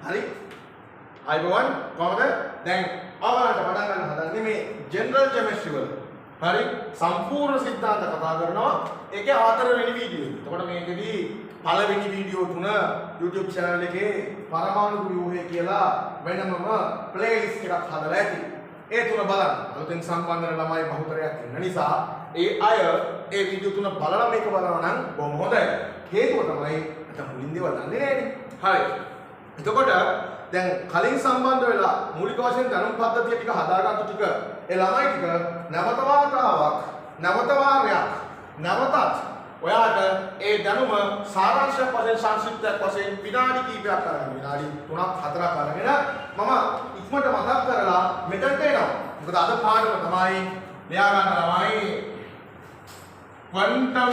හරි අයිබෝවන් කොහොමද දැන් ඔයාලට පටන් ගන්න හදන්නේ මේ ජෙනරල් කෙමිස්ට්‍රි වල හරි සම්පූර්ණ සිද්ධාන්ත කතා කරනවා ඒකේ 4 වෙනි වීඩියෝ එක. එතකොට මේකෙදී පළවෙනි වීඩියෝ තුන YouTube channel එකේ පරමාණු ව්‍යුහය කියලා වෙනමම playlist එකක් හදලා ඇති. ඒ තුන බලන්න. අලුතෙන් සම්බන්ධ වෙන ළමයි බහුතරයක් ඉන්න නිසා ඒ අය ඒ වීඩියෝ තුන බලලා මේක බලනවා නම් බොහොම හොඳයි. හේතුව තමයි අත මුලින් දේවල් දන්නේ නැහැනේ. හරි. එතකොට දැන් කලින් සම්බන්ධ වෙලා මූලික වශයෙන් දැනුම් පද්ධතිය ටික හදාගත්තු ටික ඒ ළමයි ටික නැවත වාතාවක් නැවත වාරයක් නැවතත් ඔයාට ඒ දැනුම සාරාංශයක් වශයෙන් සංක්ෂිප්තයක් වශයෙන් විනාඩි කිහිපයක් අරගෙන විනාඩි 3ක් 4ක් අරගෙන මම ඉක්මනට මතක් කරලා මෙතනට එනවා. මොකද අද පාඩම තමයි ලියා ගන්න ළමයි ක්වොන්ටම්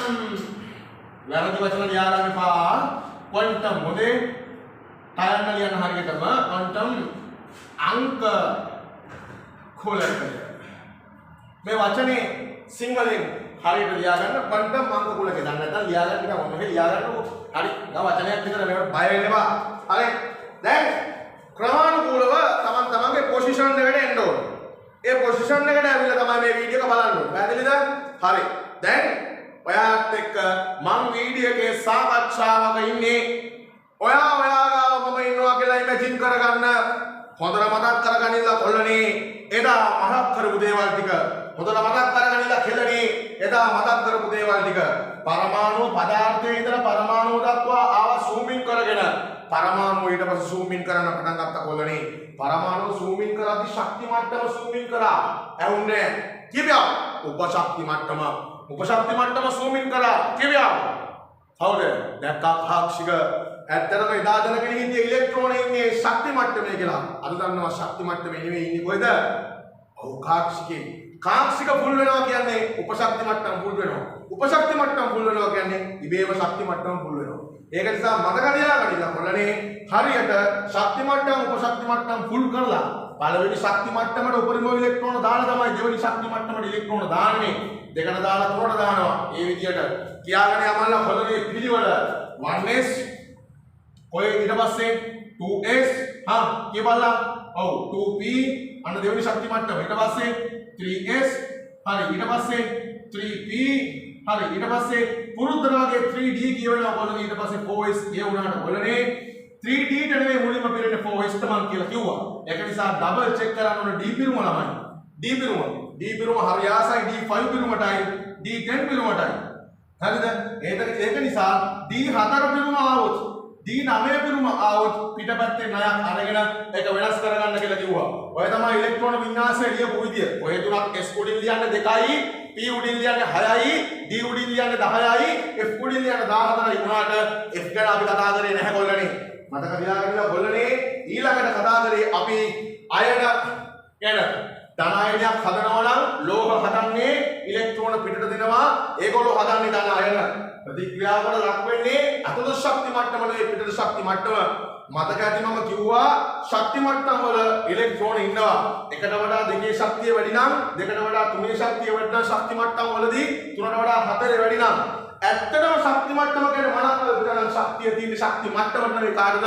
වැරදි වචන ලියා ගන්න එපා. ක්වොන්ටම් මොදේ ටයන්න ලියන්න හරියටම ක්වොන්ටම් අංක කුලකය. මේ වචනේ සිංහලෙන් හරියට ලියා ගන්න ක්වොන්ටම් අංක කුලකය. දැන් නැත්නම් ලියා ගන්න එක මොකද ලියා ගන්නකො. හරි. ගා වචනයක් විතර මේකට බය වෙන්න එපා. හරි. දැන් ක්‍රමානුකූලව තමන්ගේ පොසිෂන් එකට එන්න ඕනේ. ඒ පොසිෂන් එකට ඇවිල්ලා තමයි මේ වීඩියෝ එක බලන්න ඕනේ. පැහැදිලිද? හරි. දැන් ඔයාත් එක්ක මම වීඩියෝ එකේ සාකච්ඡාවක ඉන්නේ. ඔයා ගාව මම ඉන්නවා කියලා ඉමේජින් කරගන්න. හොඳට මතක් කරගන්නilla කොල්ලනේ. එදා මතක් කරපු දේවල් ටික. හොඳට මතක් කරගන්නilla කෙල්ලනේ. එදා මතක් කරපු දේවල් ටික. පරමාණු පදාර්ථයේ ඉඳලා පරමාණු දක්වා ආව සූමින් කරගෙන පරමාණු ඊට පස්සේ සූමින් කරන්න පටන් ගත්ත කොල්ලනේ. පරමාණු සූමින් කරද්දි ශක්ති මට්ටම සූමින් කරා. ඇහුන්නේ කිව්වා. උපශක්ති මට්ටම සූමින් කරා. කිව්වා. හවුද? දැක්කා කාක්ෂික ඇත්තටම එදා දැනගෙන හිටියේ ඉලෙක්ට්‍රෝන ඉන්නේ ශක්ති මට්ටමේ කියලා. අද දන්නවා ශක්ති මට්ටමේ නෙවෙයි ඉන්නේ කොහෙද? ඔව් කාක්ෂිකේ. කාක්ෂික පුල් වෙනවා කියන්නේ උපශක්ති මට්ටම පුල් වෙනවා. උපශක්ති මට්ටම පුල් වෙනවා කියන්නේ ඉබේම ශක්ති මට්ටම පුල් වෙනවා. ඒක නිසා මතක තියාගන්න කොල්ලනේ හරියට ශක්ති මට්ටම උපශක්ති මට්ටම පුල් කරලා පළවෙනි ශක්ති මට්ටමට උපරිම ඉලෙක්ට්‍රෝන දාලා තමයි දෙවෙනි ශක්ති මට්ටමට ඉලෙක්ට්‍රෝන දාන්නේ. දෙකට දාලා තුනට දානවා. මේ විදියට කියාගෙන යමල්ලා කොල්ලනේ පිළිවෙල 1s ඔය ඊට පස්සේ 2s කියපල්ලා ඔව් 2p අන්න දෙවෙනි ශක්ති මට්ටම ඊට පස්සේ 3s හරි ඊට පස්සේ 3p හරි ඊට පස්සේ පුරුද්දට වගේ 3d කියවනවා කොල්ලනේ ඊට පස්සේ 4s කියවුණාට කොල්ලනේ 3d ට නෙමෙයි මුලින්ම පිරෙන්නේ 4s තමයි කියලා කිව්වා. ඒක නිසා ඩබල් චෙක් කරන්න ඕන d පිරුම ළමයි. d පිරුම හරි ආසයි d5 පිරුමටයි d10 පිරුමටයි. හරිද? ඒක නිසා d4 පිරුම ආවොත් D9 පිරුම ආවොත් පිටපැත්තේ ණයක් අරගෙන ඒක වෙනස් කරගන්න කියලා කිව්වා. ඔය තමයි ඉලෙක්ට්‍රෝන වින්‍යාසය ලියපු විදිය. ඔය තුනක් S උඩින් ලියන්නේ 2යි, P උඩින් ලියන්නේ 6යි, D උඩින් ලියන්නේ 10යි, F උඩින් ලියන්නේ 14යි. උනාට F ගැන අපි කතා කරේ නැහැ කොල්ලනේ. මතක තියාගන්න කොල්ලනේ ඊළඟට කතා කරේ අපි අයන ගැන. ධන අයනයක් හදනවා නම් ලෝහ හදන්නේ ඉලෙක්ට්‍රෝන පිටට දෙනවා. ඒගොල්ලෝ හදන්නේ ධන අයන. ප්‍රතික්‍රියාවකට ලක් වෙන්නේ අතුරු ශක්ති මට්ටමලේ පිටත ශක්ති මට්ටම. මතක ඇති මම කිව්වා ශක්ති මට්ටම් වල ඉලෙක්ට්‍රෝන ඉන්නවා. එකට වඩා දෙකේ ශක්තිය වැඩි නම්, දෙකට වඩා තුනේ ශක්තිය වැඩි නම් ශක්ති මට්ටම් වලදී තුනට වඩා හතරේ වැඩි නම් ඇත්තටම ශක්ති මට්ටම කියන්නේ මොනවාද කියලා ශක්තිය තියෙන ශක්ති මට්ටමට නෙවෙයි කාටද?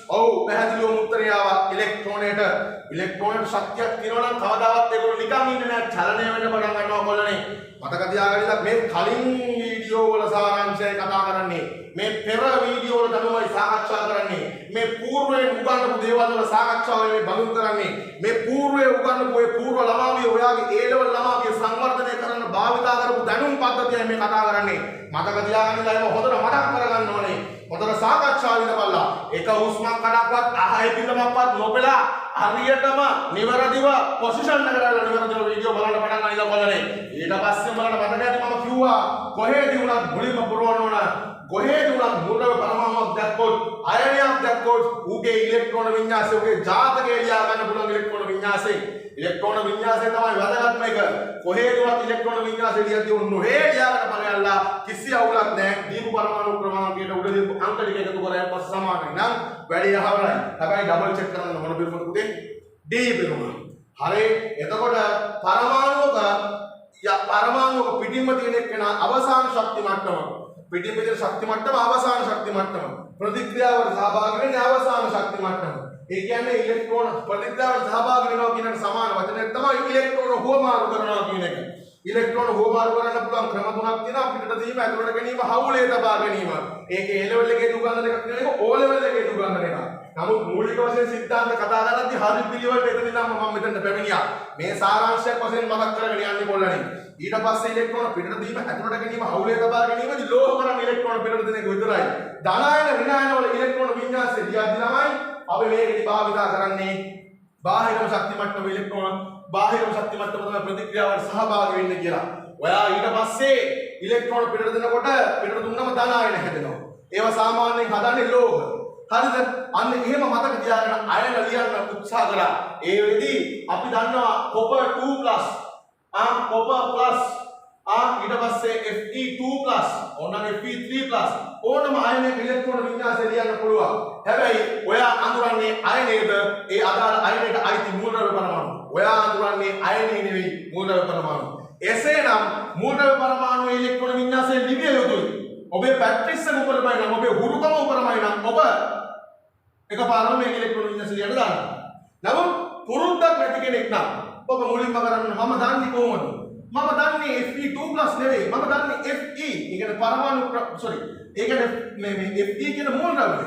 ඔව් පැහැදිලිවම උත්තරය ආවා ඉලෙක්ට්‍රෝනයට. ඉලෙක්ට්‍රෝනට ශක්තියක් තියෙනවා නම් කවදාවත් ඒගොල්ලෝ නිකන් ඉන්නේ නැහැ. චලනය වෙන්න පටන් ගන්නවා කොල්ලනේ. මතක තියාගන්න මේ කලින් වීඩියෝ වල සාරාංශය කතා කරන්නේ. මේ පෙර වීඩියෝ වල තමයි සාකච්ඡා කරන්නේ. මේ పూర్වයෙන් උගන්වපු දේවල් වල සාකච්ඡාව මේ බඳුන් කරන්නේ. මේ పూర్වයේ උගන්වපු ඒ పూర్ව ළමාවිය ඔයාගේ A level ළමාවිය සංවර්ධනය කරන්න භාවිතා කරපු දැනුම් පද්ධතිය මේ කතා කරන්නේ. මතක තියාගන්න ඒවා හොඳට මතක් කරගන්න ඕනේ. හොඳට සාකච්ඡා විඳපල්ලා. එක හුස්මක් කඩක්වත් ආහය පිටමක්වත් නොබලා හරියටම නිවැරදිව පොසිෂන් එකට දාලා නිවැරදිව වීඩියෝ බලන්න පටන් ගන්න කොල්ලනේ. ඊට පස්සේ බලන්න මතක ඇති මම කිව්වා කොහෙදී වුණත් මුලින්ම පුරවන්න ඕන. කොහෙදී වුණත් මුලව පරමාණුවක් දැක්කොත් අයනයක් දැක්කොත් ඌගේ ඉලෙක්ට්‍රෝන වින්‍යාසය ඌගේ ජාතකය ලියා ගන්න පුළුවන් ඉලෙක්ට්‍රෝන වින්‍යාසය. ඉලෙක්ට්‍රෝන වින්‍යාසය තමයි වැදගත්ම එක. කොහෙදී වුණත් ඉලෙක්ට්‍රෝන වින්‍යාසය ලියද්දී උන්නු හේ ලියාගෙන බලයල්ලා කිසි අවුලක් නැහැ. දීපු පරමාණු ක්‍රමාංකයට උඩ දීපු අංක ටික එකතු කරලා පස්සේ සමානයි නම් වැඩි යහවරයි. හැබැයි ඩබල් චෙක් කරන්න මොන පිරුමද පුතේ? D පිරුම. හරි. එතකොට පරමාණුක පිටින්ම තියෙන එකන අවසාන ශක්ති මට්ටම. පිටින් පිටින් ශක්ති මට්ටම අවසාන ශක්ති මට්ටම. ප්‍රතික්‍රියාවට සහභාගී වෙන්නේ අවසාන ශක්ති මට්ටම. ඒ කියන්නේ ඉලෙක්ට්‍රෝන ප්‍රතික්‍රියාවට සහභාගී වෙනවා කියන එක සමාන වචනයක් තමයි ඉලෙක්ට්‍රෝන හුවමාරු කරනවා කියන එක. ඉලෙක්ට්‍රෝන හුවමාරු කරන්න පුළුවන් ක්‍රම තුනක් තියෙනවා. පිටට දීම, ඇතුළට ගැනීම, හවුලේ තබා ගැනීම. ඒකේ A level එකේ උගන්වන එකක් නෙවෙයි, O level එකේ උගන්වන එකක්. නමුත් මූලික වශයෙන් සිද්ධාන්ත කතා කරද්දී හරි පිළිවෙලට එතන ඉඳන්ම මම මෙතනට පැමිණියා. මේ සාරාංශයක් වශයෙන් මතක් කරගෙන යන්නේ කොල්ලණි. ඊට පස්සේ ඉලෙක්ට්‍රෝන පිටට දීම, ඇතුළට ගැනීම, හවුලේ තබා ගැනීමදී ලෝහ කරන් ඉලෙක්ට්‍රෝන පිටට දෙන එක විතරයි. ධනායන ඍණායන වල ඉලෙක්ට්‍රෝන වින්‍යාසය දිහාදී ළමයි අපි මේකදී භාවිතා කරන්නේ බාහිරම ශක්ති මට්ටම ඉලෙක්ට්‍රෝන බාහිරම ශක්ති මට්ටම තමයි ප්‍රතික්‍රියාවට සහභාගී වෙන්නේ කියලා. ඔයා ඊට පස්සේ ඉලෙක්ට්‍රෝන පිටට දෙනකොට පිටට දුන්නම ධනායන හැදෙනවා. ඒවා සාමාන්‍යයෙන් හදන්නේ ලෝහ. හරිද? අන්න එහෙම මතක තියාගෙන අයන ලියන්න උත්සාහ කරා. ඒ වෙලෙදී අපි දන්නවා copper 2+ copper+ ඊට පස්සේ Fe2+ ඕනනම් Fe3+ ඕනම අයනයක ඉලෙක්ට්‍රෝන වින්‍යාසය ලියන්න පුළුවන්. හැබැයි ඔයා අඳුරන්නේ අයනයේද ඒ අදාළ අයනයට අයිති මූලද්‍රව්‍ය පරමාණු. ඔයා අඳුරන්නේ අයනයේ නෙවෙයි මූලද්‍රව්‍ය පරමාණු. එසේනම් මූලද්‍රව්‍ය පරමාණුවේ ඉලෙක්ට්‍රෝන වින්‍යාසය ලිවිය යුතුයි. ඔබේ පැට්‍රික්ස් එක උපරමයි නම් ඔබේ හුරුකම උපරමයි නම් ඔබ එකපාරම මේ ඉලෙක්ට්‍රෝන වින්‍යාසය ලියන්න දාන්න. නමුත් පුරුද්දක් නැති කෙනෙක් නම් ඔබ මුලින්ම කරන්නේ මම දන්නේ කොහොමද? මම දන්නේ Fe2+ නෙවෙයි. මම දන්නේ Fe. ඒ කියන්නේ පරමාණු ඒ කියන්නේ මේ Fe කියන මූලද්‍රව්‍ය.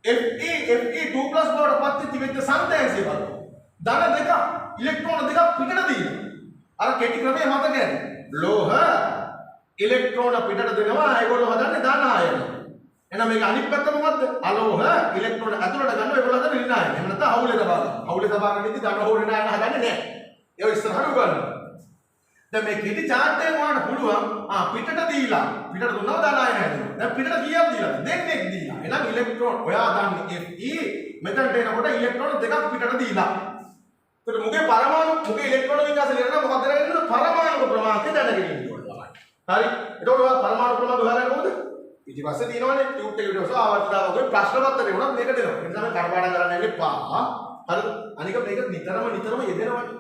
Fe2+ බවට පත් වෙච්ච සංදේශය බලන්න. ධන දෙක ඉලෙක්ට්‍රෝන දෙකක් පිටට දීලා. අර කෙටි ක්‍රමය මතකයි. ලෝහ ඉලෙක්ට්‍රෝන පිටට දෙනවා ඒගොල්ලෝ හදන්නේ ධන ආයන. එහෙනම් මේක අනිත් පැත්ත මොකද්ද? අලෝහ ඉලෙක්ට්‍රෝන ඇතුළට ගන්නවා ඒගොල්ලෝ හදන්නේ ඍණ ආයන. එහෙම නැත්නම් හවුලේ තබා ගන්න. හවුලේ තබා ගන්නදී ධන හෝ ඍණ ආයන හදන්නේ නැහැ. ඒක ඉස්සරහට උගන්වනවා. දැන් මේ කෙටි chart එකෙන් ඔයාලට පුළුවන් පිටට දීලා පිටට දුන්නා ධන ආයන හැදෙනවා. දැන් පිටට කීයක් දීලාද? දෙන්නෙක් දීලා. එහෙනම් ඉලෙක්ට්‍රෝන ඔයා දන්නේ Fe මෙතනට එනකොට ඉලෙක්ට්‍රෝන දෙකක් පිටට දීලා. ඒතර මුගේ පරමාණු මුගේ ඉලෙක්ට්‍රෝන වින්‍යාසය ලියනවා මොකක්ද කරන්නේ? පරමාණු ක්‍රමාංකය දැනගෙන ඉන්න ඕනේ. හරි. එතකොට ඔයා පරමාණු ක්‍රමාංක හොයාගන්න කොහොමද? ඊට පස්සේ තියෙනවානේ ටියුට් එකේ විදිහට ආවර්තතාවක ප්‍රශ්න පත්‍රේ වුණත් මේක දෙනවා. ඒ නිසා මේ කරපාඩම් කරන්න යන්න එපා. හරි. අනික මේක නිතරම යෙදෙනවනේ.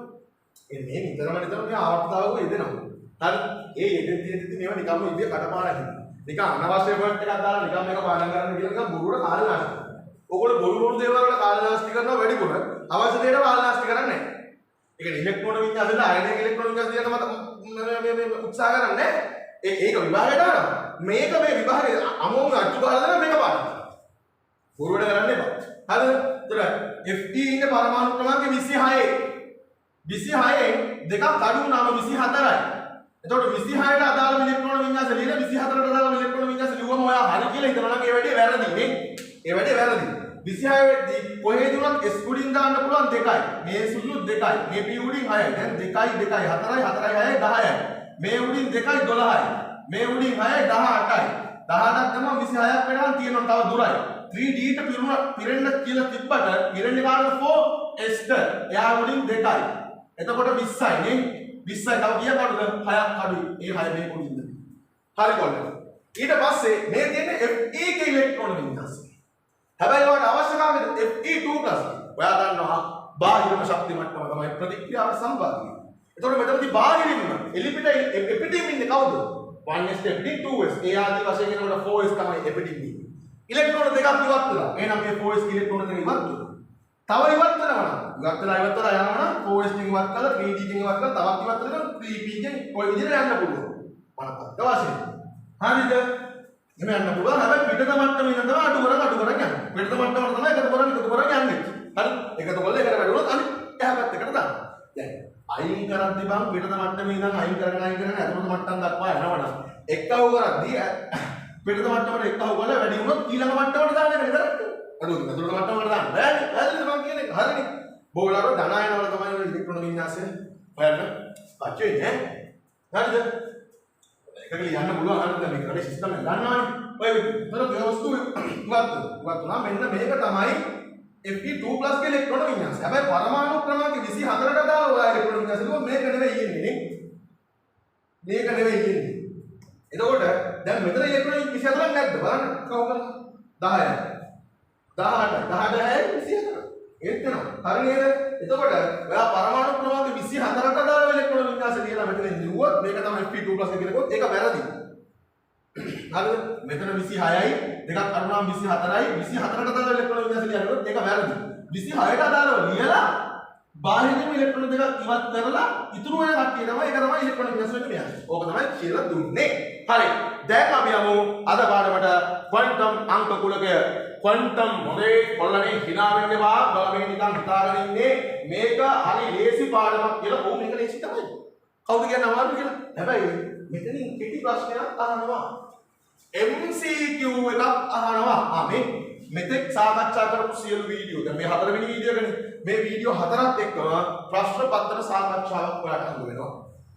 මේ නිතරම මේ ආවර්තතාවක යෙදෙනවා. හරි. ඒ යෙදෙද්දී මේවා නිකම්ම ඉබේ කටපාඩම් හිටිනවා. නිකන් අනවශ්‍ය වර්ඩ් එකක් දාලා නිකන් මේක පාඩම් කරන්න කියලා නිකන් බොරුවට කාලය නාස්ති කරනවා. ඔයගොල්ලෝ බොරු දේවල් වල කාලය නාස්ති කරනවා වැඩිපුර. අවශ්‍ය දේට කාලය නාස්ති කරන්නේ නැහැ. ඒ කියන්නේ ඉලෙක්ට්‍රෝන වින්‍යාසෙට අයනික ඉලෙක්ට්‍රෝන වින්‍යාස දිහාට මේ උත්සාහ කරන්නේ ඒක විභාගයට ආවා. මේක මේ විභාගයේ අමෝම අච්චු ගහලා දෙන මේක පාඩම්. බොරුවට කරන්න එපා. හරිද? ඒතර Fe ඉන්නේ පරමාණු ක්‍රමාංක 26. 26න් දෙකක් අඩු වුණාම 24යි. එතකොට 26ට අදාළ ඉලෙක්ට්‍රෝන වින්‍යාස ලියන 24ට අදාළ ඉලෙක්ට්‍රෝන වින්‍යාස ලියුවම ඔයා හරි කියලා හිතනවා නම් ඒ වැඩේ වැරදි නේ. ඒ වැඩේ වැරදි. 26 වෙද්දී කොහෙද උනත් S උඩින් දාන්න පුළුවන් 2යි. මේ සුළු 2යි. මේ P උඩින් 6යි. දැන් 2යි 4යි 4යි 10යි. මේ උඩින් 2යි 12යි. මේ උඩින් 6යි 18යි. 18ක් ගම 26ක් වෙනවා තියෙනවා තව දුරයි. 3D ට පිරෙන්න කියලා තිබ්බට පිරෙන්නේ කාටද 4S ට. එයා උඩින් 2යි. එතකොට 20යි නේ. 20යි තව කීයක් අඩුද? 6ක් අඩුයි. ඒ 6 මේ උඩින්ද. හරි කොල්ලෝ. ඊට පස්සේ මේ තියෙන්නේ Fe ගේ ඉලෙක්ට්‍රෝන වින්‍යාසය. හැබැයි ඔයාලට අවශ්‍ය කාමද Fe2+. ඔයා දන්නවා බාහිරම ශක්ති මට්ටම තමයි ප්‍රතික්‍රියාවට සම්බන්ධයි. එතකොට මෙතනදී බාහිරින්ම එපිඩින් ඉන්නේ කවුද? 1s එපිඩින් 2s. ඒ ආදී වශයෙන් එනකොට 4s තමයි එපිඩින් ඉන්නේ. ඉලෙක්ට්‍රෝන දෙකක් ඉවත් වෙලා. එහෙනම් මේ 4s ඉලෙක්ට්‍රෝන දෙක ඉවත් වෙනවා. තව ඉවත් වෙනවා නම් ඉවත් වෙලා යනවා නම් 4s කින් ඉවත් කළා 3d කින් ඉවත් කළා තවත් ඉවත් වෙනවා 3p කින් ඔය විදිහට යන්න පුළුවන්. මනපත් වශයෙන්. හරිද? එහෙම යන්න පුළුවන්. හැබැයි පිටත මට්ටමේ ඉඳන් තමයි අඩු කරන් යන්නේ. පිටත මට්ටමට තමයි එකතු කරන් යන්නේ. හරි? එකතු කරලා එකට වැඩුණොත් අනිත් එහා පැත්තකට දාන්න. දැන් අයින් කරද්දී බං පිටත මට්ටමේ ඉඳන් අයින් කරගෙන ඇතුළත මට්ටම් දක්වා යනවනම් එක්කව කරද්දී පිටත මට්ටමට එක්කව කරලා වැඩි වුණොත් ඊළඟ මට්ටමට දාන්න එක කරන්නේ. අඩුයි. ඇතුළත මට්ටමකට දාන්න. බෑනේ මං කියන්නේ. හරිනේ. බෝලාරෝ ධනායන වල තමයි ඉලෙක්ට්‍රෝන වින්‍යාසය හොයන්න පච්ච වෙන්නේ. හරිද? ඒක ලියන්න පුළුවන්. හරිද? මේක මේ සිස්ටම් එක ගන්නවානේ. ඔය විතර වස්තු වත්තුනා මෙන්න මේක තමයි Fe2+ ගේ ඉලෙක්ට්‍රෝන වින්‍යාසය. හැබැයි පරමාණු ක්‍රමාංක 24ට දාලා ඔය ඉලෙක්ට්‍රෝන වින්‍යාසය දුව මේක නෙවෙයි ඉන්නේ නේ. මේක නෙවෙයි ඉන්නේ. එතකොට දැන් මෙතන ඉලෙක්ට්‍රෝන 24ක් නැද්ද? බලන්න කවුද? 10යි. 18යි. 24. ඒත් වෙනවා. හරි නේද? එතකොට ඔයා පරමාණු ක්‍රමාංක 24ට දාලා ඉලෙක්ට්‍රෝන වින්‍යාසය කියලා මෙතන ලියුවොත් මේක තමයි Fe2+ කියනකොට ඒක වැරදි. හරිද? මෙතන 26යි දෙකක් අරුණාම 24යි 24කට අදාළ ඉලෙක්ට්‍රෝන වින්‍යාසය ලියනකොට ඒක වැරදි. 26ට අදාළව ලියලා බාහිරින්ම ඉලෙක්ට්‍රෝන දෙකක් ඉවත් කරලා ඉතුරු වෙන කට්ටිය තමයි ඒක තමයි ඉලෙක්ට්‍රෝන වින්‍යාස වෙන්නේ මෙයා. ඕක තමයි කියලා දුන්නේ. හරි. දැන් අපි යමු අද පාඩමට ක්වොන්ටම් අංක කුලකය. ක්වොන්ටම් මොලේ කොල්ලනේ hina වෙන්න එපා. ඔයාලා මේ නිකන් හිතාගෙන ඉන්නේ මේක හරි ලේසි පාඩමක් කියලා. ඕක මේක ලේසි තමයි. කවුද කියන්නේ අමාරු කියලා? හැබැයි මෙතනින් කෙටි ප්‍රශ්නයක් අහනවා. MCQ එකක් අහනවා. මේ මෙතෙක් සාකච්ඡා කරපු සියලු වීඩියෝ දැන් මේ හතරවෙනි වීඩියෝ එකනේ. මේ වීඩියෝ හතරත් එක්කම ප්‍රශ්න පත්‍ර සාකච්ඡාවක් ඔයාලට හම්බ වෙනවා.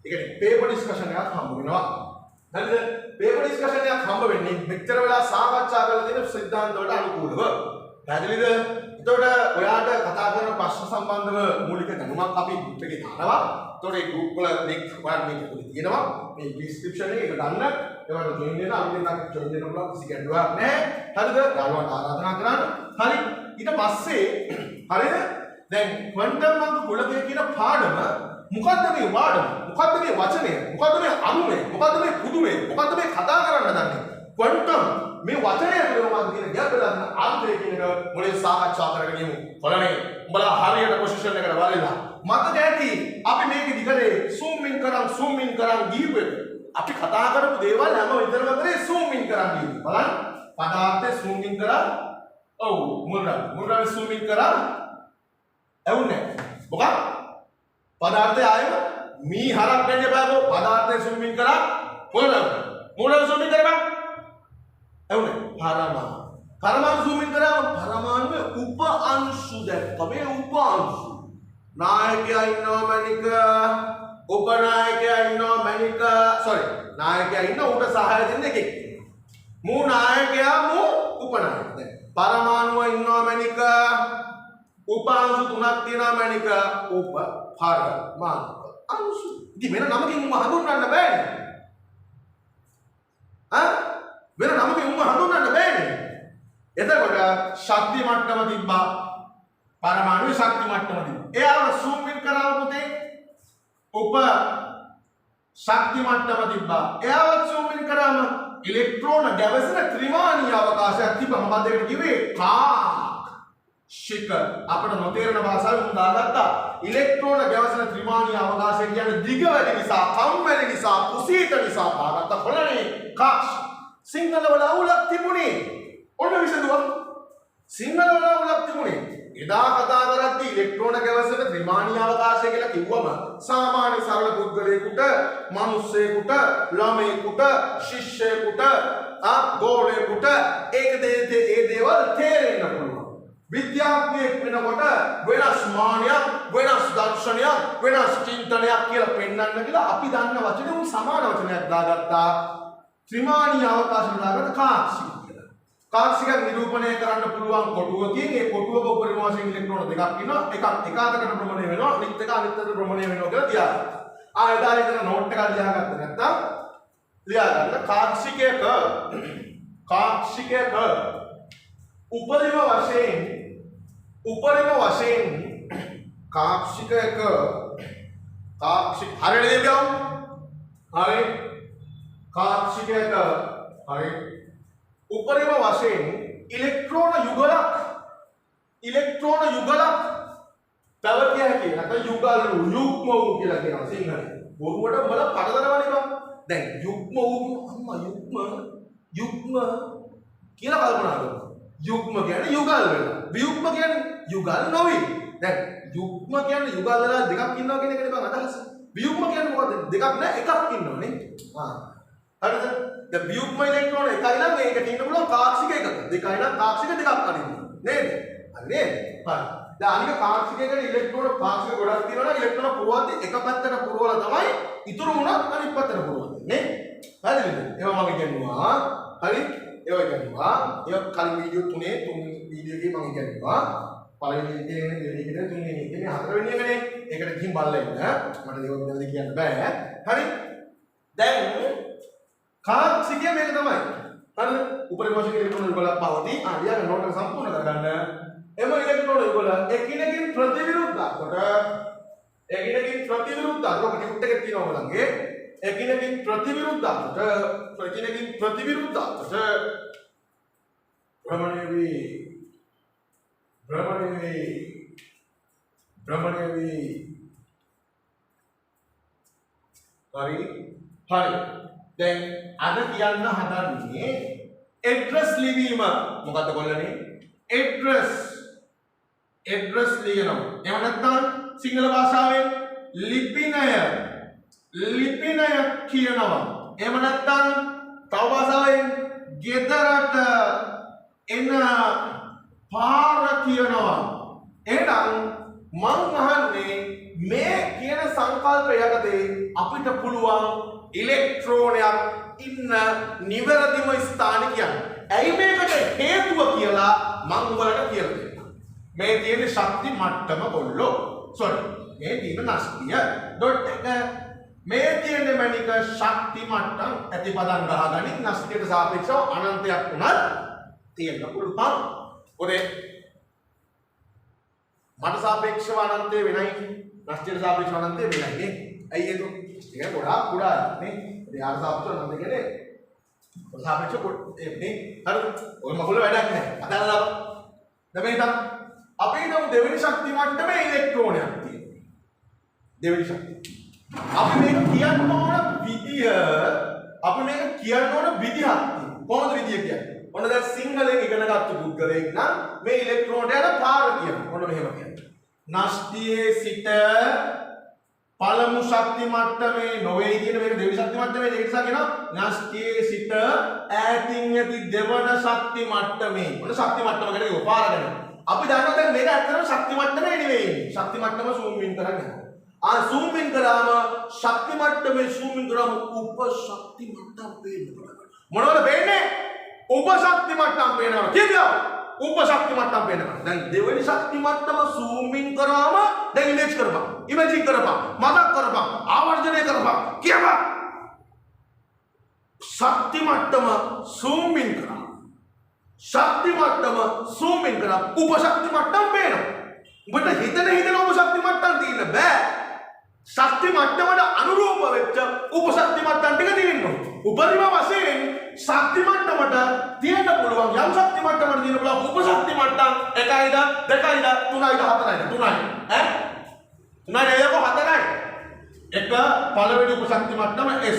ඒ කියන්නේ පේපර් ඩිස්කෂන් එකක් හම්බ වෙනවා. හරිද? පේපර් ඩිස්කෂන් එකක් හම්බ වෙන්නේ මෙච්චර වෙලා සාකච්ඡා කරලා තියෙන සිද්ධාන්ත වලට අනුකූලව. පැහැදිලිද? එතකොට ඔයාට කතා කරන ප්‍රශ්න සම්බන්ධව මූලික දැනුමක් අපි ගෲප් එකේ දානවා. එතකොට ඒ ගෲප් වල ලින්ක් ඔයාලට මේක තුල තියෙනවා. මේ ඩිස්ක්‍රිප්ෂන් එකේ ඒක ගන්න. ඒවට ජොයින් වෙන අපි දෙන්නක් ජොයින් වෙන්න පුළුවන් කිසි ගැටලුවක් නැහැ. හරිද? යාළුවන්ට ආරාධනා කරන්න. හරි. ඊට පස්සේ හරිද? දැන් ක්වොන්ටම් අංක කුලකය කියන පාඩම මොකද්ද මේ පාඩම? මොකද්ද මේ වචනය? මොකද්ද මේ අනුමය? මොකද්ද මේ පුදුමය? මොකද්ද මේ කතා කරන්න හදන්නේ? ක්වොන්ටම් මේ වචනය පිළිබඳව කියන ගැඹුරන අර්ථය කියන එක මුලින් සාකච්ඡා කරගෙන යමු. බලන්නේ උඹලා හරියට පොසිෂන් එකට වරෙලා. මතක ඇති අපි මේක දිගට zoom in කරන් ගිහින් අපි කතා කරපු දේවල් හැම විතරම කරේ zoom in කරන් ගිහින්. බලන්න පදාර්ථය zoom in කරා. ඔව් මුල්රාම zoom in කරා. එවුනේ. මොකක්? පදාර්ථය ආයෙම මී හරක් වෙන්න එපාකෝ. පදාර්ථය zoom in කරා. මුල්රාම zoom in කරපන්. එවුනේ පරමාණු zoom in කරාම පරමාණුවේ උප අංශු දැක්ක. මේ උප අංශු නායකයා ඉන්නවා මණික, උපනායකයා ඉන්නවා මණික, නායකයා ඉන්න උට සහාය දෙන්න එකෙක්. මූ නායකයා මූ උපනායක. දැන් පරමාණුව ඉන්නවා මණික, උප අංශු තුනක් තියෙනවා මණික, උප පරමාණු අංශු. ඉතින් වෙන නමකින් උඹ හඳුන්වන්න බෑනේ. වෙන නමකින් උඹ හඳුන්වන්න බෑනේ. එතකොට ශක්ති මට්ටම තිබ්බා. පරමාණු ශක්ති මට්ටම තිබ්බා. එයාව zoom in කරාම පුතේ උප ශක්ති මට්ටම තිබ්බා. එයාව zoom in කරාම ඉලෙක්ට්‍රෝන ගැවසෙන ත්‍රිමාණීය අවකාශයක් තිබ්බා. මොකක්ද ඒකට කිව්වේ? කාක්ෂික. අපිට නොතේරෙන භාෂාවෙන් උන් දාගත්තා. ඉලෙක්ට්‍රෝන ගැවසෙන ත්‍රිමාණීය අවකාශය කියන්නේ දිග වැඩි නිසා, කම්මැලි නිසා, කුසීත නිසා දාගත්ත කොළනේ කාක්ෂික. සිංහල වල අවුලක් තිබුණේ. ඔන්න විසඳුවා. සිංහල වල අවුලක් තිබුණේ. එදා කතා කරද්දී ඉලෙක්ට්‍රෝන ගැවසෙන ත්‍රිමාණීය අවකාශය කියලා කිව්වම සාමාන්‍ය සරල පුද්ගලයෙකුට, මිනිස්සෙකුට, ළමයෙකුට, ශිෂ්‍යයෙකුට, ගෝලයෙකුට ඒ දේවල් තේරෙන්න පුළුවන්. විද්‍යාඥයෙක් වෙනකොට වෙනස් මානයක්, වෙනස් දර්ශනයක්, වෙනස් චින්තනයක් කියලා පෙන්වන්න කියලා අපි දන්න වචනේ උන් සමාන වචනයක් දාගත්තා. ත්‍රිමාණීය අවකාශය දාගත්ත කාක්ෂික. කාක්ෂික නිරූපණය කරන්න පුළුවන් කොටුවකින් ඒ කොටුවක උපරිම වශයෙන් ඉලෙක්ට්‍රෝන දෙකක් ඉන්නවා. එකක් එක අතකට භ්‍රමණය වෙනවා, අනිත් එක අනිත් අතට භ්‍රමණය වෙනවා කියලා තියාගන්න. එදා ඉතන නෝට් එකක් ලියාගත්ත නැත්නම් ලියාගන්න කාක්ෂිකයක උපරිම වශයෙන් කාක්ෂිකයක හරියට දෙවියෝ හරි කාක්ෂිකයක හරි උපරිම වශයෙන් ඉලෙක්ට්‍රෝන යුගලක් පැවතිය හැකි. නැත්නම් යුග්ම වූ කියලා කියනවා සිංහලෙන්. බොරුවට උඹලා පටලවන්නේ බං. දැන් යුග්ම කියලා කල්පනා කරනවා. යුග්ම කියන්නේ යුගල් වෙනවා. වියුග්ම කියන්නේ යුගල් නොවි. දැන් යුග්ම කියන්නේ යුගල් වල දෙකක් ඉන්නවා කියන එකනේ බං අදහස. වියුග්ම කියන්නේ මොකද්ද? දෙකක් නෑ එකක් ඉන්නවනේ. හරිද? දැන් වියුග්ම ඉලෙක්ට්‍රෝන එකයි නම් මේක තියෙන්න පුළුවන් කාක්ෂික එකක. දෙකයි නම් කාක්ෂික දෙකක් අනින්න. නේද? හරි නේද? හරි. දැන් අනික කාක්ෂිකයකට ඉලෙක්ට්‍රෝන කාක්ෂික ගොඩක් තියෙනවා නම් ඉලෙක්ට්‍රෝන පුරවද්දී එක පැත්තට පුරවලා තමයි ඉතුරු වුණත් අනිත් පැත්තට පුරවන්නේ. නේ? හරිද? ඒවා මම කියනවා. හරි? ඒවා කියනවා. ඒක කලින් වීඩියෝ තුන් වීඩියෝ එකේ මම කියනවා. පළවෙනි එකේ දෙවෙනි එකේ තුන්වෙනි එකේ හතරවෙනි එකනේ. ඒකට ගිහින් බලලා ඉන්න. මට දේවල් ගැන කියන්න බෑ. හරි? දැන් කාක්ෂිකය මේක තමයි. හරිද? උපරිම වශයෙන් ඉලෙක්ට්‍රෝන යුගලක් පවතී. ඊළඟ නෝට එක සම්පූර්ණ කරගන්න. එම ඉලෙක්ට්‍රෝන යුගල එකිනෙකින් ප්‍රතිවිරුද්ධ කොට ඔක ටියුට් එකේ තියෙනවා ඔයගොල්ලන්ගේ එකිනෙකින් ප්‍රතිවිරුද්ධ අතට භ්‍රමණය වේ. හරි. දැන් අද කියන්න හදන්නේ ඇඩ්‍රස් ලිවීම. මොකද්ද කොල්ලනේ? ඇඩ්‍රස් ලියනවා. එහෙම නැත්නම් සිංහල භාෂාවෙන් ලිපිනය කියනවා. එහෙම නැත්නම් තව භාෂාවෙන් ගෙදරට එන පාර කියනවා. එහෙනම් මං අහන්නේ මේ කියන සංකල්පය යටතේ අපිට පුළුවන් ඉලෙක්ට්‍රෝනයක් ඉන්න නිවැරදිම ස්ථාන කියන්න. ඇයි මේකට හේතුව කියලා මං ඔයාලට කියලා දෙන්නම්. මේ තියෙන ශක්ති මට්ටම කොල්ලෝ. මේ තියෙන නස්තිය ඩොට් එක මේ තියෙන මැනික ශක්ති මට්ටම් ඇති පදන් ගහගනින් නස්තියට සාපේක්ෂව අනන්තයක් උනත් තියෙන්න පුළුවන්. ඔතේ මට සාපේක්ෂව අනන්තය වෙනයි නස්තියට සාපේක්ෂව අනන්තය වෙනයි නේ. ඇයි ඒක? ඒක ගොඩාක් කුඩා නේ. එයාට සාපේක්ෂව අනන්තය කියන්නේ සාපේක්ෂව නේ. හරිද? ඔය මගුල වැඩක් නැහැ. අදාළව දැන් මේ තම අපි හිතමු දෙවෙනි ශක්ති මට්ටමේ ඉලෙක්ට්‍රෝනයක් තියෙනවා. දෙවෙනි ශක්තිය. අපි මේක කියන්න ඕන විදිහක් තියෙනවා. කොහොමද විදිය කියන්නේ? ඔන්න දැන් සිංහලෙන් ඉගෙන ගත්ත පුද්ගලයෙක් නම් මේ ඉලෙක්ට්‍රෝනට යන පාර කියනවා. ඔන්න මෙහෙම කියනවා. නෂ්ටියේ සිට පළමු ශක්ති මට්ටමේ නොවේ කියන මේක දෙවෙනි ශක්ති මට්ටමේ ඒක නිසා කියනවා නෂ්ටියේ සිට ඈතින් ඇති දෙවන ශක්ති මට්ටමේ. ඔන්න ශක්ති මට්ටම ගැන කිව්ව පාර ගැන. අපි දන්නවා දැන් මේක ඇත්තටම ශක්ති මට්ටමේ නෙවෙයි. ශක්ති මට්ටම zoom in කරන්නේ. zoom in කරාම ශක්ති මට්ටමේ zoom in කරාම උප ශක්ති මට්ටම් පේන්න පටන් ගන්නවා. මොනවද පේන්නේ? උප ශක්ති මට්ටම් පේනවා. කියනවා. උප ශක්ති මට්ටම් පේනවා. දැන් දෙවෙනි ශක්ති මට්ටම zoom in කරාම දැන් ඉමේජ් කරපන්. ඉමේජින් කරපන්. මතක් කරපන්. ආවර්ජනය කරපන්. කියපන්. ශක්ති මට්ටම zoom in කරාම ශක්ති මට්ටම zoom in කරාම උප ශක්ති මට්ටම් පේනවා. ඔබට හිතන උප ශක්ති මට්ටම් තියෙන්න බෑ. ශක්ති මට්ටමට අනුරූප වෙච්ච උප ශක්ති මට්ටම් ටික තියෙනවා. උපරිම වශයෙන් ශක්ති මට්ටමට තියෙන්න පුළුවන් යම් ශක්ති මට්ටමකට තියෙන්න පුළුවන් උප ශක්ති මට්ටම් 1යිද 2යිද 3යිද 4යිද 3යි ඈ 3යි නේද 4යි. එක පළවෙනි උප ශක්ති මට්ටම S,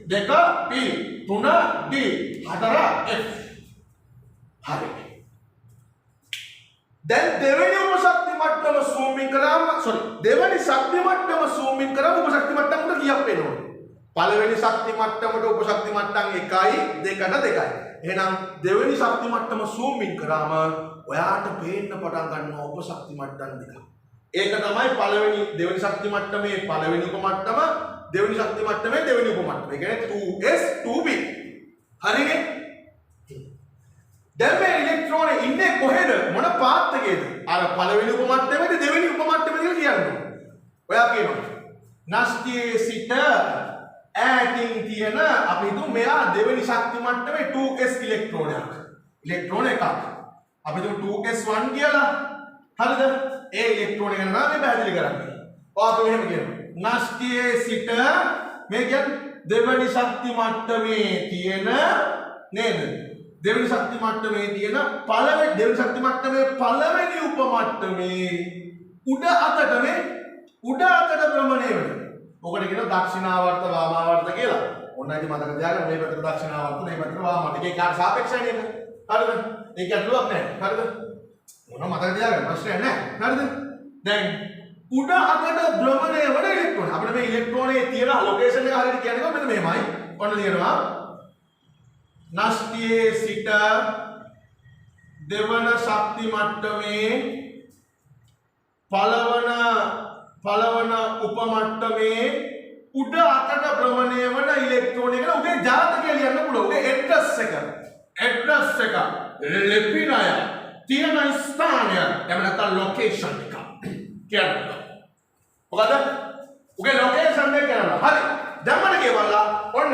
2 P, 3 D, 4 F. හරි. දැන් දෙවෙනි උප ශක්ති මට්ටම zoom in කරාම දෙවෙනි ශක්ති මට්ටම zoom in කරාම උප ශක්ති මට්ටමට කීයක් වෙනවද? පළවෙනි ශක්ති මට්ටමට උප ශක්ති මට්ටම් 1යි 2ට 2යි. එහෙනම් දෙවෙනි ශක්ති මට්ටම zoom in කරාම ඔයාට පේන්න පටන් ගන්නවා උප ශක්ති මට්ටම් දෙක. ඒක තමයි පළවෙනි දෙවෙනි ශක්ති මට්ටමේ පළවෙනි උප මට්ටම, දෙවෙනි ශක්ති මට්ටමේ දෙවෙනි උප මට්ටම. ඒ කියන්නේ 2s 2p. හරිනේ? දැන් මේ ඉලෙක්ට්‍රෝනේ ඉන්නේ කොහෙද? මොන පාත් එකේද? අර පළවෙනි උප මට්ටමේද දෙවෙනි උප මට්ටමේද කියලා කියන්නේ. ඔයා කියනවා. නෂ්ටියේ සිට ඈතින් තියෙන අපි හිතමු මෙයා දෙවෙනි ශක්ති මට්ටමේ 2s ඉලෙක්ට්‍රෝනයක්. ඉලෙක්ට්‍රෝන එකක්. අපි හිතමු 2s1 කියලා. හරිද? ඒ ඉලෙක්ට්‍රෝන ගැන නම් මේ පැහැදිලි කරන්නේ. ඔය අපි මෙහෙම කියනවා. නෂ්ටියේ සිට මේ කියන්නේ දෙවෙනි ශක්ති මට්ටමේ තියෙන නේද? දෙවෙනි ශක්ති මට්ටමේ තියෙන දෙවෙනි ශක්ති මට්ටමේ පළවෙනි උප මට්ටමේ උඩ අතට භ්‍රමණය වෙනවා. ඔකට කියනවා දක්ෂිනාවර්ත වාමාවර්ත කියලා. ඔන්න ඉතින් මතක තියාගන්න මේ පැත්තට දක්ෂිනාවර්ත මේ පැත්තට වාමාවර්ත. ඒකේ කාට සාපේක්ෂයි නේද? හරිද? ඒක ඇතුළක් නැහැ. හරිද? මොන මතක තියාගන්න ප්‍රශ්නයක් නැහැ. හරිද? දැන් උඩ අතට භ්‍රමණය වෙන ඉලෙක්ට්‍රෝන. අපිට මේ ඉලෙක්ට්‍රෝනේ තියෙන ලොකේෂන් එක හරියට කියන්නේ මෙන්න මෙහෙමයි. ඔන්න තියෙනවා නෂ්ටියේ සිට දෙවන ශක්ති මට්ටමේ පළවන උප මට්ටමේ උඩ අතට භ්‍රමණය වන ඉලෙක්ට්‍රෝන එක උගේ ජාතකය ලියන්න පුළුවන්. උගේ ඇඩ්‍රස් එක ලිපිනය තියෙන ස්ථානය එහෙම නැත්නම් ලොකේෂන් එක කියනවා. මොකද උගේ ලොකේෂන් එක කියනවා. හරි. දැන් මම කියවලා ඔන්න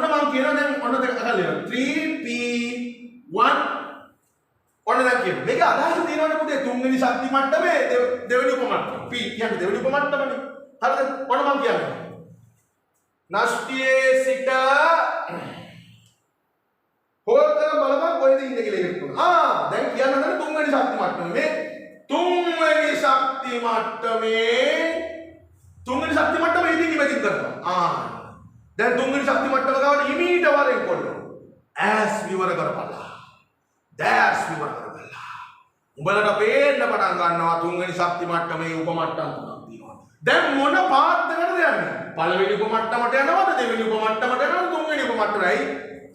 මම කියනවා දැන් ඔන්න දෙක අහලා 3p1 ඔන්න දැන් කියමු. මේක අදහස තියෙනවනේ පුතේ තුන්වෙනි ශක්ති මට්ටමේ දෙවෙනි උප මට්ටම. p කියන්නේ දෙවෙනි උප මට්ටමනේ. හරිද? ඔන්න මම කියන්නේ. නෂ්ටියේ සිට හෝල් කරන බලපන් කොහෙද ඉන්නේ කියලා ඉලෙක්ට්‍රෝන. දැන් කියන්න හදන තුන්වෙනි ශක්ති මට්ටම. මේ තුන්වෙනි ශක්ති මට්ටම ඉතින් ඉමේජින් කරනවා. දැන් තුන්වෙනි ශක්ති මට්ටම ගාවට ඉමීට වරෙන් කොල්ලෝ. ඇස් විවර කරපළා. දැස් විවර කරපළා. උඹලට පේන්න පටන් ගන්නවා තුන්වෙනි ශක්ති මට්ටමේ උප මට්ටම් තුනක් තියෙනවා. දැන් මොන පාත් එකටද යන්නේ? පළවෙනි උප මට්ටමට යනවද? දෙවෙනි උප මට්ටමට යනවද? තුන්වෙනි උප මට්ටමයි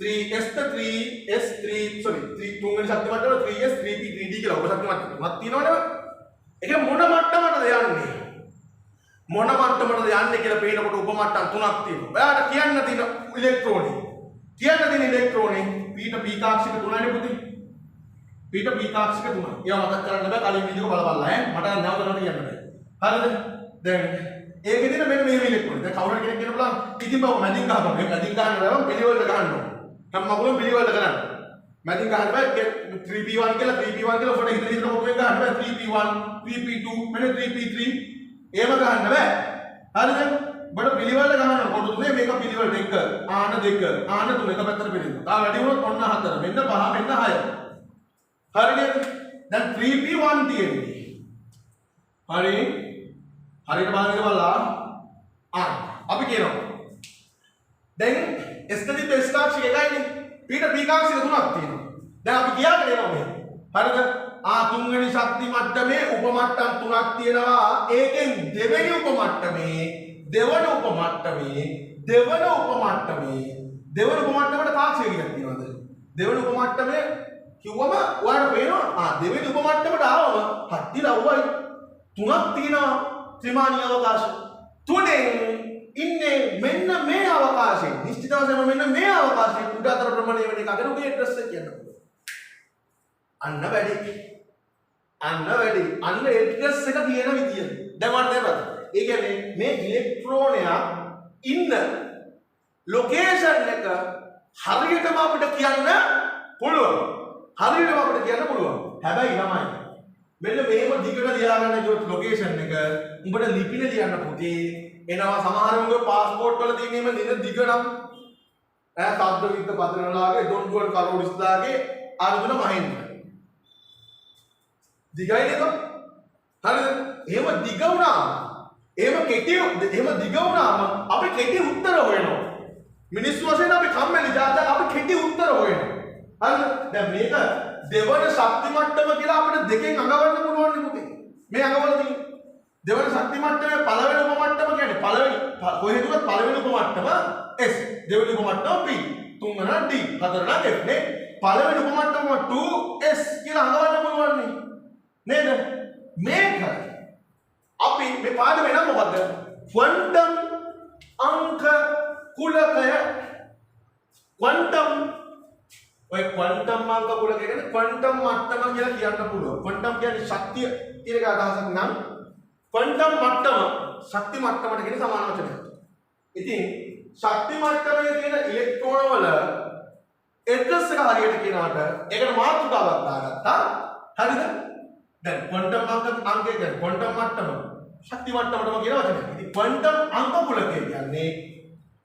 3s 3s 3 sorry 3 තුන්වෙනි ශක්ති මට්ටම 3s 3p 3d කියලා උප ශක්ති මට්ටම තුනක් තියෙනවනේ. ඒක මොන මට්ටමටද යන්නේ? මොන මට්ටමටද යන්නේ කියලා පේනකොට උප මට්ටම් තුනක් තියෙනවා. ඔයාලට කියන්න තියෙන ඉලෙක්ට්‍රෝනේ. කියන්න තියෙන ඉලෙක්ට්‍රෝනේ p p කාක්ෂික තුනනේ පුතේ. p p කාක්ෂික තුන. ඒවා මතක් කරන්න බෑ කලින් වීඩියෝ එක බලපල්ලා ඈ. මට නැවත නැවත කියන්න බෑ. හරිද? දැන් ඒකෙදින මෙන්න මෙහෙම ඉලෙක්ට්‍රෝනේ. දැන් කවුරුහරි කෙනෙක් කියන බලන්න ඉතින් බව මැදින් ගහපන්. මේ මැදින් ගහන්න බෑ පිළිවෙලට ගහන්න ඕන. හැම මගුලම පිළිවෙලට කරන්න. මැදින් ගහන්න බෑ 3p1 කියලා 3p1 කියලා ෆොටෝ හිතන හිතන මොකෙන් ගහන්න බෑ 3p1 3p2 මෙන්න 3p3 එහෙම ගහන්න බෑ. හරිද? බඩ පිළිවෙලට ගහන්න කොට තුනේ මේක පිළිවෙලට 1 ආන 2 ආන 3 එක පැත්තට පිළිවෙල. තා වැඩි වුණොත් ඔන්න 4 මෙන්න 5 මෙන්න 6. හරිද? දැන් 3p1 තියෙන්නේ. හරි? හරියට බලන්න බලලා අපි කියනවා. දැන් S ට S කාක්ෂික එකයිනේ. P ට P කාක්ෂික තුනක් තියෙනවා. දැන් අපි කියාගෙන යනවා මේ. හරිද? තුන්වෙනි ශක්ති මට්ටමේ උප මට්ටම් තුනක් තියෙනවා. ඒකෙන් දෙවෙනි උප මට්ටමේ දෙවන උප මට්ටමට කාක්ෂික කීයක් තියෙනවද? දෙවන උප මට්ටමේ කිව්වම ඔයාලට පේනවා දෙවෙනි උප මට්ටමට ආවම හත්ති ලව්වයි තුනක් තියෙනවා ත්‍රිමාණීය අවකාශ. තුනෙන් ඉන්නේ මෙන්න මේ අවකාශයෙන් නිශ්චිත වශයෙන්ම මෙන්න මේ අවකාශයෙන් උඩ අතර ප්‍රමාණය වෙන එක අගෙන උගේ ඇඩ්‍රස් එක කියන්න පුළුවන්. අන්න වැඩි අන්න ඇඩ්‍රස් එක කියන විදිය දැන් මට තේරුණාද? ඒ කියන්නේ මේ ඉලෙක්ට්‍රෝනයක් ඉන්න ලොකේෂන් එක හරියටම අපිට කියන්න පුළුවන්. හැබැයි ළමයි මෙන්න මේව දිගට ලියාගන්න කිව්වොත් ලොකේෂන් එක උඹට ලිපින ලියන්න පුතේ එනවා. සමහරවගේ පාස්පෝර්ට් වල තියෙන මේ දිග නම් සබ්ද විත්ත පතරලාගේ දොන්ගුවන් කරෝඩිස්ලාගේ අර්ජුන මහේන්ද්‍ර දිගයි නේද? හරිද? එහෙම දිග වුණාම අපි කෙටි උත්තර හොයනවා. මිනිස්සු වශයෙන් අපි කම්මැලි જાතක අපි කෙටි උත්තර හොයනවා. හරිද? දැන් මේක දෙවන ශක්ති මට්ටම කියලා අපිට දෙකෙන් අඟවන්න පුළුවන් නේ පුතේ. මේ අඟවල තියෙන දෙවන ශක්ති මට්ටමේ පළවෙනි උප මට්ටම කියන්නේ කොහෙද පළවෙනි උප මට්ටම S, දෙවෙනි උප මට්ටම P, තුන්වෙනි D, හතරවෙනි F නේ. පළවෙනි උප මට්ටම 2S කියලා අඟවන්න පුළුවන් නේ. නේද? මේක අපි මේ පාඩමේ නම මොකද්ද? ක්වොන්ටම් අංක කුලකය. ඔය ක්වොන්ටම් අංක කුලකය කියන්නේ ක්වොන්ටම් මට්ටම කියලා කියන්න පුළුවන්. ක්වොන්ටම් කියන්නේ ශක්තිය කියන එක අදහසක් නම් ක්වොන්ටම් මට්ටම ශක්ති මට්ටමට කියන සමාන වචනයක්. ඉතින් ශක්ති මට්ටමේ තියෙන ඉලෙක්ට්‍රෝන වල ඇඩ්‍රස් එක හරියට කියනවාට ඒකට මාතෘකාවක් දාගත්තා. හරිද? දැන් ක්වොන්ටම් අංකය කියන්නේ ක්වොන්ටම් මට්ටම ශක්ති මට්ටමටම කියන වචනයක්. ඉතින් ක්වොන්ටම් අංක කුලකය කියන්නේ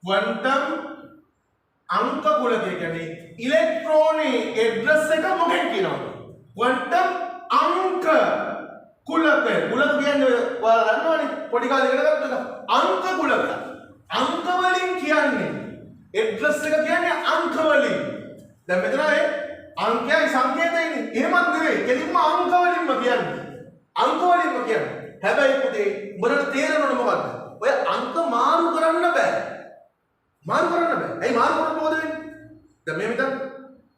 ක්වොන්ටම් අංක කුලකය කියන්නේ ඉලෙක්ට්‍රෝනේ ඇඩ්‍රස් එක මොකෙන් කියනවද? ක්වොන්ටම් අංක කුලක කියන්නේ ඔයාලා දන්නවනේ පොඩි කාලේ ඉගෙන ගත්තා. අංක කුලක. අංක වලින් කියන්නේ ඇඩ්‍රස් එක කියන්නේ අංක වලින්. දැන් මෙතන අංකයයි සංකේතයනේ. එහෙමත් නෙවෙයි. කෙලින්ම අංක වලින්ම කියන්නේ. හැබැයි පුතේ උඹලට තේරෙනවද මොකද්ද? ඔය අංක මාරු කරන්න බෑ. ඇයි මාරු කරන්න මොකද වෙන්නේ? දැන් මේ විතර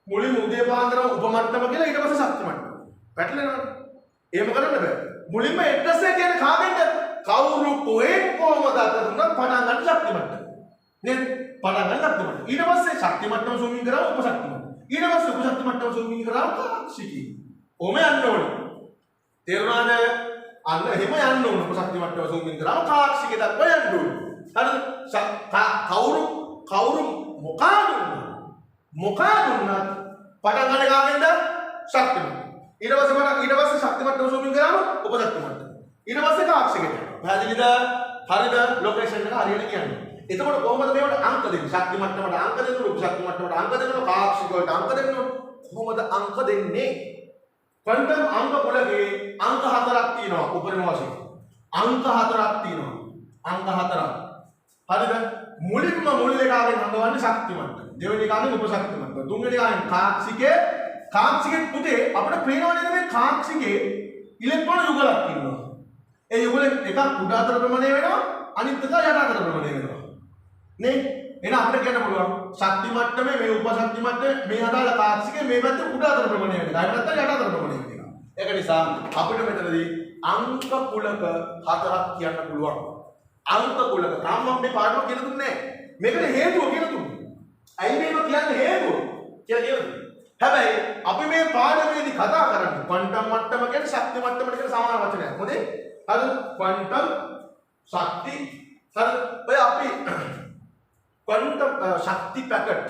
මුලින් උදේ පාන්දර උප මට්ටම කියලා ඊට පස්සේ ශක්ති මට්ටම. පැටලෙනවනේ. එහෙම කරන්න බෑ. මුලින්ම ඇඩ්‍රස් එක කියන්නේ කාගෙන්ද? කවුරු කොහෙන් කොහමද අත දුන්නත් පටන් ගන්න ශක්ති මට්ටම. නේද? පටන් ගන්න ශක්ති මට්ටම. ඊට පස්සේ ශක්ති මට්ටම සූමින් කරාම උප ශක්ති මට්ටම. ඊට පස්සේ උප ශක්ති මට්ටම සූමින් කරාම කාක්ෂිකී. ඔම යන්න ඕනේ. තේරුණාද? අන්න එහෙම යන්න ඕනේ. උප ශක්ති මට්ටම සූමින් කරාම කාක්ෂිකේ දක්වා යන්න ඕනේ. හරිද? කවුරු මොකා දුන්නත් පටන් ගන්න කාගෙන්ද? ශක්ති මට්ටම. ඊට පස්සේ ශක්ති මට්ටම සූමින් කරාම උප ශක්ති මට්ටම. ඊට පස්සේ කාක්ෂිකයට. පැහැදිලිද? හරිද? ලොකේෂන් එක හරියට කියන්නේ. එතකොට කොහොමද මේවට අංක දෙන්නේ? ශක්ති මට්ටමට අංක දෙන්න ඕන, උපශක්ති මට්ටමට අංක දෙන්න ඕන, පාක්ෂික වලට අංක දෙන්න ඕන. කොහොමද අංක දෙන්නේ? ක්වොන්ටම් අංක පොළගේ අංක 4ක් තියෙනවා උපරිම වශයෙන්. අංක 4ක් තියෙනවා. අංක 4ක්. හරිද? මුලින්ම මුල් එකකින් හඳවන්නේ ශක්ති මට්ටම. දෙවෙනි එකකින් උපශක්ති මට්ටම. තුන්වෙනි එකකින් කාක්ෂිකේ පුතේ අපිට පේනවා නේද මේ කාක්ෂිකේ ඉලෙක්ට්‍රෝන යුගලක් තියෙනවා. ඒ යුගලෙන් එකක් උඩ අතර භ්‍රමණය වෙනවා, අනිත් එක යට අතර භ්‍රමණය වෙනවා. නේ? එහෙනම් අපිට කියන්න පුළුවන් ශක්ති මට්ටමේ මේ උපශක්ති මට්ටමේ මේ අදාළ කාක්ෂිකේ මේ පැත්තේ උඩ අතර භ්‍රමණය වෙනවා. ඊට පස්සේ යට අතර භ්‍රමණය වෙනවා. ඒක නිසා අපිට මෙතනදී අංක කුලක 4ක් කියන්න පුළුවන්. අංක කුලක තාම මම මේ පාඩම කියලා දුන්නේ නැහැ. මේකට හේතුව කියලා දුන්නේ. ඇයි මේක කියන්නේ හේතුව කියලා කියන්නේ. හැබැයි අපි මේ පාඩමේදී කතා කරන්නේ ක්වොන්ටම් මට්ටම කියන්නේ ශක්ති මට්ටමට කියන සමාන වචනයක්. හොඳේ? හරි ක්වොන්ටම් ශක්ති හරි ඔය අපි ක්වොන්ටම් ශක්ති පැකට්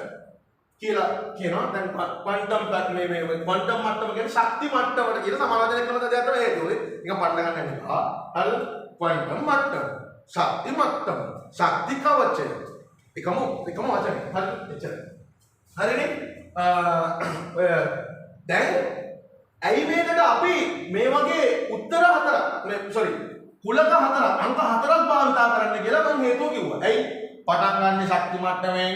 කියලා කියනවා. දැන් ක්වොන්ටම් මේ ක්වොන්ටම් මට්ටම කියන්නේ ශක්ති මට්ටමට කියන සමාන වචනයක් කරන දෙයක් තමයි හේතුව. ඒක පටල ගන්න එපා. හරි ක්වොන්ටම් මට්ටම ශක්ති මට්ටම ශක්ති කවචය එකම වචනේ. හරි එච්චරයි. හරිනේ? දැන් ඇයි මේකට අපි මේ වගේ උත්තර හතරක් කුලක හතරක් අංක හතරක් භාවිතා කරන්න කියලා මම හේතුව කිව්වා. ඇයි? පටන් ගන්න ශක්ති මට්ටමෙන්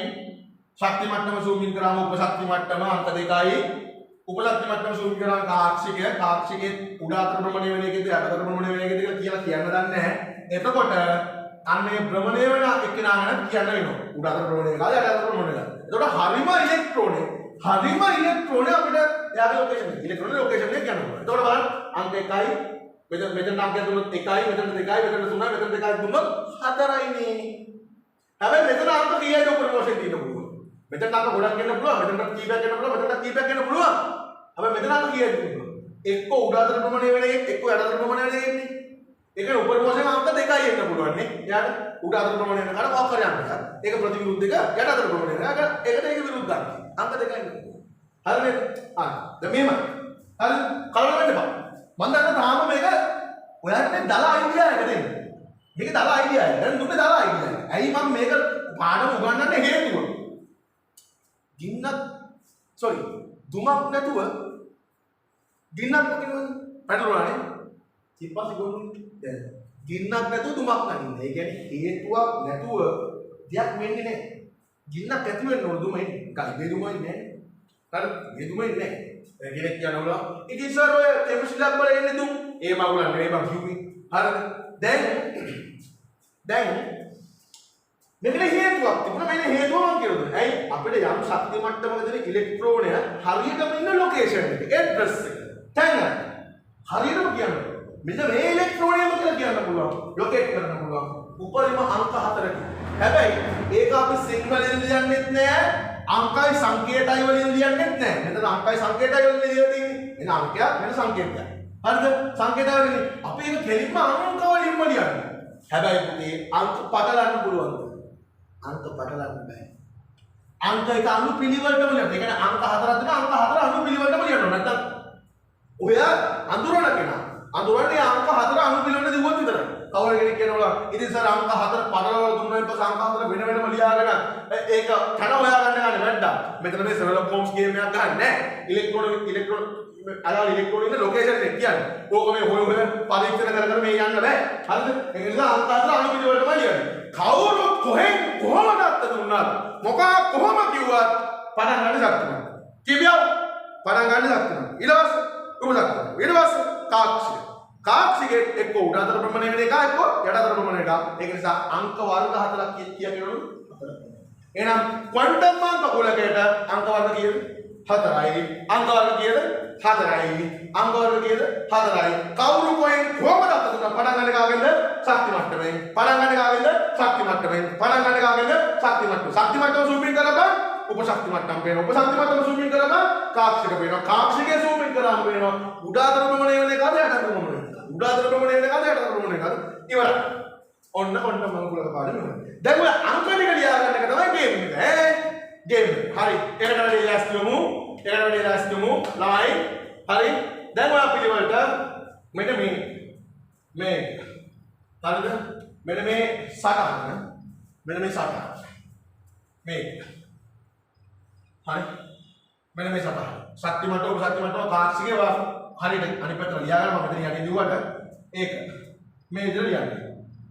ශක්ති මට්ටම සූමින් කරාම උපශක්ති මට්ටම අංක 2යි උපශක්ති මට්ටම සූමින් කරාම කාක්ෂිකයේ උඩ අතර භ්‍රමණය වෙන එකේද යට අතර භ්‍රමණය වෙන එකේද කියලා කියන්න දන්නේ නැහැ. එතකොට අන්නේ භ්‍රමණය වෙන එක්කෙනා ගැන කියන්න වෙනවා. උඩ අතර භ්‍රමණය වෙනවා යට අතර භ්‍රමණය වෙනවා. එතකොට හරිම ඉලෙක්ට්‍රෝනේ අපිට යාගේ ලොකේෂන් එක කියන්න පුළුවන්. එතකොට බලන්න අංක 1යි මෙතන අංකය දුන්නොත් 1යි මෙතන 2යි මෙතන 3යි මෙතන 2යි දුන්නොත් 4යිනේ. හැබැයි මෙතන අංක කීයද උපරිම වශයෙන් තියෙන්න පුළුවන්. මෙතන අංක ගොඩක් එන්න පුළුවන්, මෙතන කීපයක් එන්න පුළුවන්, මෙතන කීපයක් එන්න පුළුවන්. හැබැයි මෙතන අංක කීයද පුළුවන්. එක්ක උඩ අතර ප්‍රමාණය වෙන එකක් එක්ක යට අතර ප්‍රමාණය වෙන එකක් නේ. ඒකේ උපරිම වශයෙන් අංක 2යි එන්න පුළුවන් නේ. එයාට උඩ අතර ප්‍රමාණය වෙන කාට මොකක් හරි අංකයක්. ඒක ප්‍රතිවිරුද්ධ එක යට අතර ප්‍රමාණය වෙන. ඒකට ඒක විරුද්ධ අංක. අංක 2යි එන්න පුළුවන්. හරිද? දැන් මෙහෙම. හරි කලබල වෙන්න එපා. මම දන්න තාම මේක ඔයාලට දල අයිඩියා එක දෙන්න. මේක දල අයිඩියා එක. දැන් දුන්නේ දල අයිඩියා එක. ඇයි මම මේක පාඩම උගන්වන්න හේතුව? දුමක් නැතුව ගින්නක් නගිනවද? පැටලුවානේ. ඊට පස්සේ ගොනුනේ. දැන් ගින්නක් නැතුව දුමක් නගින්න. ඒ කියන්නේ හේතුවක් නැතුව දෙයක් වෙන්නේ නැහැ. ගින්නක් ඇති වෙන්න ඕන දුම එන්නේ. කයි දුම එන්නේ නැහැ. හරි දුම එන්නේ නැහැ. කෙනෙක් කියනවා ඉතින් සර් ඔය කෙමිස්ට්‍රි ලැබ් වල එන්නේ දුම් ඒ මගුලන් නෙවෙයි මම කිව්වේ හරිද දැන් මෙතන හේතුවක් තිබුණා මෙන්න හේතුව මම කියනවා ඇයි අපිට යම් ශක්ති මට්ටමක දෙන ඉලෙක්ට්‍රෝනය හරියටම ඉන්න ලොකේෂන් එක ඇඩ්‍රස් එක තැන හරියටම කියන්නේ මෙන්න මේ ඉලෙක්ට්‍රෝනියම කියලා කියන්න පුළුවන් ලොකේට් කරන්න පුළුවන් උපරිම අංක 4කින් හැබැයි ඒක අපි සිංහලෙන් ලියන්නෙත් නෑ අංකයි සංකේතයි වලින් ලියන්නෙත් නෑ. මෙතන අංකයි සංකේතයි වලින් ලියලා තියෙන්නේ. එන අංකයක් වෙන සංකේතයක්. හරිද? සංකේතය වලින් අපි ඒක කෙලින්ම අංක වලින්ම ලියන්නේ. හැබැයි පුතේ අංක පටලන්න පුළුවන්ද? අංක පටලන්න බෑ. අංක එක අනු පිළිවෙලටම ලියන්න. ඒ කියන්නේ අංක 4ක් තියෙනවා අංක 4 අනු පිළිවෙලටම ලියන්න. නැත්තම් ඔය අඳුරන කෙනා අඳුරන්නේ අංක 4 අනු පිළිවෙලට දිවුවොත් විතරයි. කවුරු කෙනෙක් කියනවා ඉතින් සර් අංක 4 පටලවලා දුන්නා ඊපස්සේ අංක 4 වෙන වෙනම ලියාගෙන ඒක කන හොයාගන්න ගන්න වැද්දා. මෙතන මේ සර්ලොක් හෝම්ස් ගේම් එකක් ගන්න නෑ. ඉලෙක්ට්‍රෝන අදාළ ඉලෙක්ට්‍රෝන ඉන්න ලොකේෂන් එක කියන්නේ. ඕක මේ හොය පරීක්ෂණ කර මේ යන්න බෑ. හරිද? ඒ නිසා අංක 4 අනු පිළිවෙලටම ලියන්නේ. කවුරු කොහොමද අත්ත දුන්නාද? කොහොම කිව්වත් පටන් ගන්න ශක්තිමත්. කිවියව පටන් ගන්න ශක්තිමත්. ඊට පස්සේ උපසක්තිමත්. ඊට පස්සේ කාක්ෂික. කාක්ෂිකේ එක්ක උඩ අතර ප්‍රමාණය වෙන එක එක්ක යට අතර ප්‍රමාණය එක. ඒක නිසා අංක වර්ග 4ක් කියනවලු 4ක්. එහෙනම් ක්වොන්ටම් අංක කුලකයට අංක වර්ග කීයද? 4යි. අංක වර්ග කීයද? 4යි. අංක වර්ග කීයද? 4යි. කවුරු කොහොමද අත දුන්නා? පටන් ගන්න කාගෙන්ද? ශක්ති මට්ටමෙන්. පටන් ගන්න කාගෙන්ද? ශක්ති මට්ටමෙන්. පටන් ගන්න කාගෙන්ද? ශක්ති මට්ටම. ශක්ති මට්ටම සූමින් කරපන් උපශක්ති මට්ටම පේනවා. උපශක්ති මට්ටම සූමින් කරපන් කාක්ෂික පේනවා. කාක්ෂිකේ සූමින් කරාම පේනවා උඩ අතර ප්‍රමාණය වෙන එකද යට අතර ප්‍රමාණය වෙන එකද? උඩ අතර ප්‍රමාණය වෙන එකද යට අතර ප්‍රමාණය වෙන එකද? ඉවරයි. ඔන්න මම කුලක පාඩම ඉවරයි. දැන් ඔය අංක ටික ලියා ගන්න එක තමයි ගේම් එක. ගේම්. හරි. ඒකට ලියස්තුමු. ළමයි. හරි. දැන් ඔය පිළිවෙලට මෙන්න මේ හරිද? මෙන්න මේ සටහන මෙන්න මේ සටහන. මේ. හරි. මෙන්න මේ සටහන. ශක්තිමත්ව කාක්ෂිකේ හරියට අනිත් පැත්තට ලියා ගන්න මම මෙතන යන්නේ දිව්වට ඒක. මේ විදිහට ලියන්නේ.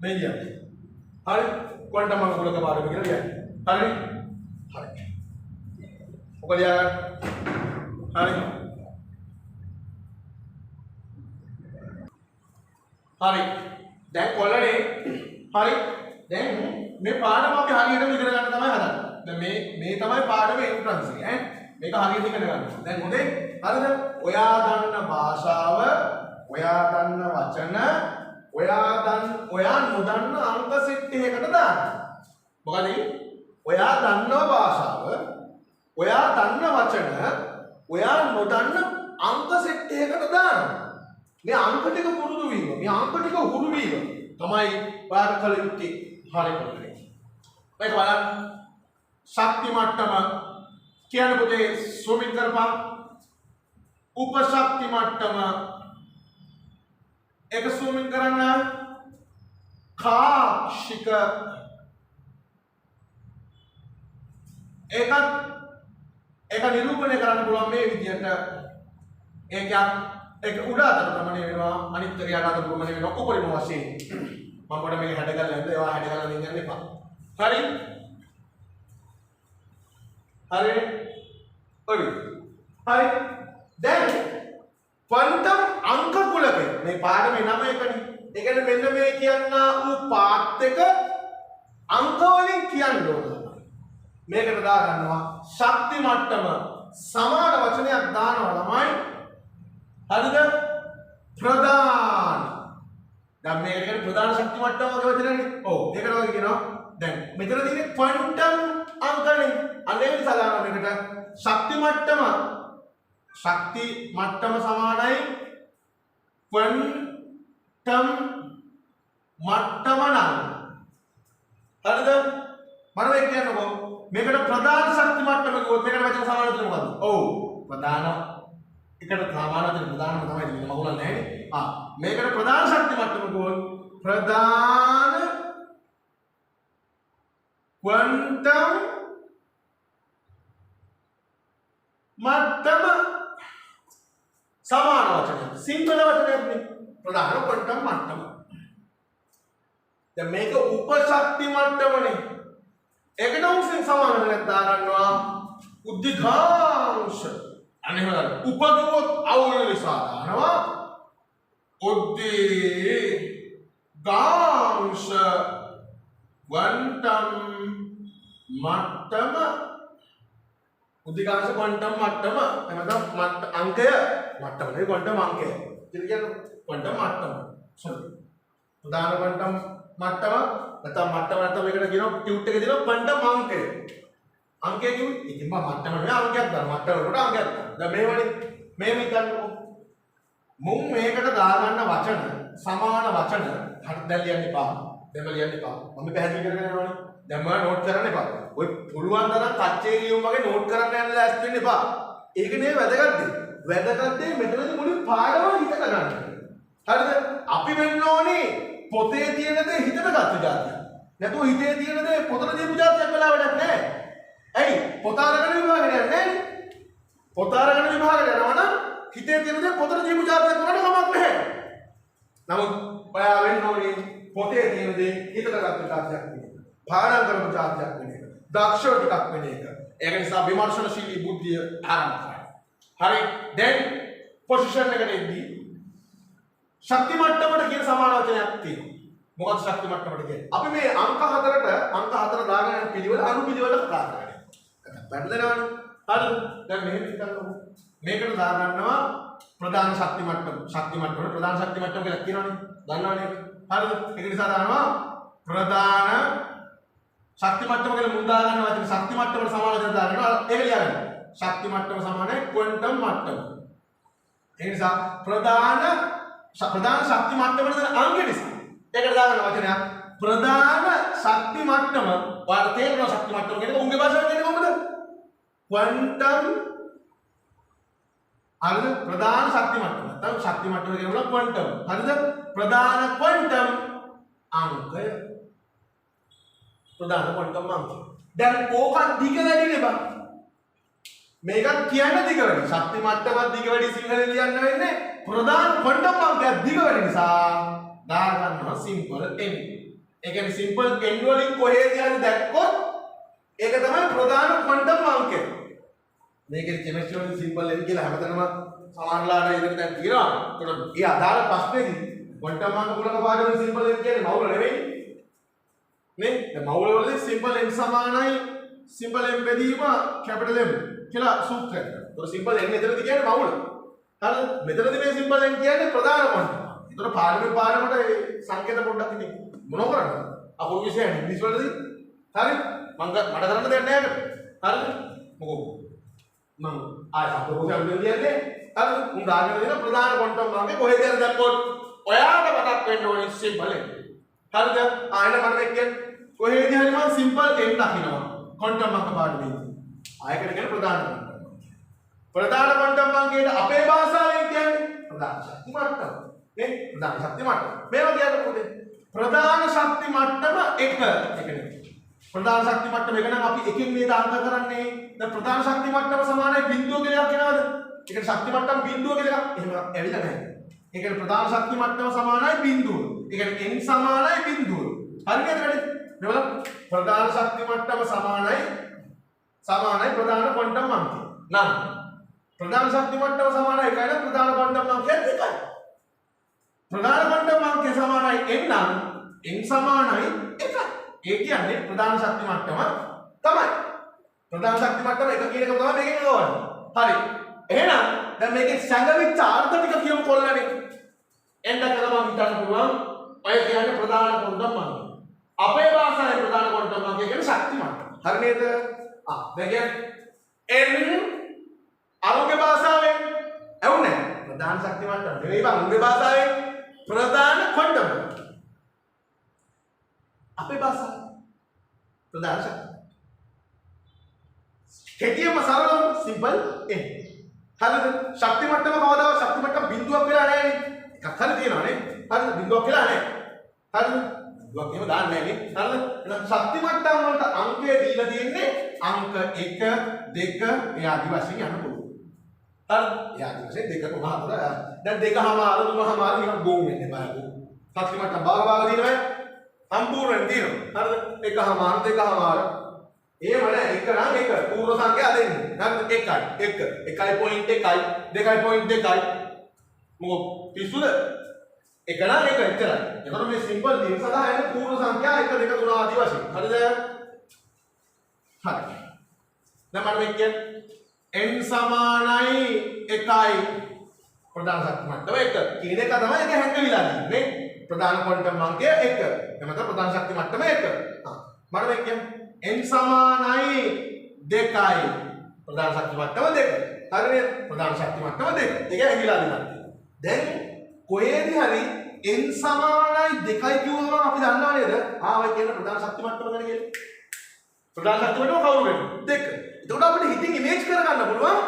මේ ලියන්නේ. හරි. ක්වොන්ටම් අංක කුලක පාඩම කියලා ලියන්නේ. හරිනේ? හරි. ඔක ලියා ගන්න. හරි. හරි. දැන් කොල්ලනේ හරි. දැන් මේ පාඩම අපි හරියටම ඉගෙන ගන්න තමයි හදන්නේ. දැන් මේ තමයි පාඩමේ එන්ට්‍රන්ස් එක ඈ. මේක හරියට ඉගෙන ගන්න. දැන් හොඳේ හරිද? ඔයා දන්න භාෂාව, ඔයා දන්න වචන, ඔයා නොදන්න අංක සෙට් එකකට දාන්න. මොකද ඔයා දන්න භාෂාව, ඔයා දන්න වචන, ඔයා නොදන්න අංක සෙට් එකකට දාන්න. මේ අංක ටික පුරුදු වීම, මේ අංක ටික හුරු වීම තමයි ඔයාට කල යුත්තේ හරියට. මේක බලන්න. ශක්ති මට්ටම කියන පුතේ සුමින් කරපන්. උපශක්ති මට්ටම එක සුමින් කරන්න. කාක්ෂික ඒක නිරූපණය කරන්න පුළුවන් මේ විදිහට. ඒක උඩ අතට ප්‍රමාණය වෙනවා, අනිත් එක යට අතට ප්‍රමාණය වෙනවා උපරිම වශයෙන්. මම පොඩ මේක හැඩ කරලා ඉන්න ඒවා හැඩ කරලා ඉන්න යන්න එපා. හරි? හරි? ඔව්. හරි. දැන් ක්වොන්ටම් අංක කුලකේ මේ පාඩමේ නම එකනේ. ඒ කියන්නේ මෙන්න මේ කියන්නා වූ පාත් එක අංක වලින් කියන්න ඕන. මේකට දා ගන්නවා ශක්ති මට්ටම සමාන වචනයක් දානවා ළමයි. හරිද? ප්‍රධාන. දැන් මේකට කියන්නේ ප්‍රධාන ශක්ති මට්ටම වගේ වචනනේ. ඔව්. ඒකට වගේ කියනවා. දැන් මෙතන තියෙන්නේ ක්වොන්ටම් අංකනේ. අනේ සදාන මේකට ශක්ති මට්ටම සමානයි ක්වොන්ටම් මට්ටම නම්. හරිද? මම මේ කියන්නකෝ මේකට ප්‍රධාන ශක්ති මට්ටම කිව්වොත් මේකට වචන සමාන දෙන්න මොකද්ද? ඔව්. ප්‍රධාන එකට සමාන දෙන්න ප්‍රධානම තමයි දෙන්නේ. මගුලක් නැහැ නේ. මේකට ප්‍රධාන ශක්ති මට්ටම කිව්වොත් ප්‍රධාන ක්වොන්ටම් මට්ටම සමාන වචනයක්. සිංහල වචනයක් නේ. ප්‍රධාන ක්වොන්ටම් මට්ටම. දැන් මේක උපශක්ති මට්ටමනේ. ඒකට උන්සෙන් සමාන වෙනක් දා ගන්නවා උද්දීඝාංශ. අනේ හොඳයි. උපදවොත් අවුල් නිසා දානවා උද්දීඝාංශ ක්වොන්ටම් මට්ටම. උද්දීඝාංශ ක්වොන්ටම් මට්ටම එහෙනම් අංකය මට්ටම නේ ක්වොන්ටම් අංකය. ඉතින් කියන්නේ ක්වොන්ටම් මට්ටම. සෝරි. ප්‍රධාන ක්වොන්ටම් මට්ටම නැත්නම් මට්ටම මේකට කියනවා ටියුට් එකේ දෙනවා ක්වොන්ටම් අංකය. අංකය කිව්වේ ඉතින් මම මට්ටම නෙවෙයි අංකයක් දාන්න. මට්ටම වලට අංකයක් දාන්න. දැන් මේ වනේ මේ හිතන්නකෝ. මුන් මේකට දාගන්න වචන සමාන වචන හරි දැන් ලියන්න එපා. දැන් ලියන්න එපා. මම පැහැදිලි කරගෙන යනවනේ. දැන් මම නෝට් කරන්න එපා. ඔය පුළුවන් තරම් කච්චේ ලියුම් වගේ නෝට් කරන්න යන්න ලෑස්ති වෙන්න එපා. ඒක නේ වැදගත් දේ. වැදගත් දේ මෙතනදී මුලින් පාඩම හිතට ගන්න. හරිද? අපි වෙන්න ඕනේ පොතේ තියෙන දේ හිතට ගත්ත જાතිය. නැතුව හිතේ තියෙන දේ පොතට දීපු જાතියක් වෙලා වැඩක් නැහැ. ඇයි? පොත අරගෙන විභාගයට යන්නේ නැහැ. පොත අරගෙන විභාගයට යනවා නම් හිතේ තියෙන දේ පොතට දීපු જાතියක් වුණාට කමක් නැහැ. නමුත් ඔයා වෙන්න ඕනේ පොතේ තියෙන දේ හිතට ගත්ත જાතියක් වෙන්න. පාඩම් කරපු જાතියක් වෙන එක. දක්ෂව ටිකක් වෙන එක. ඒක නිසා විමර්ශනශීලී බුද්ධිය ආරම්භ කරන්න. හරි. දැන් පොසිෂන් එකට එද්දී ශක්ති මට්ටමට කියන සමාන වචනයක් තියෙනවා. මොකක්ද ශක්ති මට්ටමට කියන්නේ? අපි මේ අංක 4 දාගෙන යන පිළිවෙල අනුපිළිවෙල කතා කරන්නේ. පැටලෙනවනේ. හරිද? දැන් මෙහෙම හිතන්නකො. මේකට දා ගන්නවා ප්‍රධාන ශක්ති මට්ටම. ශක්ති මට්ටම ප්‍රධාන ශක්ති මට්ටම කියලා කියනවනේ. දන්නවනේ. හරිද? ඒක නිසා දානවා ප්‍රධාන ශක්ති මට්ටම කියලා මුල් දා ගන්න වචන ශක්ති මට්ටමට සමාන වචන දා ගන්නවා. ඒක ලියන්න. ශක්ති මට්ටම සමානයි ක්වොන්ටම් මට්ටම. ඒ නිසා ප්‍රධාන ශක්ති මට්ටමට දෙන අංගය නිසා ඒකට දාගන්න වචනයක් ප්‍රධාන ශක්ති මට්ටම. ඔයාලට තේරෙනවා ශක්ති මට්ටම කියන්නේ උන්ගේ භාෂාවෙන් කියන්නේ කොහොමද? ක්වොන්ටම් හරිද? ප්‍රධාන ශක්ති මට්ටම. නැත්නම් ශක්ති මට්ටම කියනවා ක්වොන්ටම්. හරිද? ප්‍රධාන ක්වොන්ටම් අංකය. ප්‍රධාන ක්වොන්ටම් අංකය. දැන් ඕකත් දිග වැඩිනේ බං. මේකත් කියන්න දිග වැඩි. ශක්ති මට්ටමත් දිග වැඩි සිංහලෙන් ලියන්න වෙන්නේ ප්‍රධාන ක්වොන්ටම් අංකයක් දිග වැඩි නිසා දා ගන්නවා සිම්පල් n. ඒ කියන්නේ සිම්පල් n වලින් කොහේද යන්නේ දැක්කොත් ඒක තමයි ප්‍රධාන ක්වොන්ටම් අංකය. මේකේ කෙමිස්ට්‍රි වලින් සිම්පල් n කියලා හැමතැනම සමානලාට ඉතින් දැන් කියනවා. ඒකට ඒ අදාළ ප්‍රශ්නේදී ක්වොන්ටම් අංක පුරක පාඩමේ සිම්පල් n කියන්නේ මවුල නෙවෙයි. නේ? දැන් මවුල වලදී සිම්පල් n සමානයි සිම්පල් m බෙදීම කැපිටල් m කියලා සූත්‍රයක්. ඒතකොට සිම්පල් n මෙතනදී කියන්නේ මවුල. හරිද? මෙතනදී මේ සිම්පල් n කියන්නේ ප්‍රධාන ක්වොන්ටම්. ඒතකොට පාඩමට ඒ සංකේත පොඩ්ඩක් ඉතින් මොනව කරන්නේ? අකුරු විෂය ඉංග්‍රීසි වලදී. හරි? මට කරන්න දෙයක් නැහැ. හරිද? මොකෝ? මම ආයෙත් අකුරු විෂය කියන්නේ හරි? උන් දාගෙන දෙන ප්‍රධාන ක්වොන්ටම් අංකේ කොහෙද යන්නේ දැක්කොත් ඔයාට මතක් වෙන්න ඕනේ සිම්පල් n. හරිද? ආයෙත් මම කියන්නේ කොහෙද හරි මම සිම්පල් n දකින්නවා. ක්වොන්ටම් අංක පාඩමේදී. ආයකට කියන ප්‍රධාන ක්වොන්ටම් අංකය. ප්‍රධාන ක්වොන්ටම් අංකයට අපේ භාෂාවෙන් කියන්නේ ප්‍රධාන ශක්ති මට්ටම. නේ? ප්‍රධාන ශක්ති මට්ටම. මේවා කියන්නේ පොතේ. ප්‍රධාන ශක්ති මට්ටම 1. ඒකනේ. ප්‍රධාන ශක්ති මට්ටම එක නම් අපි එකෙන් නේද අංක කරන්නේ. දැන් ප්‍රධාන ශක්ති මට්ටම සමානයි බිඳුව කියලා එකක් එනවද? ඒකට ශක්ති මට්ටම බිඳුව කියලා එකක් එහෙම ඇවිල්ලා නැහැ. ඒ කියන්නේ ප්‍රධාන ශක්ති මට්ටම සමානයි බිඳුව. ඒ කියන්නේ n සමානයි බිඳුව. හරියද වැඩි? මෙවල ප්‍රධාන ශක්ති මට්ටම සමානයි ප්‍රධාන ක්වොන්ටම් අංකය. නම් ප්‍රධාන ශක්ති මට්ටම සමානයි 1යි නම් ප්‍රධාන ක්වොන්ටම් අංකය 2යි. ප්‍රධාන ක්වොන්ටම් අංකය සමානයි n නම් n සමානයි 1යි. ඒ කියන්නේ ප්‍රධාන ශක්ති මට්ටම තමයි. ප්‍රධාන ශක්ති මට්ටම 1 කියන එක තමයි මේකෙන් ගවන්නේ. හරි. එහෙනම් දැන් මේකේ සංගවිච්ච අර්ථ ටික කියමු කොල්ලනේ. n දක්වලා මම හිතන්න පුළුවන් ඔය කියන්නේ ප්‍රධාන ක්වොන්ටම් අංකය. අපේ භාෂාවේ ප්‍රධාන ක්වොන්ටම් අංකය කියන්නේ ශක්ති මට්ටම. හරි නේද? දැන් කියන්නේ n අරුගේ භාෂාවෙන් ඇහුනේ ප්‍රධාන ශක්ති මට්ටම නෙවෙයි බං උගේ භාෂාවෙන් ප්‍රධාන ක්වොන්ටම්. අපේ භාෂාව ප්‍රධාන ශක්ති. කෙටියම සරලව සිම්පල් n. හරිද? ශක්ති මට්ටම කවදාවත් ශක්ති මට්ටම බිඳුවක් වෙලා නැහැ නේ. එකක් හරි තියෙනවා නේ. හරිද? බිඳුවක් වෙලා නැහැ. හරිද? බිඳුවක් එහෙම දාන්නේ නැහැ නේ. හරිද? එහෙනම් ශක්ති මට්ටම් වලට අංකය දීලා තියෙන්නේ අංක 1 2 ඒ ආදි වශයෙන් යන්න පුළුවන්. හරිද? ඒ ආදි වශයෙන් 2 3 4 දැන් 2මාර 3මාර නිකන් ගෝම් වෙන්නේ බලන්න. ශක්ති මට්ටම් භාග දිනවයි සම්පූර්ණයෙන් දිනනවා. හරිද? 1මාර 2මාර එහෙම නෑ එක නම් එක පූර්ව සංඛ්‍යා දෙන්නේ. හරිද? 1 2.1 මොකෝ පිස්සුද? එක නම් එක එච්චරයි. එතකොට මේ සිම්පල් දින සඳහා එන පූර්ව සංඛ්‍යා 1 2 3 ආදී වශයෙන්. හරිද? හරි. දැන් මම මේ කියන්නේ n සමානයි 1යි ප්‍රධාන ශක්ති මට්ටම 1 කියන එක තමයි ඒක හැංගවිලා තියෙන්නේ. ප්‍රධාන ක්වොන්ටම් අංකය 1. එහෙනම් ප්‍රධාන ශක්ති මට්ටම 1. මම මේ කියන්නේ n සමානයි 2යි ප්‍රධාන ශක්ති මට්ටම 2. හරිනේ? ප්‍රධාන ශක්ති මට්ටම 2. ඒක හැංගිලා දෙනවා. දැන් කොහේදී හරි n සමානයි 2යි කිව්වම අපි දන්නවා නේද? ඔය කියන ප්‍රධාන ශක්ති මට්ටම ගැන කියලා. ප්‍රධාන ශක්ති මට්ටම කවුරු වෙනවද? 2. එතකොට අපිට හිතින් ඉමේජ් කරගන්න පුළුවන්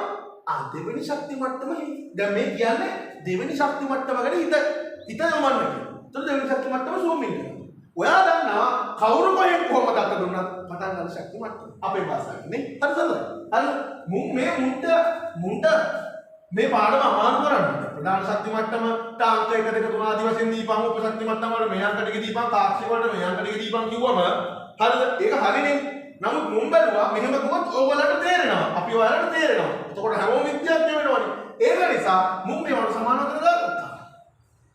දෙවෙනි ශක්ති මට්ටම. දැන් මේ කියන්නේ දෙවෙනි ශක්ති මට්ටම ගැන හිත යොමන්න කියලා. එතකොට දෙවෙනි ශක්ති මට්ටම zoom in කරනවා. ඔයා දන්නවා කවුරු කොහෙන් කොහොමද අත දුන්නත් පටන් ගන්න ශක්ති මට්ටම අපේ භාෂාවෙන් නේ. හරි සරලයි. හරි මුන්ට මේ පාඩම අමාරු කරන්නේ. ප්‍රධාන ශක්ති මට්ටමට අංක 1 2 3 ආදී වශයෙන් දීපන් උප ශක්ති මට්ටම වල මේ අංක ටික දීපන් තාක්ෂික වලට මේ අංක ටික දීපන් කිව්වම හරිද? ඒක හරිනේ. නමුත් මුන් බැලුවා මෙහෙම කිව්වොත් ඕගොල්ලන්ට තේරෙනවා. අපි ඔයාලට තේරෙනවා. එතකොට හැමෝම විද්‍යාඥයෝ වෙනවනේ. ඒක නිසා මුන් මේවට සමානතර දාගත්තා.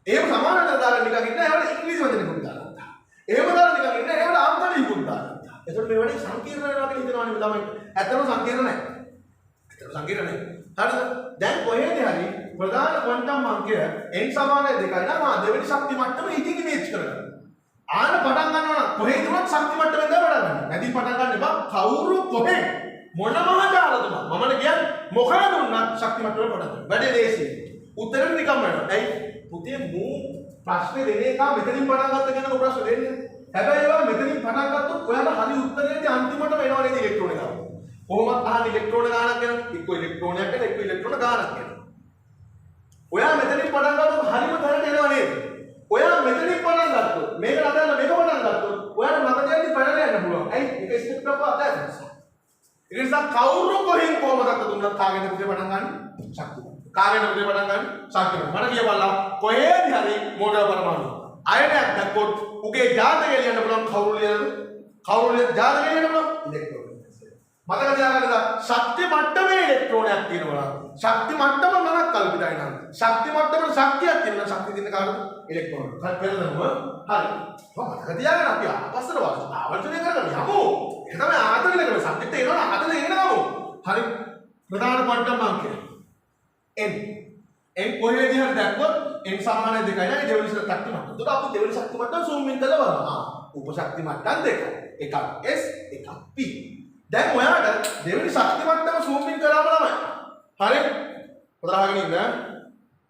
එහෙම සමානතර දාලා නිකන් ඉන්න ඒවට ඉංග්‍රීසි වචනෙකුත් දාගත්තා. එහෙම දාලා නිකන් ඉන්න ඒවට ආන්තරිකුත් දාගත්තා. එතකොට මේ වැඩේ සංකීර්ණ වෙනවා කියලා හිතනවනේ මේ ළමයි. ඇත්තටම සංකීර්ණ නැහැ. හරිද? දැන් කොහේද හරි ප්‍රධාන ක්වොන්ටම් අංකය n සමානයි 2යි නම් දෙවෙනි ශක්ති මට්ටම ඉතින් ඉමේජ් කරගන්න. ආන පටන් ගන්නවා නම් කොහෙද උනත් ශක්ති මට්ටමෙන් තමයි පටන් ගන්න. නැති පටන් ගන්න එපා. කවුරු කොහෙන් මොන මහජාලතුම මමන කියන්නේ මොකද උනත් ශක්ති මට්ටමෙන් පටන් ගන්න. වැඩේ ලේසියි. උත්තරෙට නිකම් වෙනවා. ඇයි? පුතේ මූ ප්‍රශ්නේ දෙන එක මෙතනින් පටන් ගත්ත කෙනෙක් ප්‍රශ්න දෙන්නේ. හැබැයි ඒවා මෙතනින් පටන් ගත්තොත් ඔයාලා හරි උත්තරේදී අන්තිමට වෙනව නේද ඉලෙක්ට්‍රෝන එක. කොහොමත් අහන්නේ ඉලෙක්ට්‍රෝන ගානක් ගැන. එක්ක ඉලෙක්ට්‍රෝනයක් ගැන එක්ක ඉලෙක්ට්‍රෝන ගානක් ගැන. ඔයා මෙතනින් පටන් ගත්තොත් හරිම තැනට එනවා නේද? ඔයා මෙතනින් පටන් ගත්තොත් මේක නදන්න මේක පටන් ගත්තොත් ඔයාලා මගදී පැනලා යන්න පුළුවන්. ඒ නිසා කවුරු කොහෙන් කොහමද අත දුන්නත් කාගෙන්ද පුතේ පටන් ගන්න? ශක්තිමත්. කාගෙන්ද පුතේ පටන් ගන්න? ශක්තිමත්. මට කියපල්ලා කොහෙද හරි මෝටර පරමාණු. අයනයක් දැක්කොත් උගේ ජාතකය ලියන්න බලන්න කවුරු ලියනද? කවුරු ලියන ජාතකය ලියන්න බලන්න ඉලෙක්ට්‍රෝන. මතක තියාගන්න ශක්ති මට්ටමේ ඉලෙක්ට්‍රෝනයක් තියෙනවා. ශක්ති මට්ටම නරක කල්පිතයි නම්. ශක්ති මට්ටමේ ශක්තියක් තියෙනවා. ශක්තිය තියෙන කාටද? ඉලෙක්ට්‍රෝන. හරි පෙරදම හරි. මතක තියාගන්න අපි ආපස්සට ආවර්තනය කරගන්න යමු. ඒක තමයි ආතන එක. සබ්ජෙක්ට් එක එනවා ආතන එන්න ගමු. හරි. ප්‍රධාන ක්වොන්ටම් අංකය n. n කොහෙදී හරි දැක්කොත් n සමානයි 2යි නේද? දෙවෙනි ශක්ති මට්ටම. එතකොට අපි දෙවෙනි ශක්ති මට්ටම zoom in කරලා බලනවා. උප ශක්ති මට්ටම් දෙක. එකක් s එකක් p. දැන් ඔයාලට දෙවෙනි ශක්ති මට්ටම zoom in කරාම ළමයි. හරි? පොතහගෙන ඉන්න.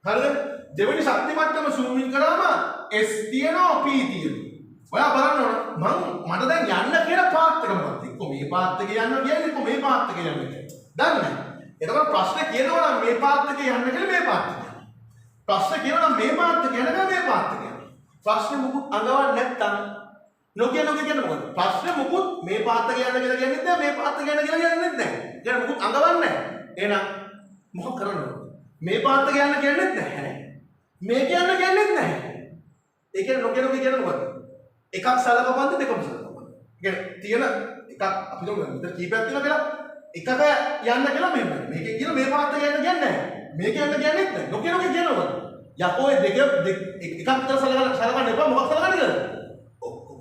හරිද? දෙවෙනි ශක්ති මට්ටම zoom in කරාම s තියෙනවා p තියෙනවා. ඔයා බලන්න ඕන මට දැන් යන්න කියන පාත් එක මොකක්ද? එක්ක මේ පාත් එකේ යන්න කියන්නේ එක්ක මේ පාත් එකේ යන්න කියන්නේ. දන්නේ නැහැ. එතකොට ප්‍රශ්නේ කියනවා නම් මේ පාත් එකේ යන්න කියලා මේ පාත් එකේ යන්න. ප්‍රශ්නේ කියනවා නම් මේ පාත් එකේ යන්න කියලා මේ පාත් එකේ යන්න. ප්‍රශ්නේ මුකුත් අඟවන්නේ නැත්තම් නොකිය කියන්නේ මොකද? ප්‍රශ්නේ මුකුත් මේ පාත් එකේ යන්න කියලා කියන්නෙත් නැහැ මේ පාත් එකේ යන්න කියලා කියන්නෙත් නැහැ. කියන්නේ මුකුත් අඟවන්නේ නැහැ. එහෙනම් මොකක් කරන්න ඕනද? මේ පාත් එකේ යන්න කියන්නෙත් නැහැ. මේක යන්න කියන්නෙත් නැහැ. ඒ කියන්නේ නොකිය කියන්නේ මොකද? එකක් සලකපන්ද දෙකම සලකපන්ද? කියන්නේ තියෙන එකක් අපි දුන්න විතර කීපයක් තියෙනවා කියලා එකක යන්න කියලා මෙන්න. මේකේ කියන මේ පාත් එක යන්න කියන්නේ නැහැ. මේක යන්න කියන්නේත් නැහැ. නොකිය කියනවා. යකෝ ඒ දෙක එකක් විතර සලකන්න එපා මොකක් සලකන්නේ කියලා. ඔක්කොම.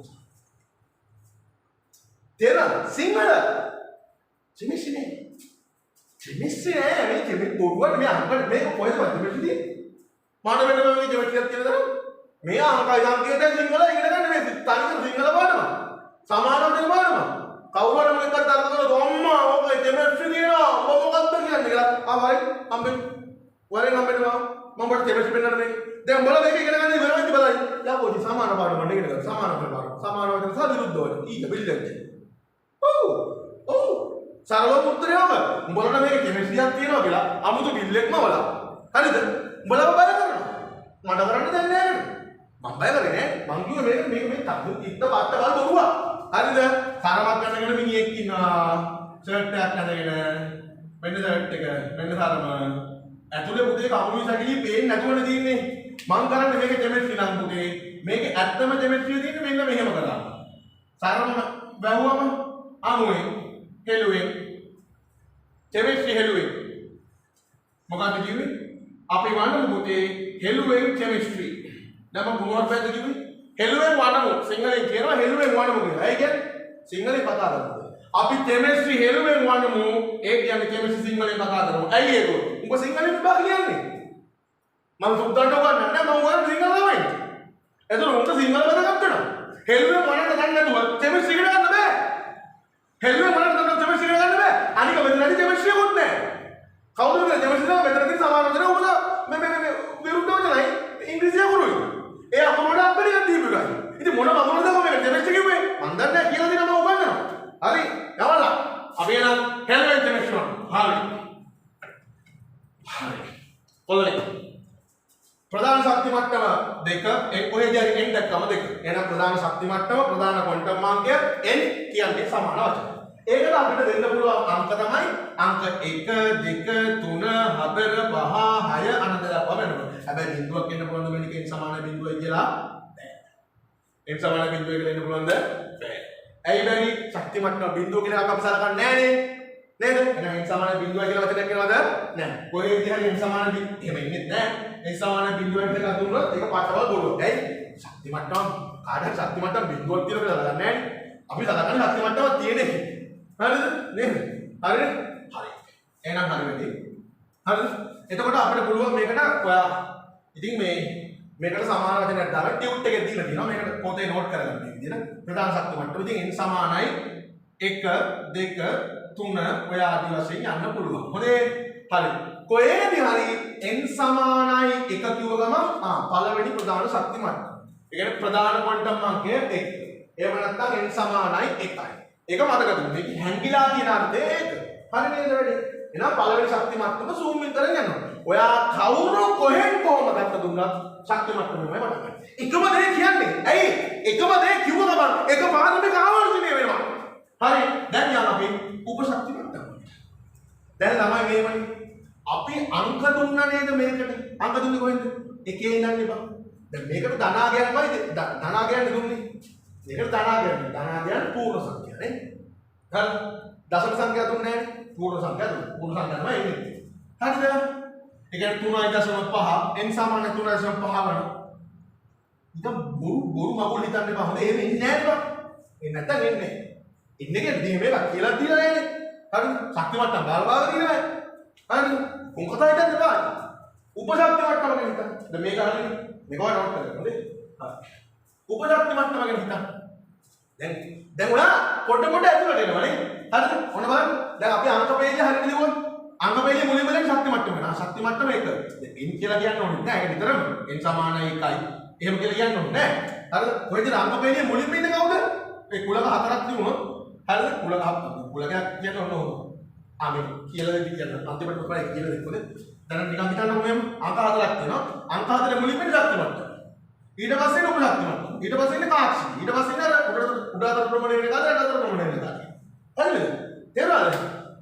තේරෙනවද? සිංහල. චිමිසිනේ. චිමිසිනේ මේ චිමි පොඩුවට මේ අංකඩ මේක කොහෙද මැදදී? මාඩ වෙන්න මේ ජෙමෙට්‍රියක් කියලා මේ අංකයි සංකේතය සිංහල ඉගෙන ගන්න මේ තනිකර සිංහල පාඩම. සමානව දෙන පාඩම. කවුරු හරි මොකක්ද අර්ථ කරලා අම්මා ඔක කෙමිස්ට්‍රි කියනවා. මොකක්ද කියන්නේ කියලා. ආවයි අම්බෙන්. වරෙන් අම්බෙන් මම බට කෙමිස්ට්‍රි පෙන්නන්න මේ. දැන් උඹලා මේක ඉගෙන ගන්න ඉවරයි බලයි. යා පොඩි සමාන පාඩම මම ඉගෙන ගන්න. සමාන පාඩම. සමාන වචන සහ විරුද්ධ වචන. ඊට පිළිගන්න. ඔව්. සරල උත්තරයම උඹලට මේක කෙමිස්ට්‍රියක් තියෙනවා කියලා අමුතු බිල්ලෙක්ම වලා. හරිද? උඹලව බය කරනවා. මට කරන්න දෙන්නේ නැහැ. මම බය කරේ නෑ. මං කිව්වේ මේක තත්තු තිත්ත පාත්ත බල බොරුවා. හරිද? සරමක් ගන්නගෙන මිනිහෙක් ඉන්නවා. ෂර්ට් එකක් අඳගෙන මෙන්න ෂර්ට් එක මෙන්න සරම. ඇතුලේ පුතේ කමුණු සැකිලි පේන්නේ නැතුවනේ තියෙන්නේ. මං කරන්නේ මේක කෙමිස්ට්‍රි නම් පුතේ. මේක ඇත්තම කෙමිස්ට්‍රිය තියෙන්නේ මෙන්න මෙහෙම කරා. සරම වැහුවම අමුවේ හෙළුවේ කෙමිස්ට්‍රි හෙළුවේ. මොකක්ද කිව්වේ? අපි වන්නමු පුතේ හෙළුවෙන් කෙමිස්ට්‍රි. දැන් මම මොනවද පැද්ද කිව්වේ? හෙළුවෙන් වඩමු. සිංහලෙන් කියනවා හෙළුවෙන් වඩමු කියලා. ඒ කියන්නේ සිංහලෙන් කතා කරනවා. අපි කෙමිස්ට්‍රි හෙළුවෙන් වඩමු. ඒ කියන්නේ කෙමිස්ට්‍රි සිංහලෙන් කතා කරමු. ඇයි ඒක? උඹ සිංහලෙන් විභාග කියන්නේ. මම සුද්දාට උගන්වන්නේ නැහැ. මම උගන්වන්නේ සිංහල ළමයි. එතකොට උඹ සිංහල වැදගත් වෙනවා. හෙළුවෙන් වඩන්න දන්නේ නැතුව කෙමිස්ට්‍රි ඉගෙන ගන්න බෑ. හෙළුවෙන් වඩන්න දන්නේ කෙමිස්ට්‍රි ඉගෙන ගන්න බෑ. අනික මෙතන නැති කෙමිස්ට්‍රි එකක් නැහැ. කවුරුද මේ කෙමිස්ට්‍රි එක මෙතනදී සමාන වචන උඹ මේ විරුද්ධ වචනයි ඉංග්‍රීසි අකුරුයි. ඒ අකුරු වල අපිට එකක් දීපු එකයි. ඉතින් මොන අකුරුද මේක කෙමිස්ට්‍රි කිව්වේ? මන් දන්නේ නැහැ කියලා දෙනවා මම උගන්වනවා. හරි. යවලා. අපි එනම් හෙළුවෙන් කෙමිස්ට්‍රි හරි. හරි. කොහොමද? ප්‍රධාන ශක්ති මට්ටම දෙක කොහෙද හරි n දක්වම දෙක. එහෙනම් ප්‍රධාන ශක්ති මට්ටම ප්‍රධාන ක්වොන්ටම් අංකය n කියන්නේ සමාන වචන. ඒකට අපිට දෙන්න පුළුවන් අංක තමයි අංක 1 2 3 4 5 6 අනන්ත දක්වා වෙනවා. හැබැයි බිඳුවක් එන්න පුළුවන්ද මේක n සමාන බිඳුවයි කියලා? බෑ. n සමාන බිඳුවයි කියලා එන්න පුළුවන්ද? බෑ. ඇයි බැරි? ශක්ති මට්ටම බිඳුව කියලා එකක් අපි සලකන්නේ නැහැ නේද? එහෙනම් n සමාන බිඳුවයි කියලා වචනයක් කියනවද? නැහැ. කොහේද හරි n සමාන බිඳුව එහෙම ඉන්නේ නැහැ. n සමාන බිඳුවට එකක් දුන්නොත් ඒක පාටවල බොරුවක්. ඇයි? ශක්ති මට්ටම කාටද ශක්ති මට්ටම බිඳුවක් කියලා සලකන්නේ නැහැ. අපි සලකන්නේ ශක්ති මට්ටම තියෙන එක. හරිද? නේද? හරිද? හරි. එහෙනම් හරි වෙන්නේ. හරිද? එතකොට අපිට පුළුවන් මේකට ඔයා ඉතින් මේකට සමාන වචනයක් දාලා ටියුට් එකේ දීලා තියෙනවා. මේකට පොතේ නෝට් කරගන්න මේ විදිහට. ප්‍රධාන ශක්ති මට්ටම ඉතින් n සමානයි 1 2 3 ඔය ආදි වශයෙන් යන්න පුළුවන්. හොඳේ. හරි. කොහේදී හරි n සමානයි 1 කිව්ව ගමන් පළවෙනි ප්‍රධාන ශක්ති මට්ටම. ඒ කියන්නේ ප්‍රධාන ක්වොන්ටම් අංකය 1. එහෙම නැත්නම් n සමානයි 1යි. ඒක මතක ගන්න. මේක හැංගිලා තියෙන අර්ථය ඒක. හරි නේද වැඩි? එහෙනම් පළවෙනි ශක්ති මට්ටම zoom in කරගෙන යනවා. ඔයා කවුරු කොහෙන් කොහමද අත දුන්නත් ශක්ති මට්ටමෙමයි වඩ ගන්න. එකම දේ කියන්නේ. ඇයි? එකම දේ කිව්ව ගමන් එක පාරම ආවර්ජනය වෙනවා. හරි. දැන් යන්න අපි උප ශක්ති මට්ටම. දැන් ළමයි මේවනේ. අපි අංක දුන්නා නේද මේකට? අංක දුන්නේ කොහෙන්ද? එකේ ඉඳන් බා. දැන් මේකට ධනාගයන්මයි ධනාගයන් දුන්නේ. මේකට ධනාගයන් පූර්ණ සංඛ්‍යා නේ. හරි. දශම සංඛ්‍යා දුන්නේ නැහැ. පූර්ණ සංඛ්‍යා දුන්නා. පූර්ණ සංඛ්‍යා තමයි එන්නේ. හරිද? ඒ කියන්නේ 3.5 n සමාන 3.5 ගන්න. ඉතින් බොරු මගුල් හිතන්න එපා. හොඳ එහෙම ඉන්නේ නැහැ නේද? එන්නේ නැත්තම් එන්නේ. ඉන්නේ කියන්නේ මේක කියලා දීලා නැහැනේ. හරි. ශක්ති මට්ටම් බාලභාග දීලා නැහැ. හරි. උන් කතා හිතන්න එපා. උපශක්ති මට්ටම ගැන හිතන්න. දැන් මේක හරිනේ. මේක ඔය නෝට් කරගන්න. හොඳේ. හරි. උපශක්ති මට්ටම ගැන හිතන්න. දැන් ඔයා පොඩ ඇතුළට එනවනේ. හරිද? ඔන්න බලන්න. දැන් අපි අංක පේජය හරියට ලියුවා. අංක පේජය මුලින්ම දැන් ශක්ති මට්ටම වෙනවා. ශක්ති මට්ටම 1. දැන් n කියලා කියන්න ඕනේ නැහැ. ඒක නිතරම n සමාන 1යි. එහෙම කියලා කියන්න ඕනේ නැහැ. හරිද? කොහෙද අංක පේජය මුලින්ම ඉන්නේ කවුද? ඒ කුලක 4ක් තිබුණොත් හරිද? කුලකයක් කියන්න ඕන ඕන. මේ කියලා දෙන්න කියන්න. අන්තිමට කොහේ කියලා දෙන්නද? දැන් නිකන් හිතන්නකො මෙහෙම අංක 4ක් තියෙනවා. අංක 4 මුලින්ම ශක්ති මට්ටම. ඊට පස්සේ උපශක්ති මට්ටම. ඊට පස්සේ ඉන්නේ කාක්ෂි. ඊට පස්සේ ඉන්නේ අර උඩ අතර ප්‍රමාණය වෙන කාද යට අතර ප්‍රමාණය වෙන කාද. හරිද? තේරුණාද?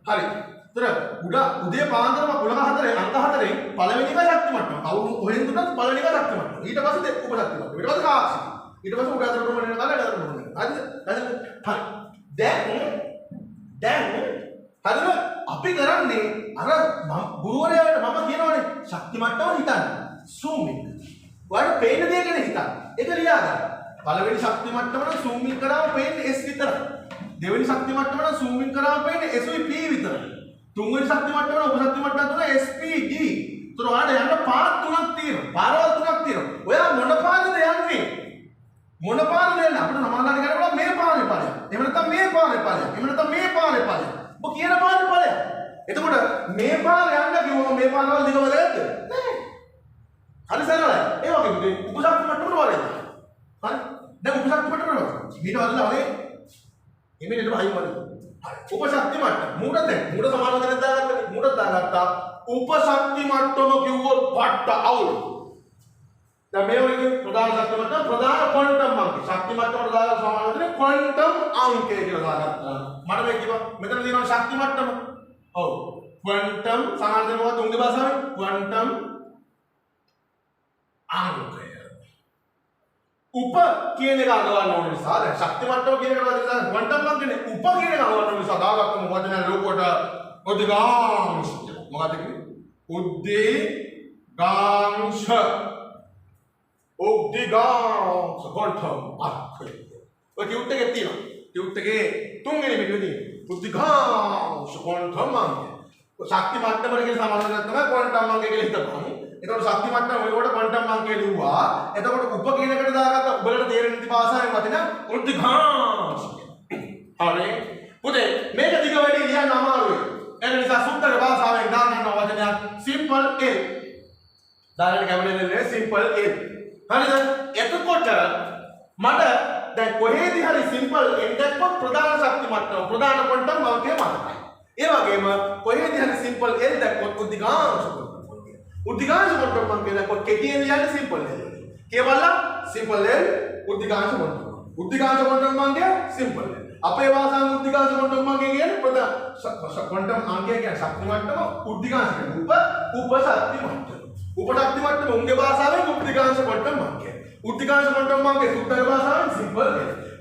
හරි. උඩ උදේ පාන්දරම කුලක 4 අංක 4 පළවෙනි එක ශක්ති මට්ටම. කවුරු කොහෙන් දුන්නත් පළවෙනි එක ශක්ති මට්ටම. ඊට පස්සේ උපශක්ති මට්ටම. ඊට පස්සේ කාක්ෂි. ඊට පස්සේ උඩ අතර ප්‍රමාණය වෙන කාද යට අතර ප්‍රමාණය. හරිද? හරි. දැන් හරිද? අපි කරන්නේ අර ගුරුවරයාට මම කියනවානේ ශක්ති මට්ටම හිතන්න. zoom in. ඔයාලට පේන දේ ගැන හිතන්න. ඒක ලියා ගන්න. පළවෙනි ශක්ති මට්ටම නම් zoom in කරාම පේන්නේ S විතරයි. දෙවෙනි ශක්ති මට්ටම නම් zoom in කරාම පේන්නේ S P විතරයි. තුන්වෙනි ශක්ති මට්ටම නම් උපශක්ති මට්ටම තුන S P D. ඒතර ඔයාලට යන්න පාත් තුනක් තියෙනවා. පාරවල් තුනක් තියෙනවා. ඔයා මොන පාරද යන්නේ? මොන පාරද යන්නේ? අපිට සමානලාට කරගන්න මේ පාරේ ඵලයක්. එහෙම නැත්නම් මේ පාරේ ඵලයක්. එහෙම නැත්නම් මේ පාරේ ඵලයක්. ඔබ කියන පාරේ ඵලයක්. එතකොට මේ පාරේ යන්න කිව්වම මේ පාරවල් දිගවද නැද්ද? නැහැ. හරි සරලයි. ඒ වගේ උපශක්ති මට්ටමට වරේ. හරි. දැන් උපශක්ති මට්ටමට වරේ. ඊට වඩා හරි. එමෙන්නට වහින් වරේ. හරි. උපශක්ති මට්ටම. මූඩද දැන් මූඩ සමාන කරගෙන දාගත්තා. මූඩ දාගත්තා. උපශක්ති මට්ටම කිව්වොත් පට්ට අවුල්. දැන් මේ වගේ ප්‍රධාන ශක්ති මට්ටම ප්‍රධාන ක්වොන්ටම් අංක. ශක්ති මට්ටමට දාලා සමාන වෙන්නේ ක්වොන්ටම් අංකය කියලා දාගත්තා. මට මේ කිව්වා මෙතන තියෙනවා ශක්ති මට්ටම. ඔව්. ක්වොන්ටම් සමාන දෙනවා තුන්ගේ භාෂාවෙන් ක්වොන්ටම් අංකය. උප කියන එක අගවන්න ඕන නිසා දැන් ශක්ති මට්ටම කියන එකට දාලා ක්වොන්ටම් අංකනේ උප කියන එක අගවන්න නිසා දාගත්තම වචන ලෝකයට උද්ගාංශ. මොකක්ද කියන්නේ? උද්දීගාංශ. උද්දීගාංශ ක්වොන්ටම් අංකය. ඔය ටියුට් එකේ තියෙනවා. ටියුට් එකේ තුන්වෙනි පිටුවේ තියෙනවා. උද්දීගාංශ ක්වොන්ටම් අංකය. ශක්ති මට්ටමට කියන සමාන කරලා තමයි ක්වොන්ටම් අංකය කියලා හිතපන්. එතකොට ශක්ති මට්ටම ඔයකොට ක්වොන්ටම් අංකය ලිව්වා. එතකොට උප කියන එකට දාගත්ත ඔබලට තේරෙන ඉති භාෂාවෙන් වදින උද්දීගාංශ. හරි. පුතේ මේක දිග වැඩි ලියන්න අමාරුයි. ඒ නිසා සුත්තර භාෂාවෙන් දාන්න වචනයක් simple L. දාන්න කැමරේනේ simple L. හරිද? එතකොට මට දැන් කොහේදී හරි simple L දැක්කොත් ප්‍රධාන ශක්ති මට්ටම ප්‍රධාන ක්වොන්ටම් අංකය මතකයි. ඒ වගේම කොහේදී හරි simple L දැක්කොත් උද්දීගාංශ උද්දීගාංශ ක්වොන්ටම් අංකය දැක්කොත් කෙටියෙන් ලියන්නේ simple L. කියවලා simple L උද්දීගාංශ ක්වොන්ටම්. උද්දීගාංශ ක්වොන්ටම් අංකය simple L. අපේ භාෂාවෙන් උද්දීගාංශ ක්වොන්ටම් අංකය කියන්නේ ප්‍රධාන ක්වොන්ටම් අංකය කියන්නේ ශක්ති මට්ටම උද්දීගාංශ කියන්නේ උපශක්ති මට්ටම. උපශක්ති මට්ටම උන්ගේ භාෂාවෙන් උද්දීගාංශ ක්වොන්ටම් අංකය. උද්දීගාංශ ක්වොන්ටම් අංකය සුත්තර භාෂාවෙන් simple L.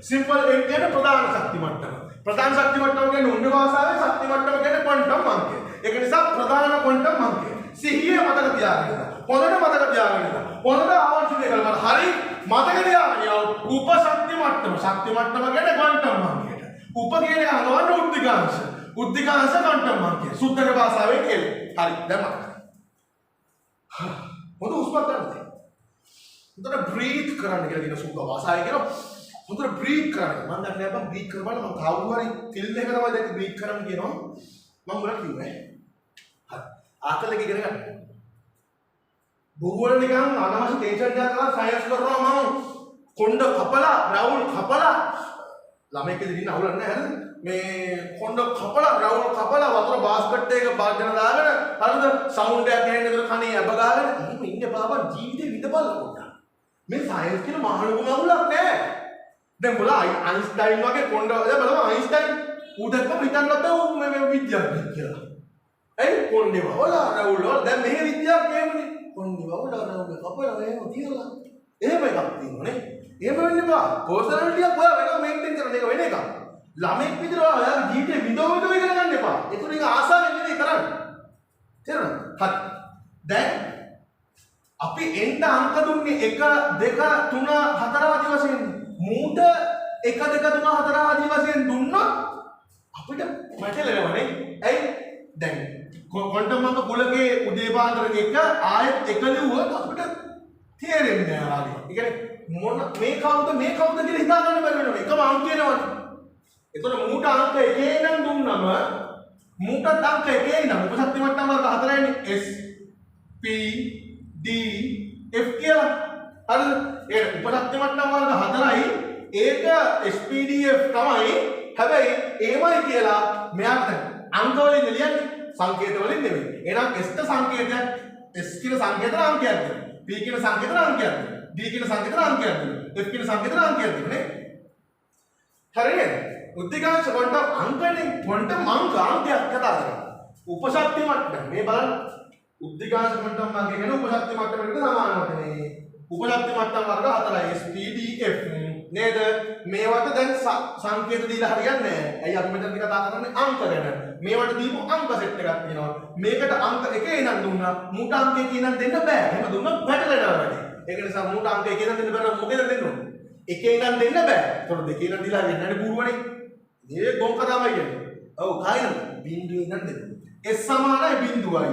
simple L කියන්නේ ප්‍රධාන ශක්ති මට්ටම. ප්‍රධාන ශක්ති මට්ටම කියන්නේ උන්ගේ භාෂාවෙන් ශක්ති මට්ටම කියන්නේ ක්වොන්ටම් අංකය. ඒක නිසා ප්‍රධාන ක්වොන්ටම් අංකය. සිහිය මතක තියාගන්න. හොඳට මතක තියාගන්න. හොඳට ආවර්ජනය කරලා හරි මතක තියාගන්න. උපශක්ති මට්ටම. ශක්ති මට්ටම කියන්නේ ක්වොන්ටම් අංකයට. උප කියන්නේ අඟවන්න උද්දීගාංශ. උද්දීගාංශ ක්වොන්ටම් අංකය. සුත්තර භාෂාවෙන් L. හරි. දැන් මතක. හොඳ උස්මත් ගන්න. හොඳට බ්‍රීත් කරන්න කියලා කියන සුද්ධ භාෂාවයි කියනවා. හොඳට බ්‍රීත් කරන්න. මම දන්නේ නැහැ මම බ්‍රීත් කරපුවාම මම කවුරු හරි ෆිල්ම් එක තමයි දැන් බ්‍රීත් කරන්න කියනවා. මම මොකක්ද කිව්වේ? හරි. ආකලක ඉගෙන ගන්න. බොරුවල නිකන් අනවශ්‍ය ටෙන්ෂන් එකක් ගන්න සයන්ස් කරනවා මම කොණ්ඩ කපලා රවුල් කපලා ළමයි කෙනෙක් ඉන්න අවුලක් නැහැ හරිද? මේ කොණ්ඩ කපලා රවුල් කපලා වතුර බාස්කට් එකක භාජන දාගෙන හරිද? සවුන්ඩ් එකක් ඇහෙන විතර කණේ ඇබ ගාගෙන එහෙම ඉන්න බාබා ජීවිතේ විඳපල්ල පොඩ්ඩක්. මේ සයන්ස් කියන මහලුකම අවුලක් නැහැ. දැන් බලන්න අයින්ස්ටයින් වගේ කොණ්ඩ බලන්න අයින්ස්ටයින් ඌ දැක්කම හිතන්නත් ඌ මේ විද්‍යාඥයෙක් කියලා. කොණ්ඩේ වවලා රවුල් වල දැන් මෙහෙ විද්‍යාවක් එහෙමනේ. කොණ්ඩේ වවලා රවුල් කපලා එහෙම තියලා. එහෙම එකක් තියෙනවනේ. එහෙම වෙන්න එපා. පර්සනැලිටියක් ඔයා වෙනම මේන්ටේන් කරන එක වෙන එකක්. ළමෙක් විදිහට ඔයාගේ ජීවිතේ විඳව ඉගෙන ගන්න එපා. ඒතර ඒක ආසාවෙන් නෙවෙයි කරන්නේ. තේරුණාද? හරි. දැන් අපි එන්න අංක දුන්නේ 1 2 3 4 ආදී වශයෙන්. මූට 1 2 3 4 ආදී වශයෙන් දුන්නොත් අපිට මැටලෙනවනේ. ඇයි? දැන් ක්වොන්ටම් අංක කුලකේ උදේ පාන්දර 1 ආයෙත් 1 ලිව්වොත් අපිට තේරෙන්නේ නැහැ ආදී. ඒ කියන්නේ මොන මේ කවුද කියලා හිතා ගන්න බැරි වෙනවා. එකම අංක එනවනේ. එතකොට මූට අංක 1 නම් දුන්නම මූට අංක 1 නම් උපශක්ති මට්ටම වර්ග 4යිනේ S P D F කියලා. හරිද? ඒක උපශක්ති මට්ටම වර්ග 4යි. ඒක SPDF තමයි. හැබැයි ඒමයි කියලා මෙයාට අංක වලින් ලියන්නේ සංකේත වලින් නෙමෙයි. එහෙනම් S ට සංකේතයක් S කියන සංකේතන අංකයක් දෙන්න. P කියන සංකේතන අංකයක් දෙන්න. D කියන සංකේතන අංකයක් දෙන්න. F කියන සංකේතන අංකයක් දෙන්න නේ. හරිද? උද්දීපක ක්වොන්ටම් අංකනේ ක්වොන්ටම් අංකයක් කතා කරනවා. උපශක්ති මට්ටම මේ බලන්න. උද්දීපක ක්වොන්ටම් අංකය කියන උපශක්ති මට්ටමකට සමානවට නේ. උපශක්ති මට්ටම් වර්ග 4යි SPDF නේද? මේවට දැන් සංකේත දීලා හරියන්නේ නැහැ. ඇයි අපි මෙතනදී කතා කරන්නේ අංක ගැන. මේවට දීපු අංක සෙට් එකක් තියෙනවා. මේකට අංක 1 ඉඳන් දුන්නා. මූට අංක 1 ඉඳන් දෙන්න බෑ. එහෙම දුන්නොත් පැටලෙනවා වැඩි. ඒක නිසා මූට අංක 1 ඉඳන් දෙන්න බෑ නම් මොකෙන්ද දෙන්න ඕනේ? 1 ඉඳන් දෙන්න බෑ. ඒතකොට 2 ඉඳන් දීලා හරියන්නේ නැහැ පුරුවනේ. මේ ගොංක තමයි කියන්නේ. ඔව් කායිනම බිංදුවේ ඉඳන් දෙන්න. S සමානයි බිංදුවයි.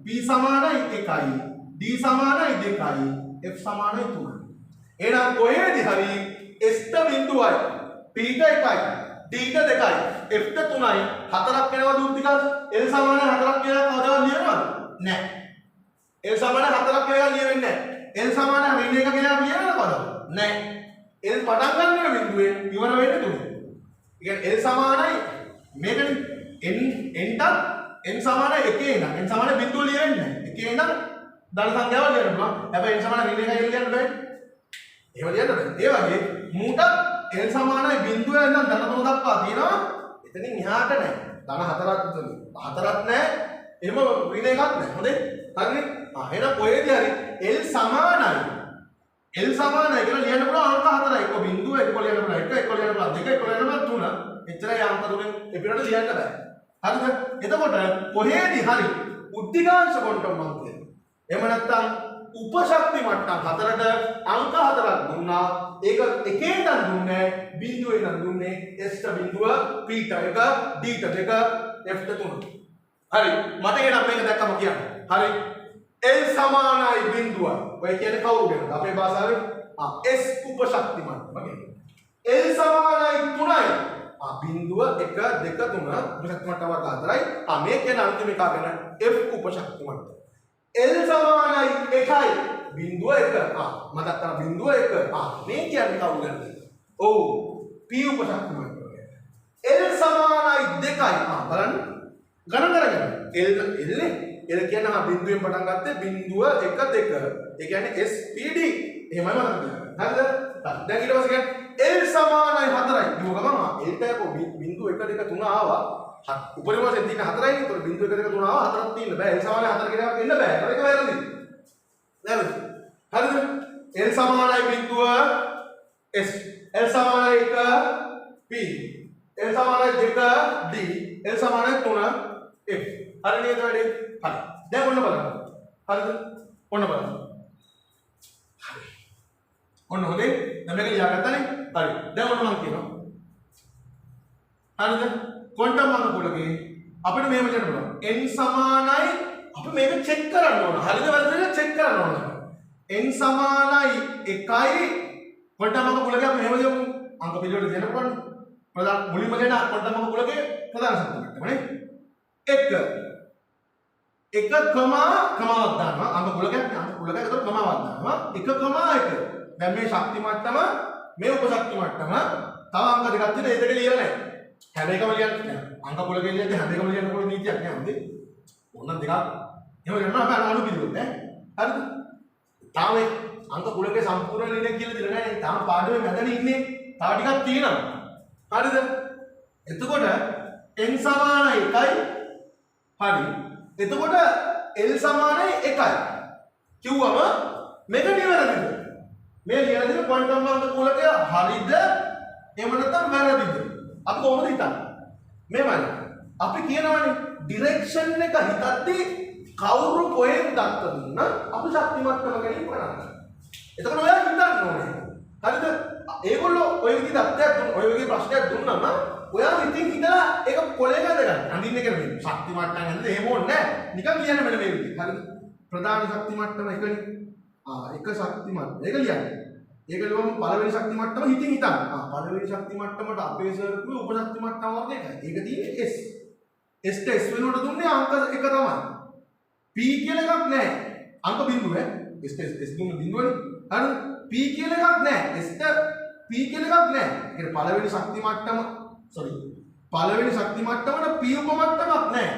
P සමානයි 1යි. D සමානයි 2යි. F සමානයි 3යි. එහෙනම් කොහෙද හරි S ට බිංදුවයි. P ට 1යි. D ට 2යි. F ට 3යි. 4ක් වෙනවා දුක්තිකාංශ. L සමානයි 4ක් කියලා කවදාවත් ලියනවද? නැහැ. L සමානයි 4ක් කියලා ලියෙන්නේ නැහැ. L සමානයි ඍණ 1 කියලා ලියනවද කවදාවත්? නැහැ. L පටන් ගන්න බිංදුවේ ඉවර වෙන්නේ 3. කියන්නේ L සමානයි මේකනේ n ටත් n සමානයි 1 ඉඳන් n සමානයි බිංදුව ලියවෙන්නේ නැහැ. 1 ඉඳන් ධන සංඛ්‍යාව ලියන්න පුළුවන්. හැබැයි n සමානයි ඍණ 1 ලියන්න බෑ. එහෙම ලියන්න බෑ. ඒ වගේ මූට n සමානයි බිංදුව ඉඳන් ධන 3 දක්වා තියෙනවා. එතනින් එහාට නැහැ. ධන 4ක් විතර. 4ක් නැහැ. එහෙම ඍණ 1ක් නැහැ. හොඳේ? හරිනේ? එහෙනම් කොහෙද හරි L සමානයි L සමානයි කියලා ලියන්න පුළුවන් අංක 4යි. එක බිංදුව එක ලියන්න පුළුවන් 1 එක ලියන්න පුළුවන් 2 එක ලියන්න පුළුවන් 3. එච්චරයි අංක තුනෙන් එපිරට ලියන්න බෑ. හරිද? එතකොට කොහේදී හරි උද්දීපක ක්වොන්ටම් අංකය. එහෙම නැත්නම් උපශක්ති මට්ටම් 4ට අංක 4ක් දුන්නා. ඒක එකේ ඉඳන් දුන්නේ බිංදුවේ ඉඳන් දුන්නේ S ට බිංදුව, P ට 1, D ට 2, F ට 3. හරි. මට එනම් මේක දැක්කම කියන්න. හරි. L සමානයි බිංදුවයි. ඔය කියන්නේ කවුරුද? අපේ භාෂාවේ S උපශක්ති මට්ටම කියන්නේ. L සමානයි 3යි. බිංදුව 1 2 3 උපශක්ති මට්ටම වර්ග 4යි. මේ කියන අන්තිම එක ගැන F උපශක්ති මට්ටම. L සමානයි 1යි. බිංදුව 1. මතක් කරගන්න බිංදුව 1. මේ කියන්නේ කවුරුද? ඔව් P උපශක්ති මට්ටම. L සමානයි 2යි. බලන්න ගණන් කරගන්න. L කියන්නේ බිංදුවෙන් පටන් ගත්තේ බිංදුව 1 2. ඒ කියන්නේ SPD. එහෙමයි මතක තියාගන්න. හරිද? දැන් ඊට පස්සේ කියන්නේ L සමානයි 4යි. දුව ගමන් L ට බිංදුව 1 2 3 ආවා. උපරිම වශයෙන් තියෙන 4යි. ඒතකොට බිංදුව 1 2 3 ආවා 4ක් තියෙන්න බෑ. L සමානයි 4 කියන එකක් එන්න බෑ. ඒක වැරදි. නේද? හරිද? L සමානයි බිංදුව S. L සමානයි 1 P. L සමානයි 2 D. L සමානයි 3 F. හරි නේද වැඩි? හරි. දැන් ඔන්න බලන්න. හරිද? ඔන්න බලන්න. හරි. ඔන්න හොඳේ. දැන් මේක ලියාගත්තානේ. හරි. දැන් ඔන්න මම කියනවා. හරිද? ක්වොන්ටම් අංක කුලකේ අපිට මෙහෙම කියන්න පුළුවන්. n සමානයි අපි මේක චෙක් කරන්න ඕන. හරිද වැරදිද චෙක් කරන්න ඕන. n සමානයි 1යි ක්වොන්ටම් අංක කුලකේ අපි මෙහෙම ලියමු. අංක පිළිවෙල දෙන්න පුළුවන්. ප්‍රධාන මුලින්ම දෙන ක්වොන්ටම් අංක කුලකේ ප්‍රධාන සත්‍ය මට්ටමනේ. 1 කමාවක් දානවා. අංක කුලකයක් අංක කුලකයක් ඒතර කමාවක් දානවා. 1,1. දැන් මේ ශක්ති මට්ටම මේ උපශක්ති මට්ටම තව අංක දෙකක් තියෙන ඒ දෙක ලියලා නැහැ. හැම එකම ලියන්න නෑ. අංක කුලකේ ලියද්දී හැම එකම ලියන්න පුළුවන් නීතියක් නෑ හොඳේ. ඕන දෙකක්. එහෙම කරනවා අපි අනු පිළිවෙල නේ. හරිද? තාම අංක කුලකේ සම්පූර්ණ ලියන්න කියලා දෙලා නැහැ. තාම පාඩමේ මැදනේ ඉන්නේ. තව ටිකක් තියෙනවා. හරිද? එතකොට n සමානයි 1යි. හරි. එතකොට L සමානයි 1යි. කිව්වම මේක නිවැරදිද? මේ ලියලා දෙන ක්වොන්ටම් අංගකූලකය හරිද? එහෙම නැත්නම් වැරදිද? අපි කොහොමද හිතන්නේ? මේවනේ. අපි කියනවානේ ඩිරෙක්ෂන් එක හිතද්දී කවුරු කොහෙන් දක්වන්න අපි ශක්තිමත්කම ගැනීම කරන්නේ. එතකොට ඔයා හිතන්න ඕනේ. හරිද? ඒගොල්ලෝ ඔය විදිහට අත්‍යත් ඔය වගේ ප්‍රශ්නයක් දුන්නම ඔයා ඉතින් හිතලා ඒක කොලේ ගඳගන්න. අඳින්න එක නෙමෙයි. ශක්තිමත්කම් නැද්ද? එහෙම ඕනේ නැහැ. නිකන් කියන්න මෙන්න මේ විදිහට. හරිද? ප්‍රධාන ශක්තිමත්කම එකනේ. එක ශක්තිමත්. ඒක ලියන්න. ඒක ලියවම පළවෙනි ශක්ති මට්ටම හිතින් හිතන්න. පළවෙනි ශක්ති මට්ටමට අපේ සර් කිව්වේ උප ශක්ති මට්ටම වර්ග එකයි. ඒක තියෙන්නේ S. S ට S වෙනුවට දුන්නේ අංක එක තමයි. P කියලා එකක් නැහැ. අංක බිඳුව ඈ. S ට S දුන්න බිඳුවනේ. හරිද? P කියලා එකක් නැහැ. S ට P කියලා එකක් නැහැ. ඒ කියන්නේ පළවෙනි ශක්ති මට්ටම පළවෙනි ශක්ති මට්ටමට P උප මට්ටමක් නැහැ.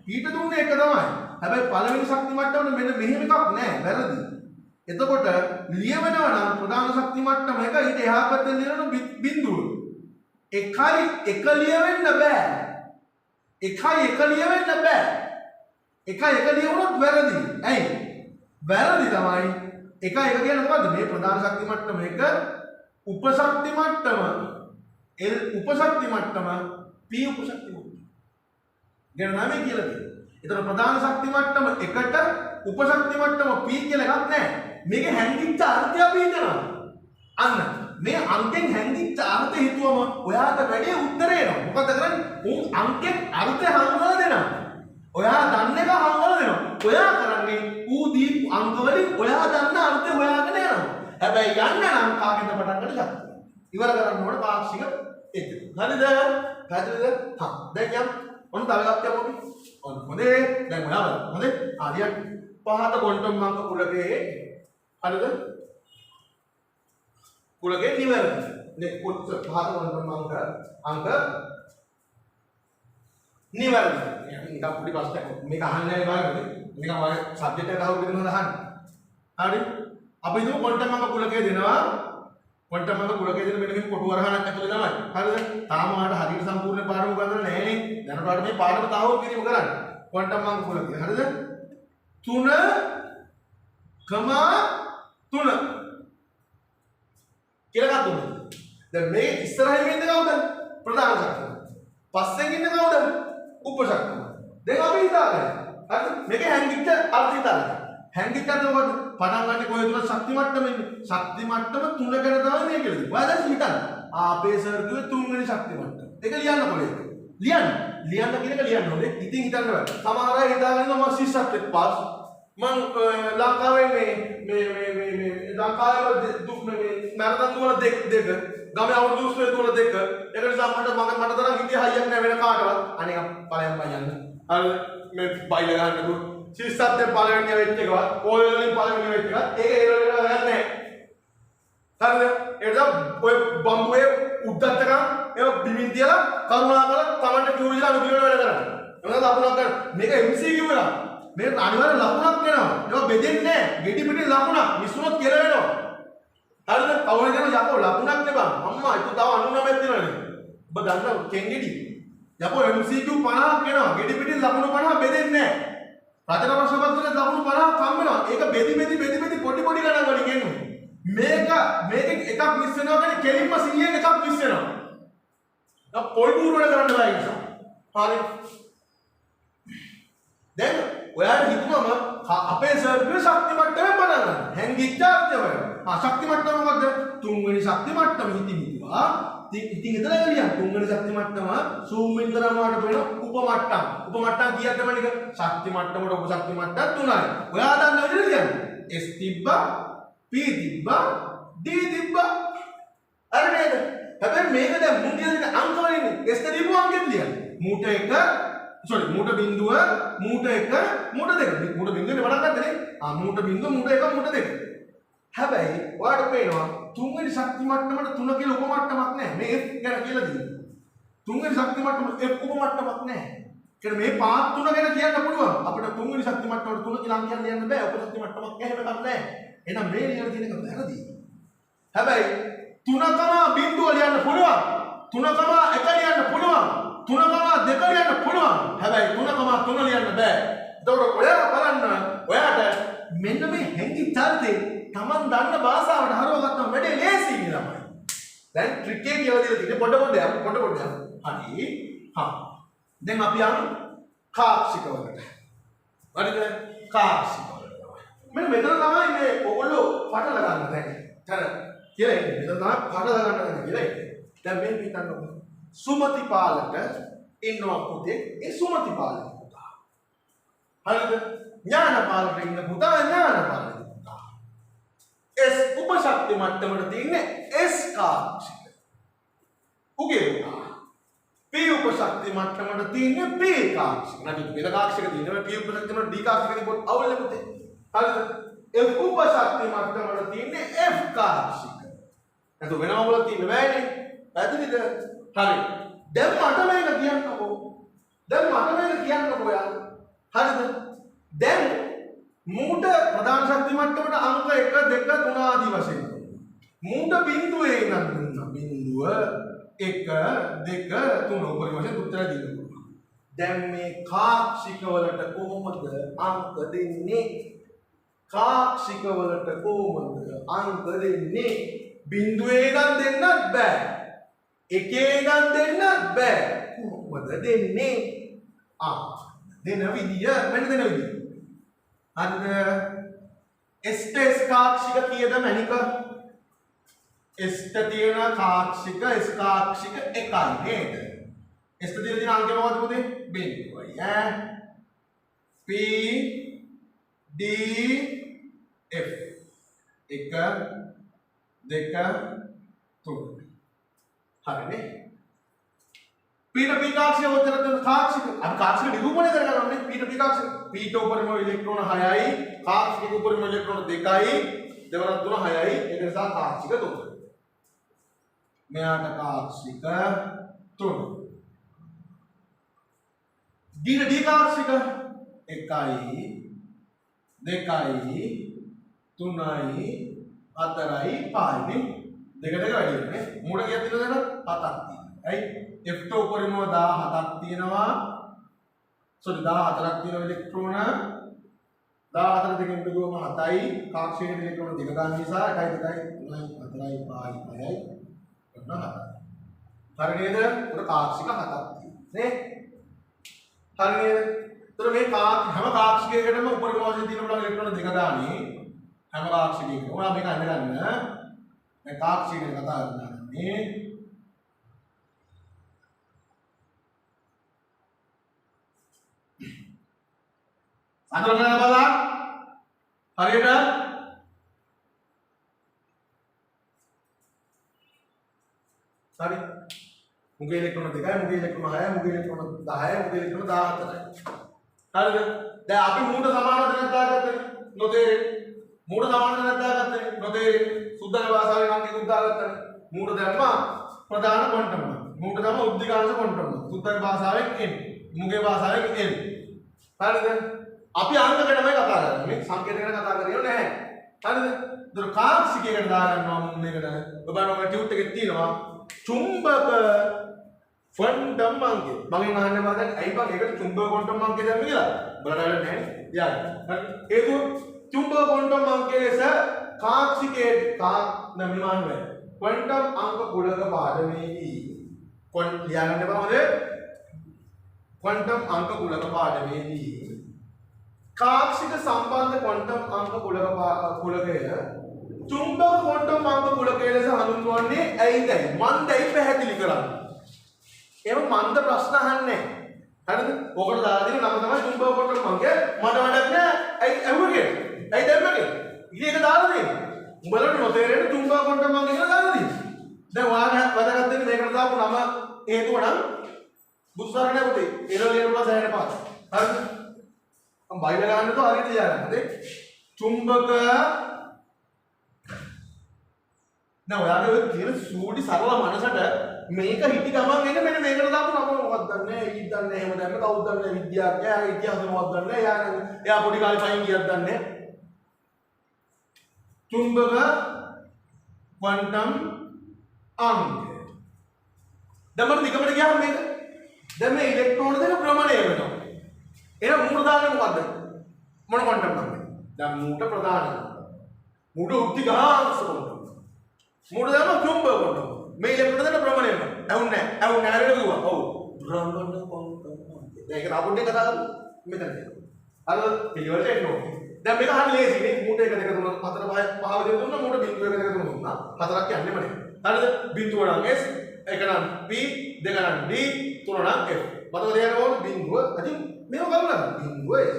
P ට දුන්නේ එක තමයි. හැබැයි පළවෙනි ශක්ති මට්ටමට මෙන්න මෙහෙම එකක් නැහැ. වැරදි. එතකොට ලියවෙනවා නම් ප්‍රධාන ශක්ති මට්ටම එක ඊට එහා පැත්තේ ලියන බිඳුව. එකයි එක ලියවෙන්න බෑ. එකයි එක ලියවෙන්න බෑ. එකයි එක ලියවුනොත් වැරදි. ඇයි? වැරදි තමයි. එකයි එක කියන්නේ මොකද්ද? මේ ප්‍රධාන ශක්ති මට්ටම එක උප ශක්ති මට්ටම L උප ශක්ති මට්ටම P උප ශක්ති මට්ටම. ගැන නම කියලා තියෙනවා. ඒතර ප්‍රධාන ශක්ති මට්ටම එකට උප ශක්ති මට්ටම P කියලා එකක් නැහැ. මේකේ හැංගිච්ච අර්ථය අපි හිතනවා. අන්න මේ අංකෙන් හැංගිච්ච අර්ථය හිතුවම ඔයාට වැඩි උත්තරේ එනවා. මොකද කරන්නේ? උන් අංකෙන් අර්ථය හංගවලා දෙනවා. ඔයා දන්න එක හංගවලා දෙනවා. ඔයා කරන්නේ ඌ දීපු අංක වලින් ඔයා දන්න අර්ථය හොයාගෙන යනවා. හැබැයි යන්න නම් කාගෙන්ද පටන් ගන්න ශක්තිය. ඉවර කරන්න ඕන පාක්ෂික එක. හරිද? පැහැදිලිද? දැන් යම් ඔන්න තව එකක් යමු අපි. ඔන්න හොඳේ. දැන් ඔයා බලන්න. හොඳේ? ආරියක් පහත ක්වොන්ටම් අංක කුලකයේ හරිද? කුලකයේ නිවැරදි. නේ පහත ක්වොන්ටම් අංක නිවැරදි. නිකන් පොඩි ප්‍රශ්නයක්. මේක අහන්නේ නැහැ බලන්න. නිකන් ඔය සබ්ජෙක්ට් එක අහුව දෙන්න හොඳ අහන්න. හරි? අපි හිතමු ක්වොන්ටම් අංක කුලකයේ දෙනවා. ක්වොන්ටම් අංක කුලකයේ දෙන මෙන්න මේ කොටු වරහණක් ඇතුලේ තමයි. හරිද? තාම ඔයාලට හරියට සම්පූර්ණ පාඩම උගන්වලා නැහැ නේ. දැනට ඔයාලට මේ පාඩම තාවෝ කිරීම කරන්න. ක්වොන්ටම් අංක කුලකයේ. හරිද? 3,3 කියලා ගන්න ඕනේ. දැන් මේ ඉස්සරහින් ඉන්නේ කවුද? ප්‍රධාන ශක්තිය. පස්සෙන් ඉන්නේ කවුද? උප ශක්තිය. දැන් අපි හිතාගන්න. හරිද? මේකේ හැංගිච්ච අර්ථය හිතාගන්න. හැංගිච්ච අර්ථය මොකද? පටන් ගන්න කොහෙද ශක්ති මට්ටම ඉන්නේ? ශක්ති මට්ටම 3 ගැන තමයි මේ කියලා. ඔයා දැන් හිතන්න. අපේ සර් කිව්වේ 3 වෙනි ශක්ති මට්ටම. ඒක ලියන්න කොහෙද? ලියන්න කියන එක ලියන්න ඕනේ. ඉතින් හිතන්න බෑ. සමහර අය හිතාගන්නවා මම සිස්සක්ට පාස් මං ලංකාවේ මේ ලංකාවේ මැරතන් දුවන දෙක ගමේ අවුරුදු 20 දුවන දෙක ඒක නිසා මට තරම් හිතේ හයියක් නැහැ වෙන කාටවත් අනේ පලයන් බයන්න අර මේ බයිල ගන්නකො සිස්සක්ට පළවෙනි වෙච්ච එකවත් ඕල් වලින් පළවෙනි වෙච්ච එකත් ඒක ඒ වල වැඩක් නැහැ හරිද ඒක ඔය බම්බුවේ උද්දච්චකම් ඒක බිමින් තියලා කරුණාකර තමන්ට කිව් විදිහට අනුපිළිවෙල වැඩ කරන්න එනවා ලකුණක් ගන්න මේක MCQ වෙනවා මේ අනිවාර්ය ලකුණක් වෙනවා. ඒක බෙදෙන්නේ නැහැ. ගෙඩි පිටින් ලකුණක් මිස්සුනොත් කෙල වෙනවා. හරිද? කවුරු දෙනවා යකෝ ලකුණක් නේ බං. අම්මා ඒක තව 99ක් දෙනවනේ. ඔබ දන්නව කෙන්ගෙඩි. යකෝ MCQ 50ක් වෙනවා. ගෙඩි පිටින් ලකුණු 50 බෙදෙන්නේ නැහැ. රචන ප්‍රශ්න පත්‍රයේ ලකුණු 50ක් හම් වෙනවා. ඒක බෙදි පොඩි ගණන් වලින් එන්නේ. මේකෙන් එකක් මිස් වෙනවා කියන්නේ කෙලින්ම 100න් එකක් මිස් වෙනවා. දැන් පොල් බූර් වල කරන්න බෑ ඒක. හරි. දැන් ඔයාලා හිතුවම අපේ සර් කිව්ව ශක්ති මට්ටමෙන් පටන් ගන්න. හැංගිච්ච අර්ථය ඔය. ශක්ති මට්ටම මොකද්ද? 3 වෙනි ශක්ති මට්ටම හිතුවා. ඉතින් එතන එළියක් 3 වෙනි ශක්ති මට්ටම zoom in කරාම වලට වෙන උප මට්ටම්. උප මට්ටම් කීයක්ද මණික? ශක්ති මට්ටමට උප ශක්ති මට්ටම් 3යි. ඔයා දන්න විදිහට කියන්නේ. S තිබ්බා, P තිබ්බා, D තිබ්බා. අර නේද? හැබැයි මේක දැන් මුන් කියන අංක වලින් S දීපු අංකෙත් ලියන්න. මූට 1 sorry මූට බිඳුව මූට 1 මූට 2 මූට බිඳුවනේ පටන් ගත්තනේ මූට බිඳුව මූට 1 මූට 2 හැබැයි ඔයාලට පේනවා තුන්වෙනි ශක්ති මට්ටමට 3 කියලා උප මට්ටමක් නැහැ මේ F ගැන කියලා දෙන්නේ තුන්වෙනි ශක්ති මට්ටමට F උප මට්ටමක් නැහැ කියන්නේ මේ පාත් 3 ගැන කියන්න පුළුවන් අපිට තුන්වෙනි ශක්ති මට්ටමට 3 කියලා අංකයක් ලියන්න බෑ උප ශක්ති මට්ටමක් එහෙම එකක් නැහැ එහෙනම් මේ ලියන තියෙන එක වැරදි හැබැයි 3 බිඳුව ලියන්න පුළුවන් 3 ලියන්න පුළුවන් 3,2 ලියන්න පුළුවන්. හැබැයි 3,3 ලියන්න බෑ. එතකොට ඔයා බලන්න ඔයාට මෙන්න මේ හැංගි චරිතේ Taman දන්න භාෂාවට හරවගත්තම වැඩේ ලේසි නේ ළමයි. දැන් ට්‍රික් එක කියලා දීලා තියෙන්නේ පොඩ පොඩ යන්න. හරි. දැන් අපි යමු කාක්ෂික වලට. හරිද? කාක්ෂික වලට. මෙන්න මෙතන තමයි මේ ඔයගොල්ලෝ පටල ගන්න දැන්. කියලා ඉන්නේ. මෙතන තමයි පටල ගන්න කියලා ඉන්නේ. දැන් මේ හිතන්නකො. සුමතිපාලට ඉන්නවා පුතේ. ඒ සුමතිපාලට පුතා. හරිද? ඥානපාලට ඉන්න පුතා ඥානපාලට පුතා. S උපශක්ති මට්ටමට තියෙන්නේ S කාක්ෂික. උගේ පුතා. P උපශක්ති මට්ටමට තියෙන්නේ P කාක්ෂික. නැත්නම් වෙන කාක්ෂික තියෙනවා P උපශක්ති මට්ටමට D කාක්ෂික තිබ්බොත් අවුල් නේ පුතේ. හරිද? F උපශක්ති මට්ටමට තියෙන්නේ F කාක්ෂික. නැතු වෙනම වල තියෙන්න බෑනේ. පැහැදිලිද? හරි. දැන් මට මේක කියන්නකෝ. යා. හරිද? දැන් මූට ප්‍රධාන ශක්ති මට්ටමට අංක 1 2 3 ආදී වශයෙන්. මූට බිඳුවේ ඉඳන් දුන්නා. බිඳුව 1 2 3 උපරිම වශයෙන් උත්තර දෙන්න පුළුවන්. දැන් මේ කාක්ෂික වලට කොහොමද අංක දෙන්නේ? බිඳුවේ ඉඳන් දෙන්නත් බෑ. එකේ ඉඳන් දෙන්නත් බෑ. කොහොමද දෙන්නේ? දෙන විදිය මෙන්න දෙන විදිය. හරිද? S කාක්ෂික කීයද මණික? S තියෙන කාක්ෂික S කාක්ෂික 1යි නේද? S තියෙන අංක මොකද පුතේ? බිඳුවයි ඈ. P D F 1 2 3 හරිනේ. P කාක්ෂික උත්තර දෙන කාක්ෂික අපි කාක්ෂික නිරූපණය කරගන්නවා නේ. P කාක්ෂික P උපරිම ඉලෙක්ට්‍රෝන 6යි කාක්ෂික උපරිම ඉලෙක්ට්‍රෝන 2යි දෙවරක් 3 6යි ඒක නිසා කාක්ෂික 3. මෙයාට කාක්ෂික 3. D කාක්ෂික 1යි 2යි 3යි 4යි 5යි නේ. දෙක වැඩි වෙනවා නේ. මූණ කීයක් තියෙනවද? 7ක් තියෙනවා. right? F උපරිම 17ක් තියෙනවා. 14ක් තියෙනවා ඉලෙක්ට්‍රෝන. 14 දෙකෙන් බෙදුවම 7යි. කාක්ෂිකයේ ඉලෙක්ට්‍රෝන දෙක ගන්න නිසා 1 2 3 4යි 5යි 6යි ඔන්න 7යි. හරි නේද? උඩ කාක්ෂික 7ක් තියෙනවා නේ. හරි නේද? එතකොට මේ හැම කාක්ෂිකයකටම උපරිම වශයෙන් තියෙන පුළුවන් ඉලෙක්ට්‍රෝන දෙක ගානේ හැම කාක්ෂිකයකම. ඔයා මේක අඳගන්න. මේ කාක්ෂික ගැන කතා කරන්නේ අඳුරගන්න බලන්න. හරියට හරි. මුගේ ඉලෙක්ට්‍රෝන 2යි මුගේ ඉලෙක්ට්‍රෝන 6යි මුගේ ඉලෙක්ට්‍රෝන 10යි මුගේ ඉලෙක්ට්‍රෝන 14යි. හරිද? දැන් අපි මූට සමානද නැත්නම් දාගත්තනේ නොතේරෙන්නේ. මූට සමානද නැත්නම් දාගත්තනේ නොතේරෙන්නේ. සුද්ධ භාෂාවෙන් අංකයක් දාගත්තනේ. මූට දැම්මා ප්‍රධාන ක්වොන්ටම්. මූට දැම්ම උද්දීකාංශ ක්වොන්ටම්. සුද්ධ භාෂාවෙන් n. මුගේ භාෂාවෙන් n. හරිද? අපි අංක ගැනමයි කතා කරන්නේ. මේ සංකේත ගැන කතා කරන්නේ නැහැ. හරිද? ඒතර කාක්ෂිකයකට දාගන්නවා මේකට. ඔබට ටියුට් එකේ තියෙනවා චුම්බක ක්වොන්ටම් අංකය. මගෙන් අහන්න බෑ දැන් ඇයි බං ඒකට චුම්බක ක්වොන්ටම් අංකය දැම්මේ කියලා. බලන්න නැහැ නේ. යාළුවා. හරි. හේතුව චුම්බක ක්වොන්ටම් අංකය ලෙස කාක්ෂිකයේ නමිමාන්වේ ක්වොන්ටම් අංක කුලක පාඩමේදී ලියාගන්න බෑ හොඳේ. ක්වොන්ටම් අංක කුලක පාඩමේදී කාක්ෂික සම්බන්ධ ක්වොන්ටම් අංක කුලකය චුම්බක ක්වොන්ටම් අංක කුලකය ලෙස හඳුන්වන්නේ ඇයිද? මන්දයි පැහැදිලි කරන්න. එහෙම මන්ද ප්‍රශ්න අහන්නේ. හරිද? ඔකට දාලා දෙන නම තමයි චුම්බක ක්වොන්ටම් අංකය. මට වැඩක් නෑ. ඇයි ඇහුවේ? ඇයි දැම්මේ? ඉතින් ඒක දාලා දෙන්න. උඹලට නොතේරෙන්න චුම්බක ක්වොන්ටම් අංකය කියලා දාලා දෙන්න. දැන් ඔයාලා වැදගත් දෙන්නේ මේකට දාපු නම හේතුව නම් බුදුසරණේ පුතේ. එළවලු plus 65. හරිද? බයිල ගන්න તો හරියට තියාගන්න. හරි? චුම්බක දැන් ඔයාගේ ඔය තියෙන සූඩි සරල මනසට මේක හිටි ගමන් එන්නේ මෙන්න මේකට දාපු නම මොකක්ද දන්නේ? ඊට දන්නේ එහෙම දැම්ම කවුද දන්නේ? විද්‍යාඥයා. එයාගේ ඉතිහාසය මොකක්ද දන්නේ? එයා පොඩි කාලේ පයින් ගියක් දන්නේ. චුම්බක ක්වොන්ටම් අංක. දැන් මට දිගට ගියාම මේක දැන් මේ ඉලෙක්ට්‍රෝන දෙක ප්‍රමාණය වෙනවා. එහෙනම් මූණ දාන්නේ මොකද්ද? මොන ක්වොන්ටම් තමයි? දැන් මූට ප්‍රධාන මූට උත්තිඝාංශ ක්වොන්ටම්. මූට දැම්ම චුම්බක ක්වොන්ටම්. මේ ඉලෙක්ට්‍රෝන දෙන භ්‍රමණය වෙනවා. ඇහුන්නේ නැහැ කිව්වා. ඔව්. භ්‍රමණ ක්වොන්ටම්. දැන් ඒක තාපොඩ්ඩේ කතා කරමු. මෙතන. අර පිළිවෙලට එන්න ඕනේ. දැන් මේක හරිය ලේසි නේ. මූට 1 2 3 4 5 5 විදිහට දුන්නා. මූට බිංදුව 1 2 3 දුන්නා. හතරක් යන්නේම නැහැ. හරිද? බිංදුව නම් S, 1 නම් P, 2 නම් D, 3 නම් F. මතක තියාගන්න ඕනේ බිංදුව. ඉතින් මේක බලන්න. බිංදුව S.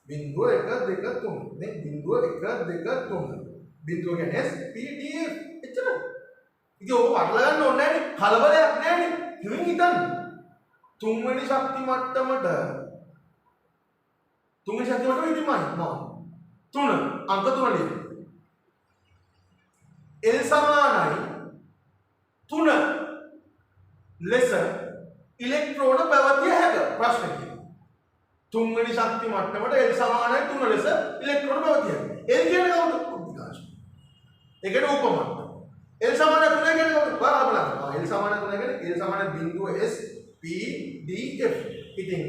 බිංදුව 1 2 3. නේ බිංදුව 1 2 3. බිංදුව කියන්නේ S, P, D, F. එච්චරයි. ඉතින් ඔබ පටල ගන්න ඕනේ නැහැ නේ. කලබලයක් නැහැ නේ. හිමින් හිතන්න. තුන්වෙනි ශක්ති මට්ටමට ඉතිමයි මම 3 අංක 3 ලියන්න. L සමානයි 3 ලෙස ඉලෙක්ට්‍රෝන පැවතිය හැක ප්‍රශ්නේ තියෙනවා. තුන්වෙනි ශක්ති මට්ටමට L සමානයි 3 ලෙස ඉලෙක්ට්‍රෝන පැවතිය හැක. L කියන්නේ කවුද? උද්දීපක. ඒ කියන්නේ උපමට්ටම. L සමානයි 3 කියන්නේ කවුද? බලන්න බලන්න. L සමානයි 3 කියන්නේ L සමානයි බිංදුව S P D F. ඉතින්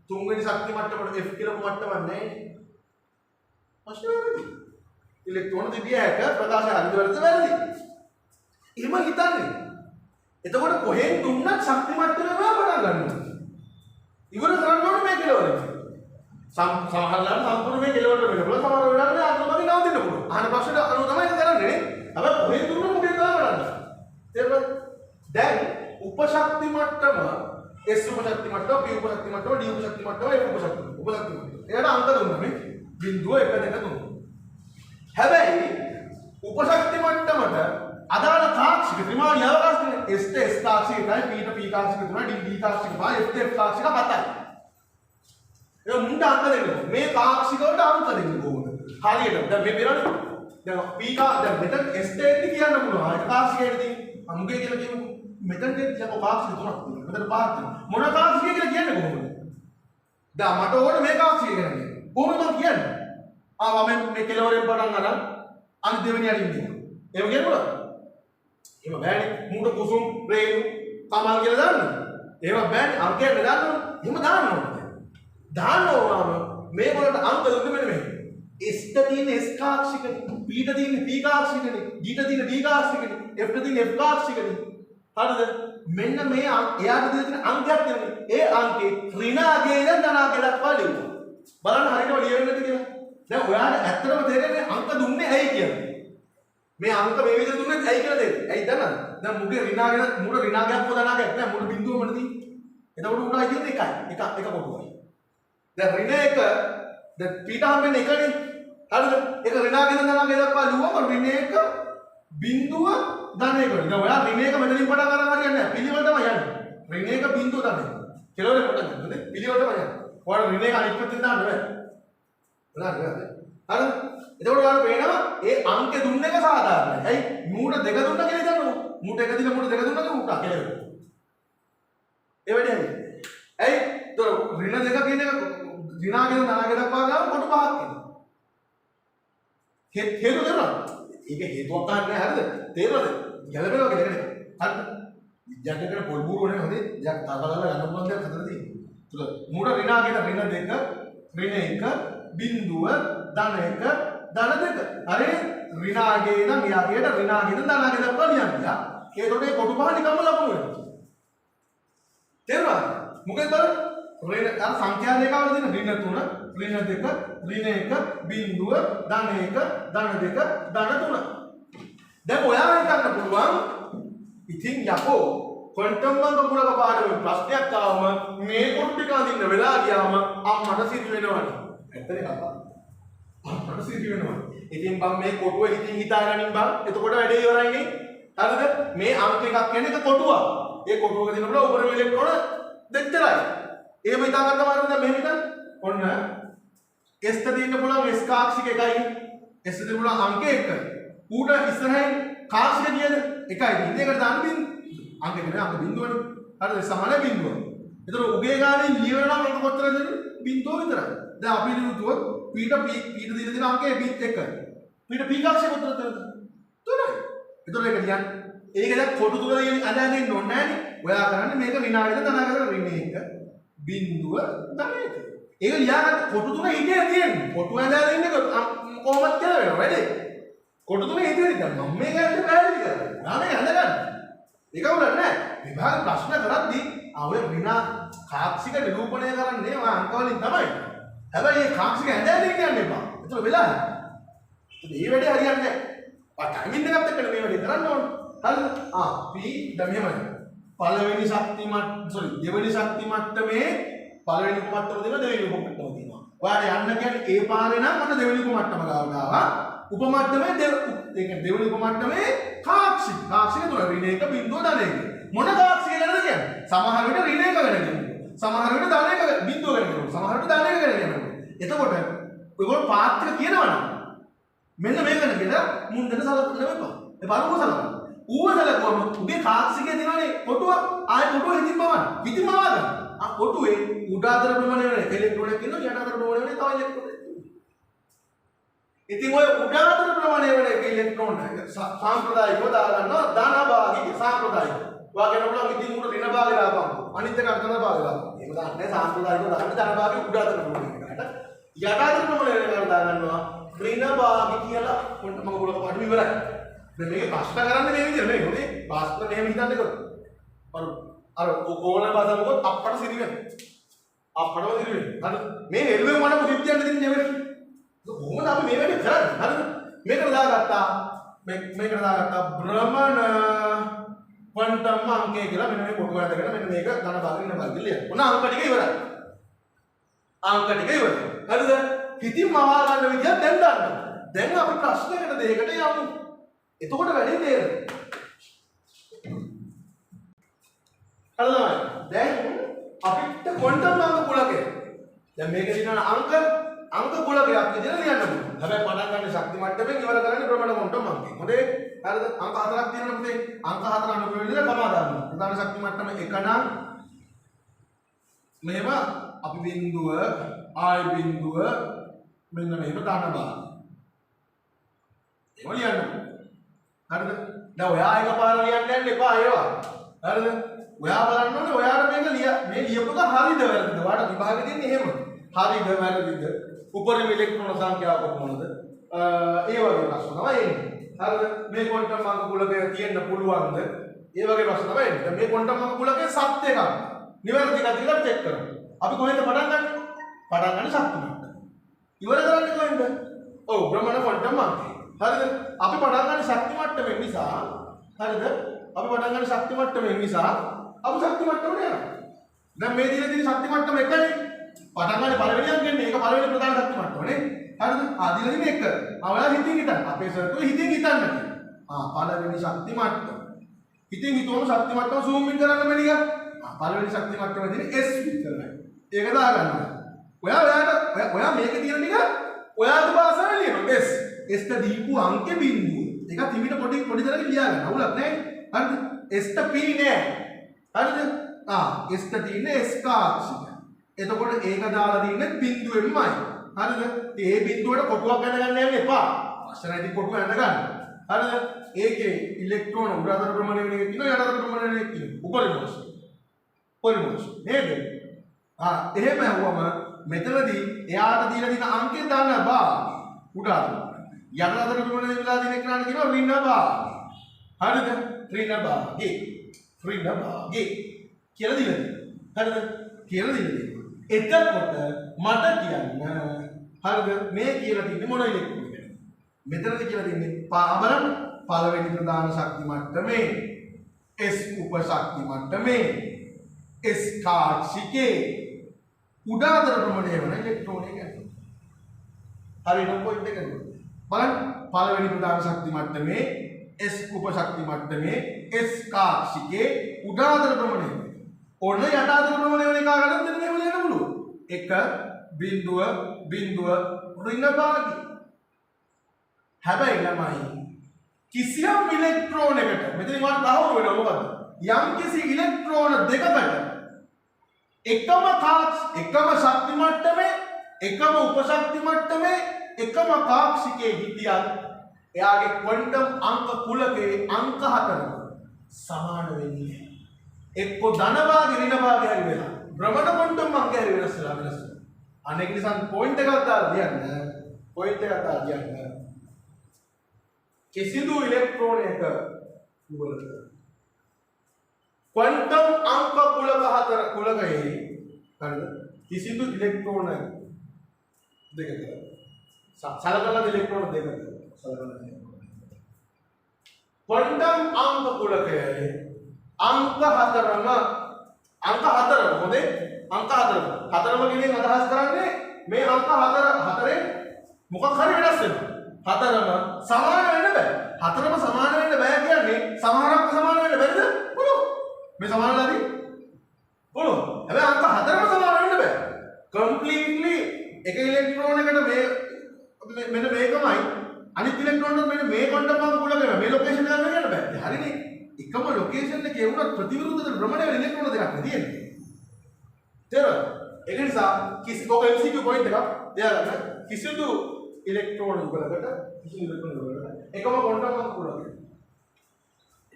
තුන්වෙනි ශක්ති මට්ටමට F කියලා මට්ටමක් නැහැ. ප්‍රශ්නේ වැරදි. ඉලෙක්ට්‍රෝන තිබිය හැක ප්‍රකාශය හරිද වැරදිද? එහෙම හිතන්නේ. එතකොට කොහෙන් දුන්නත් ශක්ති මට්ටමේ පටන් ගන්නවා. ඉවර කරන්න ඕනේ මේ කෙලවරේ. සමහරවල්ලාට සම්පූර්ණ මේ කෙලවරට වෙන්න පුළුවන්. සමහර වෙලාවට අනුමති නවතින්න පුළුවන්. අහන ප්‍රශ්නෙට අනුව තමයි ඒක කරන්නේ. හැබැයි කොහෙන් දුන්නත් මොකද කරන්නේ? තේරුණාද? දැන් උපශක්ති මට්ටම S උපශක්ති මට්ටම, P උපශක්ති මට්ටම, D උපශක්ති මට්ටම, F උපශක්ති මට්ටම. එයාට අංක දුන්නා නේ. බිංදුව 1 2 3. හැබැයි උපශක්ති මට්ටමට අදාළ තාක්ෂික ත්‍රිමාණීය අවකාශය S ට S තාක්ෂිකයි, P ට P තාක්ෂික 3යි, D D තාක්ෂික 5යි, F ට F තාක්ෂික 7යි. ඒ මුන්ට අංක දෙන්න. මේ තාක්ෂික වලට අංක දෙන්න කොහොමද? හරියට. දැන් මේ බලන්න. දැන් P දැන් මෙතන S ට එන්න කියන්න පුළුවන්. ඒක තාක්ෂිකයකදී අමුගේ කියලා කියමු. මෙතන දෙයක් තාක්ෂික තුනක් තියෙනවා. මෙතන පහක් තියෙනවා. මොන තාක්ෂිකය කියලා කියන්නේ කොහොමද? දැන් මට ඕනේ මේ තාක්ෂිකය කියන්නේ. කොහොමද මම කියන්නේ? මම මේ කෙලවරෙන් පටන් අරන් අනිත් දෙවෙනි අරින් දෙනවා. එහෙම කියන්න පුළුවන්ද? එහෙම බෑනේ. මූට කුසුම් රේණු කමල් කියලා දාන්න. එහෙම බෑනේ. අංකයක් දාන්න ඕනේ. එහෙම දාන්න ඕනේ. දාන්න ඕනම මේ වලට අංක දුන්නේ මෙන්න මෙහෙම. S ට තියෙන S කාක්ෂිකනේ, P ට තියෙන P කාක්ෂිකනේ, D ට තියෙන D කාක්ෂිකනේ, F ට තියෙන F කාක්ෂිකනේ. හරිද? මෙන්න මේ එයාට දෙන අංකයක් තියෙනවා. ඒ අංකේ ඍණාගේ ඉඳන් ධනාගේ දක්වා ලියුවා. බලන්න හරියට ලියවෙන්නද කියලා. දැන් ඔයාලට ඇත්තටම තේරෙන්නේ අංක දුන්නේ ඇයි කියලා. මේ අංක මේ විදිහට දුන්නේ ඇයි කියලා දෙන්නේ. ඇයි දන්නවද? දැන් මුගේ ඍණාගෙන මුඩ ඍණාගයක් හෝ ධනාගයක් නෑ. මුඩ බිඳුවමද තියෙන්නේ. එතකොට උඩ හිටින්නේ එකයි. එක කොටුවයි. දැන් ඍණ එක දැන් පීඩ හම්බෙන්නේ එකනේ. හරිද? ඒක ඍණාගෙන ධනාගය දක්වා ලියුවම ඍණ එක බිඳුව ධන එක. දැන් ඔයා ඍණ එක මෙතනින් පටන් ගන්න හරියන්නේ නෑ. පිළිවෙල තමයි යන්නේ. ඍණ එක බිඳුව ධන එක. කෙලවරේ පටන් ගන්නනේ. පිළිවෙල තමයි යන්නේ. ඔයාලා ඍණ එක අනිත් පැත්තෙන් දාන්න බෑ. බලන්න. හරිද? එතකොට ඔයාලට පේනවා ඒ අංක දුන්න එක සාධාරණයි. ඇයි? මූට 2 දුන්නා කියලා හිතන්නකො. මූට 1 දීලා මූට 2 දුන්නා කියලා මූට කියලා. ඒ වැඩේ හරි. ඇයි? ඒතර ඍණ 2 කියන එක ඍණාගෙන ධනාගෙන දක්වා ගාම කොට 5ක් එනවා. හේතුව දෙනවා. ඒක හේතුවක් ගන්න නෑ හරිද? තේරෙනවද? ගැළපෙනවා කියලා නේ. හරිද? විද්‍යාඥයෙකුට පොල් බూరుවනේ හොඳේ. යක් තාකලලා යන්න පුළුවන් දෙයක් හදලා තියෙනවා. ඒතර මූට ඍණාගෙන ඍණ 2 ඍණ 1 බිඳුව ධන 1 ධන 2. හරි ඍණාගේ ඉඳන් යාගේට ඍණාගේ ඉඳන් ධනාගේ දක්වා ලියන්න. ඒකට ඒ කොටු පහ නිකම්ම ලකුණු වෙනවා. තේරුණාද? මොකද බලන්න ඍණ අර සංඛ්‍යා රේඛාවල තියෙන ඍණ 3 ඍණ 2 ඍණ 1 බිඳුව ධන 1 ධන 2 ධන 3. දැන් ඔයාලා හිතන්න පුළුවන් ඉතින් යකෝ ක්වොන්ටම් අංක පුරක පාඩමේ ප්‍රශ්නයක් ආවම මේ කොටු ටික අඳින්න වෙලා ගියාම අම්මට සිද්ධ වෙනවනේ. ඇත්තනේ කතා. අම්මට සිද්ධ වෙනවා. ඉතින් බම් මේ කොටුව හිතින් හිතාගනින් බම්. එතකොට වැඩේ ඉවරයිනේ. හරිද? මේ අංක එකක් කියන්නේ එක කොටුවක්. ඒ කොටුවක තියෙන බල උපරිම ඉලෙක්ට්‍රෝන දෙච්චරයි. එහෙම හිතාගත්ත මාර්ගය දැන් මෙහෙම හිතන්න. ඔන්න S ට තියෙන්න පුළුවන් S කාක්ෂික එකයි. S ට තියෙන්න පුළුවන් අංක 1. ඌට ඉස්සරහින් කාක්ෂික කීයද? එකයි. ඉතින් දාන්න බින්දුව. අංක එක නේ අංක බින්දුවනේ. හරිද? සමාන බින්දුව. ඒතර උගේ ගානේ ලියවෙන නම් අංක කොච්චරද? බින්දුව විතරයි. දැන් අපි ලියුවොත් P ට දීලා තියෙන අංකය B1. P ට P කාක්ෂික කොච්චරද? 3යි. ඒතර ඒක ලියන්න. ඒක දැන් කොටු තුන අදාගෙන ඉන්න ඕනේ නෑනේ. ඔයා කරන්නේ මේක ඍණාගෙන ධනාගෙන ඍණ 1 බිඳුව ධන 1. ඒක ලියාගන්න කොටු තුන හිතේ තියෙන්නේ. කොටු ඇඳලා ඉන්නේ කොහොමද කියලා වෙනවා වැඩේ. කොටු තුන හිතේ තියෙනවා. මම මේක ඇඳලා පැහැදිලි කරනවා. නාමේ ඇඳගන්න. ඒක උනත් නෑ. විභාග ප්‍රශ්න කරද්දී ඔය විනා කාක්ෂික නිරූපණය කරන්නේ ඔය අංක වලින් තමයි. හැබැයි මේ කාක්ෂික ඇඳලා ඉන්න එපා. ඒතර වෙලා. මේ වැඩේ හරියන්නේ නෑ. ටයිමින් එකත් එක්ක මේ වැඩේ කරන්න ඕන. හරිද? P දැන් මෙහෙමයි. පළවෙනි ශක්ති දෙවෙනි ශක්ති මට්ටමේ පළවෙනි උපමට්ටම දෙනවා දෙවෙනි උපමට්ටම දෙනවා. ඔයාලා යන්න කියන්නේ ඒ පාරේ නම් මට දෙවෙනි උපමට්ටම ගාවට ආවා. උපමට්ටමේ ඒක දෙවෙනි උපමට්ටමේ කාක්ෂික තුන ඍණ 1 බිංදුව ධන 1. මොන කාක්ෂික ගැනද කියන්නේ? සමහර විට ඍණ 1 ගැන කියනවා. සමහර විට ධන 1 බිංදුව ගැන කියනවා. සමහර විට ධන 1 ගැන කියනවා. එතකොට ඔයගොල්ලෝ පාත් එක කියනවනම් මෙන්න මේකන කියලා මුන් දෙන්න සලකන්න එපා. ඒ බලමු සලකන්න. ඌව සලකුවම උගේ කාක්ෂිකේ තියෙනනේ කොටුව ආයෙ කොටුව හිතින් පවන්න. හිතින් මවා ගන්න. කොටුවේ උඩ අතර ප්‍රමාණය වෙන ඉලෙක්ට්‍රෝනයක් ඉන්නවා යට අතර ප්‍රමාණය වෙන තව ඉලෙක්ට්‍රෝනයක් ඉන්නවා. ඉතින් ඔය උඩ අතර ප්‍රමාණය වෙන ඉලෙක්ට්‍රෝන සාම්ප්‍රදායිකව දාගන්නවා ධන භාගික සාම්ප්‍රදායික. වාගෙන උඩ ඉතින් උඩ ඍණ භාගය දාපන්. අනිත් එක අර්ධන භාගය දාපන්. ඒක දාන්නේ සාම්ප්‍රදායිකව දාන්න ධන භාගය උඩ අතර ප්‍රමාණය වෙනකට. යට අතර ප්‍රමාණය වෙනකට දාගන්නවා ඍණ භාගය කියලා මම පොඩක් පාඩු ඉවරයි. දැන් මේක ප්‍රශ්න කරන්නේ මේ විදිහට නෙවෙයි. හොඳේ ප්‍රශ්න මෙහෙම හිතන්නකො. අර ඕන බසමකොත් අප්පට සිරි වෙනවා. අප්පටම සිරි වෙනවා. හරි. මේ එළුවේ මන මුදිත් යන්න දෙන්නේ නෙවෙයි. ඒක කොහොමද අපි මේ වැඩේ කරන්නේ? හරිද? මේකට දාගත්තා භ්‍රමණ ක්වොන්ටම් අංකය කියලා මෙන්න මේ පොඩු වලට කරගෙන මෙන්න මේක ධන භාග ඍණ භාග ලියන්න. ඔන්න අංක ටික ඉවරයි. හරිද? හිතින් මවා ගන්න විදියක් දැන් දන්නවා. දැන් අපි ප්‍රශ්නයකට දෙයකට යමු. එතකොට වැඩේ තේරෙනවා. හරිද? දැන් අපිට ක්වොන්ටම් අංක කුලකය. දැන් මේකේ තියෙන අංක කුලකයක් විදිහට ලියන්න පුළුවන්. හැබැයි පටන් ගන්න ශක්ති මට්ටමෙන් ඉවර කරන්නේ ප්‍රමාණ ක්වොන්ටම් අංකයෙන්. හොඳේ? හරිද? අංක හතරක් තියෙනවා පුතේ. අංක හතර අනුව විදිහට කමා දානවා. ප්‍රධාන ශක්ති මට්ටම 1 නම් මෙහෙම අපි බිඳුව ආයි බිඳුව මෙන්න මෙහෙම දාන්න බෑ. ඒක ලියන්න. හරිද? දැන් ඔයා එකපාර ලියන්න යන්න එපා ඒවා. හරිද? ඔයා බලන්න ඕනේ ඔයාට මේක මේ ලියපුක හරිද වැරදිද? ඔයාට විභාගෙ තියෙන්නේ එහෙම. හරිද වැරදිද? උපරිම ඉලෙක්ට්‍රෝන සංඛ්‍යාව කොහොමද? ඒ වගේ ප්‍රශ්න තමයි එන්නේ. හරිද? මේ ක්වොන්ටම් අංක කුලකය තියෙන්න පුළුවන්ද? ඒ වගේ ප්‍රශ්න තමයි එන්නේ. දැන් මේ ක්වොන්ටම් අංක කුලකයේ සත්‍ය එකක්. නිවැරදි එකක් කියලා චෙක් කරමු. අපි කොහෙන්ද පටන් ගන්නේ? පටන් ගන්න ශක්ති මට්ටම. ඉවර කරන්නේ කොහෙන්ද? ඔව් භ්‍රමණ ක්වොන්ටම් අංකය. හරිද? අපි පටන් ගන්න ශක්ති මට්ටමෙන් නිසා හරිද? අපි පටන් ගන්න ශක්ති මට්ටමෙන් නිසා අපි ශක්ති මට්ටමට යනවා. දැන් මේ දින තියෙන ශක්ති මට්ටම එකනේ. පටන් ගන්න පළවෙනි අංකෙන්නේ ඒක පළවෙනි ප්‍රධාන ශක්ති මට්ටමනේ. හරිද? දින දින එක. ඔයාලා හිතින් හිතන්න. අපේ සර් කිව්වේ හිතින් හිතන්න කියලා. පළවෙනි ශක්ති මට්ටම. හිතින් හිතුවම ශක්ති මට්ටම zoom in කරන්න බෑ නිකන්. පළවෙනි ශක්ති මට්ටමේ තියෙන S විතරයි. ඒක දාගන්න. ඔයා මේක තියෙන නිකන් ඔයාගේ භාෂාවෙන් ලියනවා S. S ට දීපු අංකෙ බිංදුව. ඒක තිමිට පොඩි තරක ලියා ගන්න. අවුලක් නැහැ. හරිද? S ට P නෑ. හරිද? S ට තියෙන්නේ S කාක්ෂික. එතකොට ඒක දාලා දින්නේ බිංදුවෙන්මයි. හරිද? ඒ බිංදුවට කොටුවක් ගන්න යන්න එපා. අවශ්‍ය නැති කොටුව ඇඳ ගන්න. හරිද? ඒකේ ඉලෙක්ට්‍රෝන උඩ අතර ප්‍රමාණය වෙන එක තියෙනවා යට අතර ප්‍රමාණය වෙන එක තියෙනවා. උපරිමෝෂ. නේද? එහෙම ඇහුවම මෙතනදී එයාට දීලා තියෙන අංකය දාන්න බා. උඩ අතර. යට අතර ප්‍රමාණය වෙලා දින එකට කියනවා ඍණ භාගය. හරිද? ඍණ භාගය. කියලා දීලා තියෙනවා. හරිද? කියලා දීලා තියෙනවා. එතකොට මට කියන්න හරිද මේ කියලා තියෙන්නේ මොන ඉලෙක්ට්‍රෝන ගැනද? මෙතනදී කියලා තියෙන්නේ බලන්න පළවෙනි ප්‍රධාන ශක්ති මට්ටමේ S උප ශක්ති මට්ටමේ S කාක්ෂිකේ උඩ අතර ප්‍රමාණය වෙන ඉලෙක්ට්‍රෝන ගැන. හරිද? පොයින්ට් එක ගන්න. බලන්න පළවෙනි ප්‍රධාන ශක්ති මට්ටමේ S උප ශක්ති මට්ටමේ S කාක්ෂිකේ උඩ අතර ප්‍රමාණය ඔන්න යට අතර ප්‍රමාණය වෙන එක ගන්න දෙන්න මෙහෙම ලියන්න පුළුවන්. 1 බිංදුව ඍණ භාගය. හැබැයි ළමයි කිසියම් ඉලෙක්ට්‍රෝනයකට මෙතනින් වාට තහවුරු වෙනවා මොකද්ද? යම් කිසි ඉලෙක්ට්‍රෝන දෙකකට එකම ශක්ති මට්ටමේ එකම උපශක්ති මට්ටමේ එකම කාක්ෂිකයේ හිටියත් එයාගේ ක්වොන්ටම් අංක කුලකේ අංක 4 සමාන වෙන්නේ. එක්ක ධන භාගය ඍණ භාගය හරි වෙලා භ්‍රමණ ක්වොන්ටම් අංකය හරි වෙනස් වෙනවා. අනේ ඒක නිසා පොයින්ට් එකක් දාලා තියන්න. පොයින්ට් එකක් දාලා තියන්න. කිසිදු ඉලෙක්ට්‍රෝනයක වලට ක්වොන්ටම් අංක කුලක හතර කුලකයේ හරිද? කිසිදු ඉලෙක්ට්‍රෝන දෙකක සලකලා ඉලෙක්ට්‍රෝන දෙකක සලකලා ක්වොන්ටම් අංක කුලකයේ අංක හතරම හොඳේ අංක හතරම කියන්නේ අදහස් කරන්නේ මේ අංක හතරෙන් මොකක් හරි වෙනස් වෙනවා. හතරම සමාන වෙන්න බෑ. හතරම සමාන වෙන්න බෑ කියන්නේ සමහරක් සමාන වෙන්න බැරිද? පුළුවන්. මේ සමානලාදී පුළුවන්. හැබැයි අංක හතරම සමාන වෙන්න බෑ. කම්ප්ලීට්ලි එක ඉලෙක්ට්‍රෝන එකට මෙන්න මේකමයි අනිත් ඉලෙක්ට්‍රෝන මෙන්න මේ ක්වොන්ටම් අංක කුලකේ මේ ලොකේෂන් එකක් ගන්න බෑ. හරිනේ. එකම ලොකේෂන් එකේ වුණත් ප්‍රතිවිරුද්ධ භ්‍රමණය වෙන ඉලෙක්ට්‍රෝන දෙකක් නේ තියෙන්නේ. තේරුණාද? ඒක නිසා ඔක MCQ පොයින්ට් එකක් තියාගන්න. කිසිදු ඉලෙක්ට්‍රෝන වලකට එකම ක්වොන්ටම් අංක කුලකේ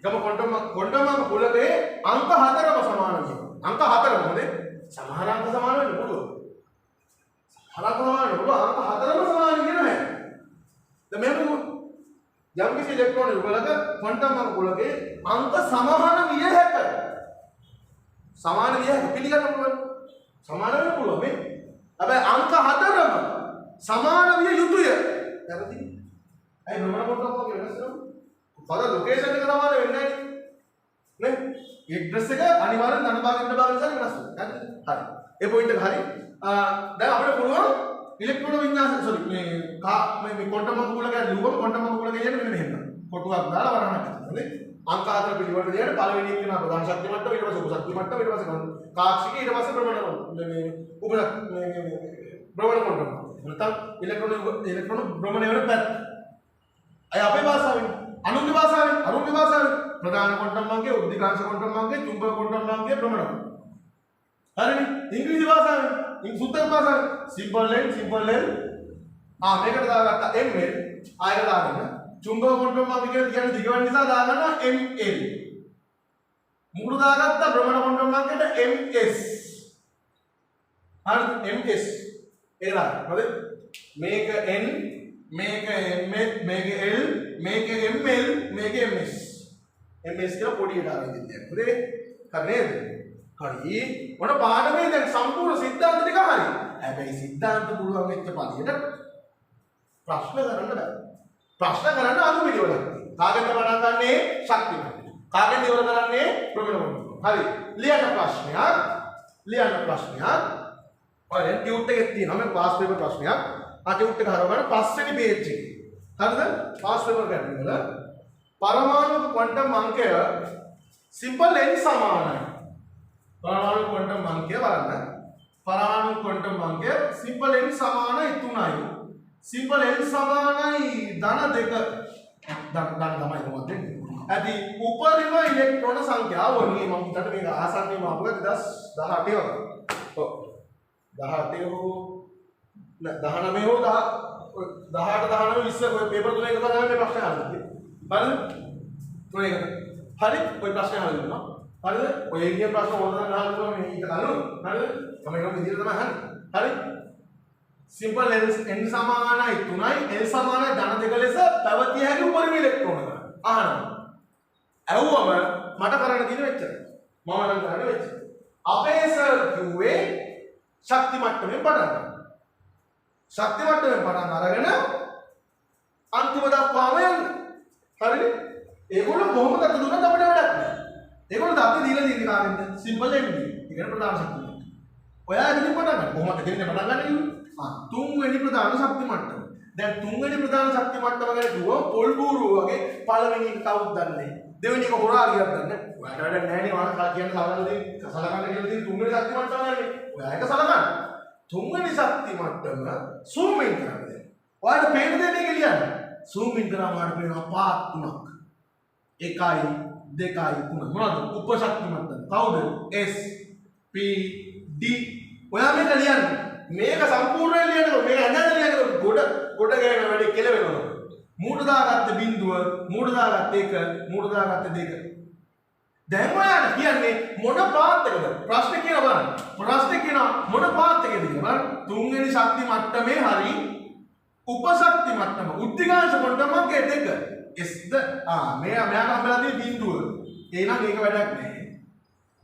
ක්වොන්ටම් අංක කුලකේ අංක හතරම සමාන වෙනවා. අංක හතරම නේ සමහර අංක සමාන වෙන්න පුළුවන්. සමහර අංක සමාන වෙන්න පුළුවන්. අංක හතරම සමාන වෙන්නේ නැහැ. දැන් මෙහෙම යම් කිසි ඉලෙක්ට්‍රෝන වලක ක්වොන්ටම් අංක කුලකේ අංක සමාන විය හැකියි. සමාන විය හැකියි පිළිගන්න පුළුවන්. සමාන වෙන්න පුළුවන් මේ. හැබැයි අංක හතරම සමාන විය යුතුය. හරිද? අය භ්‍රමණ කොටසක් වගේ වෙනස් වෙනවා. පද ලොකේෂන් එක සමාන වෙන්නේ නැහැ නේ. ඇඩ්‍රස් එක අනිවාර්යෙන් ධන භාග ඉන්න භාග නිසා වෙනස් වෙනවා. හරි. ඒ පොයින්ට් එක හරි. දැන් අපිට පුළුවන් ඉලෙක්ට්‍රෝන විඤ්ඤාස මේ ක්වොන්ටම් අංක කුලකයක් ලියුවම ක්වොන්ටම් අංක කුලකය කියන්නේ මෙන්න මෙහෙම. කොටුවක් දාලා වරහන් හදන්න. අංක හතර පිළිවෙලට දෙන්න පළවෙනි එක නා ප්‍රධාන ශක්ති මට්ටම ඊට පස්සේ උප ශක්ති මට්ටම ඊට පස්සේ කාක්ෂික ඊට පස්සේ භ්‍රමණ මේ උප භ්‍රමණ ක්වොන්ටම්. නැත්නම් ඉලෙක්ට්‍රෝන භ්‍රමණය වෙන පැත්ත. අය අපේ භාෂාවෙන් අනුන්ගේ භාෂාවෙන් ප්‍රධාන ක්වොන්ටම් අංකය උද්දීකාංශ ක්වොන්ටම් අංකය චුම්බක ක්වොන්ටම් අංකය භ්‍රමණ. හරිනේ. ඉංග්‍රීසි භාෂාවෙන් සුද්ධ භාෂාවෙන් සිම්පල් L මේකට දාගත්තා ml ආයෙත් දාගන්න චුම්බක ක්වොන්ටම් අංකය කියන්නේ දිග වෙන නිසා දාගන්නවා ml. මුකුළු දාගත්තා භ්‍රමණ ක්වොන්ටම් අංකයට ms. හරි ms ඒලා හරිද? මේක n මේක m මේක l මේක ml මේක ms. ms කියලා පොඩි එකක් ආවෙ දෙන්න. හරි? හරිද? හරි. මොන පාඩමේ දැන් සම්පූර්ණ සිද්ධාන්ත ටික හරි. හැබැයි සිද්ධාන්ත පුළුවන් වෙච්ච පළියට ප්‍රශ්න කරන්න බෑ. ප්‍රශ්න කරන්න අනු පිළිවෙලක් තියෙනවා. කාගෙන්ද පටන් ගන්නේ? ශක්තිමත්. කාගෙන්ද ඉවර කරන්නේ? ප්‍රමිත. හරි. ලියන්න ප්‍රශ්නයක්. ඔය ටියුට් එකේ තියෙනවා මේ පාස් පේපර් ප්‍රශ්නයක්. ටියුට් එක හරවගන්න පස්වෙනි පේජ් එකේ. හරිද? පාස් පේපර් ගැටලුව වල පරමාණු ක්වොන්ටම් අංකය සිම්පල් n සමානයි. පරමාණු ක්වොන්ටම් අංකය බලන්න. පරමාණු ක්වොන්ටම් අංකය සිම්පල් n සමානයි 3යි. සිම්පල් n සමානයි ධන 2 ධන තමයි මොකක්ද දෙන්නේ. ඇති උපරිම ඉලෙක්ට්‍රෝන සංඛ්‍යාව වගේ මම හිතට මේක ආසන්නේම අපුව 2018 වගේ. ඔව් 18 හෝ 19 හෝ 18 19 20 ඔය පේපර් තුන එක තමයි මේ ප්‍රශ්න අහන්නේ. හරිද? තුන එක. හරි ඔය ප්‍රශ්න අහලා හරිද? ඔය ඉන්නේ ප්‍රශ්න ඕනනම් අහන්න පුළුවන් මේ ඊට කලින්. හරිද? මම ඒක විදිහට තමයි අහන්නේ. හරි? සිම්පල් n සමානයි 3යි l සමානයි ධන 2 ලෙස පැවතිය හැකි උපරිම ඉලෙක්ට්‍රෝන ගන්න. අහනවා. ඇහුවම මට කරන්න තියෙන වෙච්චරයි. මම නම් කරන්නේ වෙච්ච. අපේ සර් කිව්වේ ශක්ති මට්ටමෙන් පටන් ගන්න. ශක්ති මට්ටමෙන් පටන් අරගෙන අන්තිම දක්වාම යන්න. හරිනේ? ඒගොල්ලෝ කොහොමද අත දුන්නත් අපිට වැඩක් නෑ. ඒගොල්ලෝ දත්තේ දීලා තියෙන කාගෙන්ද? Simple n. ඒකට ප්‍රධාන ශක්ති මට්ටම. ඔයා ඉතින් පටන් ගන්න. කොහොමද දෙන්නේ පටන් ගන්න කිව්වේ? තුන්වෙනි ප්‍රධාන ශක්ති මට්ටම. දැන් තුන්වෙනි ප්‍රධාන ශක්ති මට්ටම ගැන කිව්වොත් පොල් බූරුව වගේ පළවෙනි එක කවුද දන්නේ? දෙවෙනි එක හොරා ගියත් දන්නේ. ඔයාට වැඩක් නැහැ නේ මම කියන්න සලකන්න කියලා තියෙන තුන්වෙනි ශක්ති මට්ටම ගන්නේ. ඔයා එක සලකන්න. තුන්වෙනි ශක්ති මට්ටම zoom in කරන්න. ඔයාලට පේන දේ මේක ලියන්න. zoom in කරාම ඔයාලට පේනවා පාත් තුනක්. 1යි 2යි 3. මොනවද? උප ශක්ති මට්ටම. කවුද? S P D. ඔයා මේක ලියන්න. මේක සම්පූර්ණයෙන් ලියනකොට මේක ඇඳලා ලියනකොට ගොඩ ගෑන වැඩි කෙලවෙනවා. මූණ දාගත්ත බිඳුව, මූණ දාගත්ත 1, මූණ දාගත්ත 2. දැන් ඔයාලට කියන්නේ මොන පාත් එකද? ප්‍රශ්නේ කියන බලන්න. ප්‍රශ්නේ කියන මොන පාත් එකද කියලා බලන්න. තුන්වෙනි ශක්ති මට්ටමේ හරි උපශක්ති මට්ටම උද්දිකාංශ කොටමක දෙක. ස්ද මෙයාට හම්බෙලා තියෙන බිඳුව. එහෙනම් මේක වැඩක් නැහැ.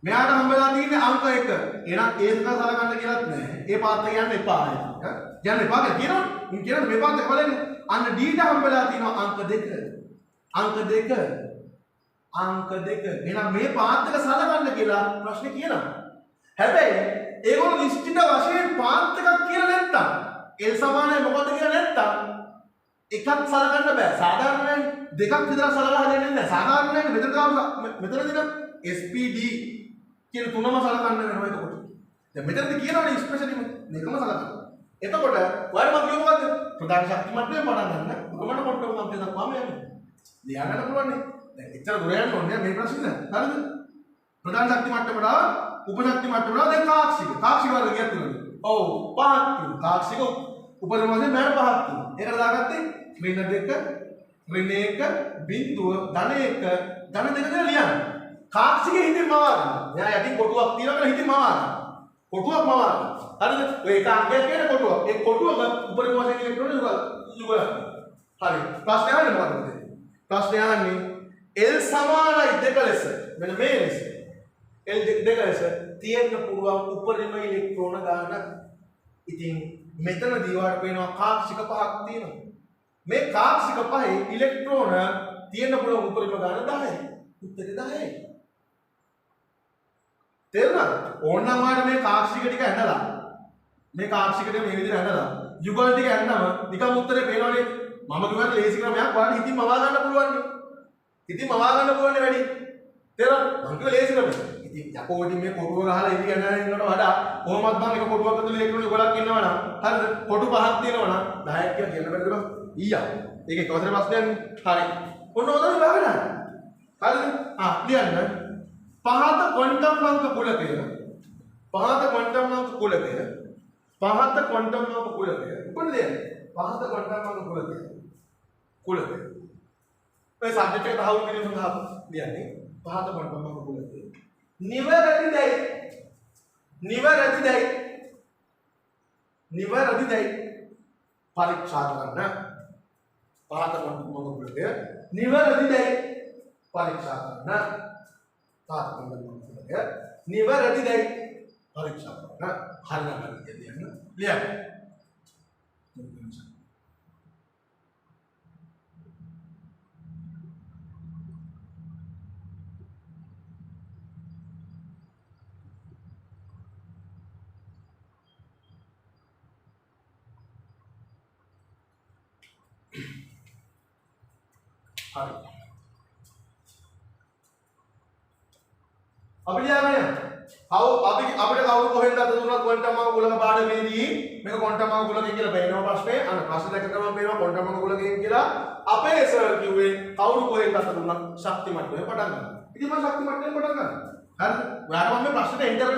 මෙයාට හම්බෙලා තියෙන්නේ අංක 1. එහෙනම් ඒක සලකන්න කියලාත් නැහැ. ඒ පාත් එක යන්න එපා. යන්න එපා කියලා කියනවා. ඉතින් කියනවා මේ පාත් එක බලන්න. අන්න D ට හම්බෙලා තියෙනවා අංක 2. අංක 2. අංක 2. එහෙනම් මේ පාත් එක සලකන්න කියලා ප්‍රශ්නේ කියනවා. හැබැයි ඒගොල්ලෝ නිශ්චිත වශයෙන් පාත් එකක් කියලා නැත්තම් L සමානයි මොකද කියලා නැත්තම් එකක් සලකන්න බෑ. සාධාරණ නැහැ. දෙකක් විතර සලකලා හරියන්නේ නැහැ. සාධාරණ නැහැ. මෙතනදී SPD කියන තුනම සලකන්න වෙනවා එතකොට. දැන් මෙතනදී කියනවනේ ස්පෙෂලි මේකම සලකන්න. එතකොට ඔයාලා මම කියුවා මොකද්ද? ප්‍රධාන ශක්ති මට්ටමේ පටන් ගන්න. මොනම කොට්ටම මම දක්වාම යන්නේ. ලියා ගන්න පුළුවන් නේ. දැන් එච්චර දුර යන්න ඕනේ මේ ප්‍රශ්නේ. හරිද? ප්‍රධාන ශක්ති මට්ටමට උපශක්ති මට්ටමට දැන් කාක්ෂික. කාක්ෂික වර්ග ගියත් තුනද? ඔව් පහක් තියෙනවා. කාක්ෂික උපරිම වශයෙන් මෑන පහක් තියෙනවා. ඒකට දාගත්තේ ඍණ 2 ඍණ 1 බිඳුව ධන 1 ධන 2 කියලා ලියන්න. කාක්ෂිකේ හිතින් මවා ගන්න. මෙයා යටින් කොටුවක් තියනවා කියලා හිතින් මවා ගන්න. කොටුවක් මවා ගන්න. හරිද? ඔය එක අංකයක් කියන කොටුවක්. ඒ කොටුවක උපරිම වශයෙන් ඉලෙක්ට්‍රෝන යුගල. හරි. ප්‍රශ්නේ අහන්නේ මොකක්ද? ප්‍රශ්නේ අහන්නේ L සමානයි 2 ලෙස. මෙන්න මේ ලෙස. L 2 ලෙස තියෙන්න පුළුවන් උපරිම ඉලෙක්ට්‍රෝන ගාන. ඉතින් මෙතනදී වාට පේනවා කාක්ෂික පහක් තියෙනවා. මේ කාක්ෂික පහේ ඉලෙක්ට්‍රෝන තියෙන්න පුළුවන් උපරිම ගාන 10යි. උත්තරේ 10යි. තේරුණාද? ඕනනම් වාට මේ කාක්ෂික ටික ඇඳලා මේ කාක්ෂික ටික මේ විදිහට ඇඳලා යුගල් ටික ඇඳනම නිකම් උත්තරේ පේනවනේ. මම කිව්වට ලේසි ක්‍රමයක් වාට හිතින් මවා ගන්න පුළුවන් නේ. හිතින් මවා ගන්න පුළුවන් නේ වැඩි. තේරුණාද? මම කිව්ව ලේසි ක්‍රමයක්. ඉතින් යකෝ වටින් මේ කොටුව ගහලා ඉඳි ගන්න ඉන්නවට වඩා කොහොමත් මම එක කොටුවක් ඇතුලේ ඉලෙක්ට්‍රෝන යුගලක් ඉන්නවා නම් හරිද? කොටු පහක් තියෙනවා නම් 10ක් කියලා කියන්න බැරිද බං? ඊයා. ඒක එක වසරේ ප්‍රශ්නයක් නේ. හරි. ඔන්න ඔතන බලන්න. හරිද? ලියන්න. පහත ක්වොන්ටම් අංක කුලකය. පහත ක්වොන්ටම් අංක කුලකය. පහත ක්වොන්ටම් අංක කුලකය. උපන්න ලියන්න. පහත ක්වොන්ටම් අංක කුලකය. කුලකය. මේ සබ්ජෙක්ට් එක තහවුරු කිරීම සඳහා ලියන්නේ. පහත ක්වොන්ටම් අංක කුලකය. නිවැරදිදයි. නිවැරදිදයි. නිවැරදිදයි. පරීක්ෂා කරන්න. පහත ක්වොන්ටම් අංක කුලකය. නිවැරදිදයි. පරීක්ෂා කරන්න. පහත ක්වොන්ටම් අංක කුලකය. නිවැරදිදයි. පරීක්ෂා කරන්න. හරියට ලියන්න. ලියන්න. හරි. අපි ලියන්නේ අපිට කවුරු කොහෙන්ද අත දුන්නත් ක්වොන්ටම් අංක කුලක පාඩමේදී මේක ක්වොන්ටම් අංක කුලකයෙන් කියලා පේනවා ප්‍රශ්නේ. අන්න ප්‍රශ්න දෙක කරම පේනවා ක්වොන්ටම් අංක කුලකයෙන් කියලා. අපේ සර් කිව්වේ කවුරු කොහෙන්ද අත දුන්නත් ශක්ති මට්ටමේ පටන් ගන්න. ඉතින් මම ශක්ති මට්ටමේ පටන් ගන්නවා. හරිද? ඔයාලා මම මේ ප්‍රශ්නෙට එන්ටර්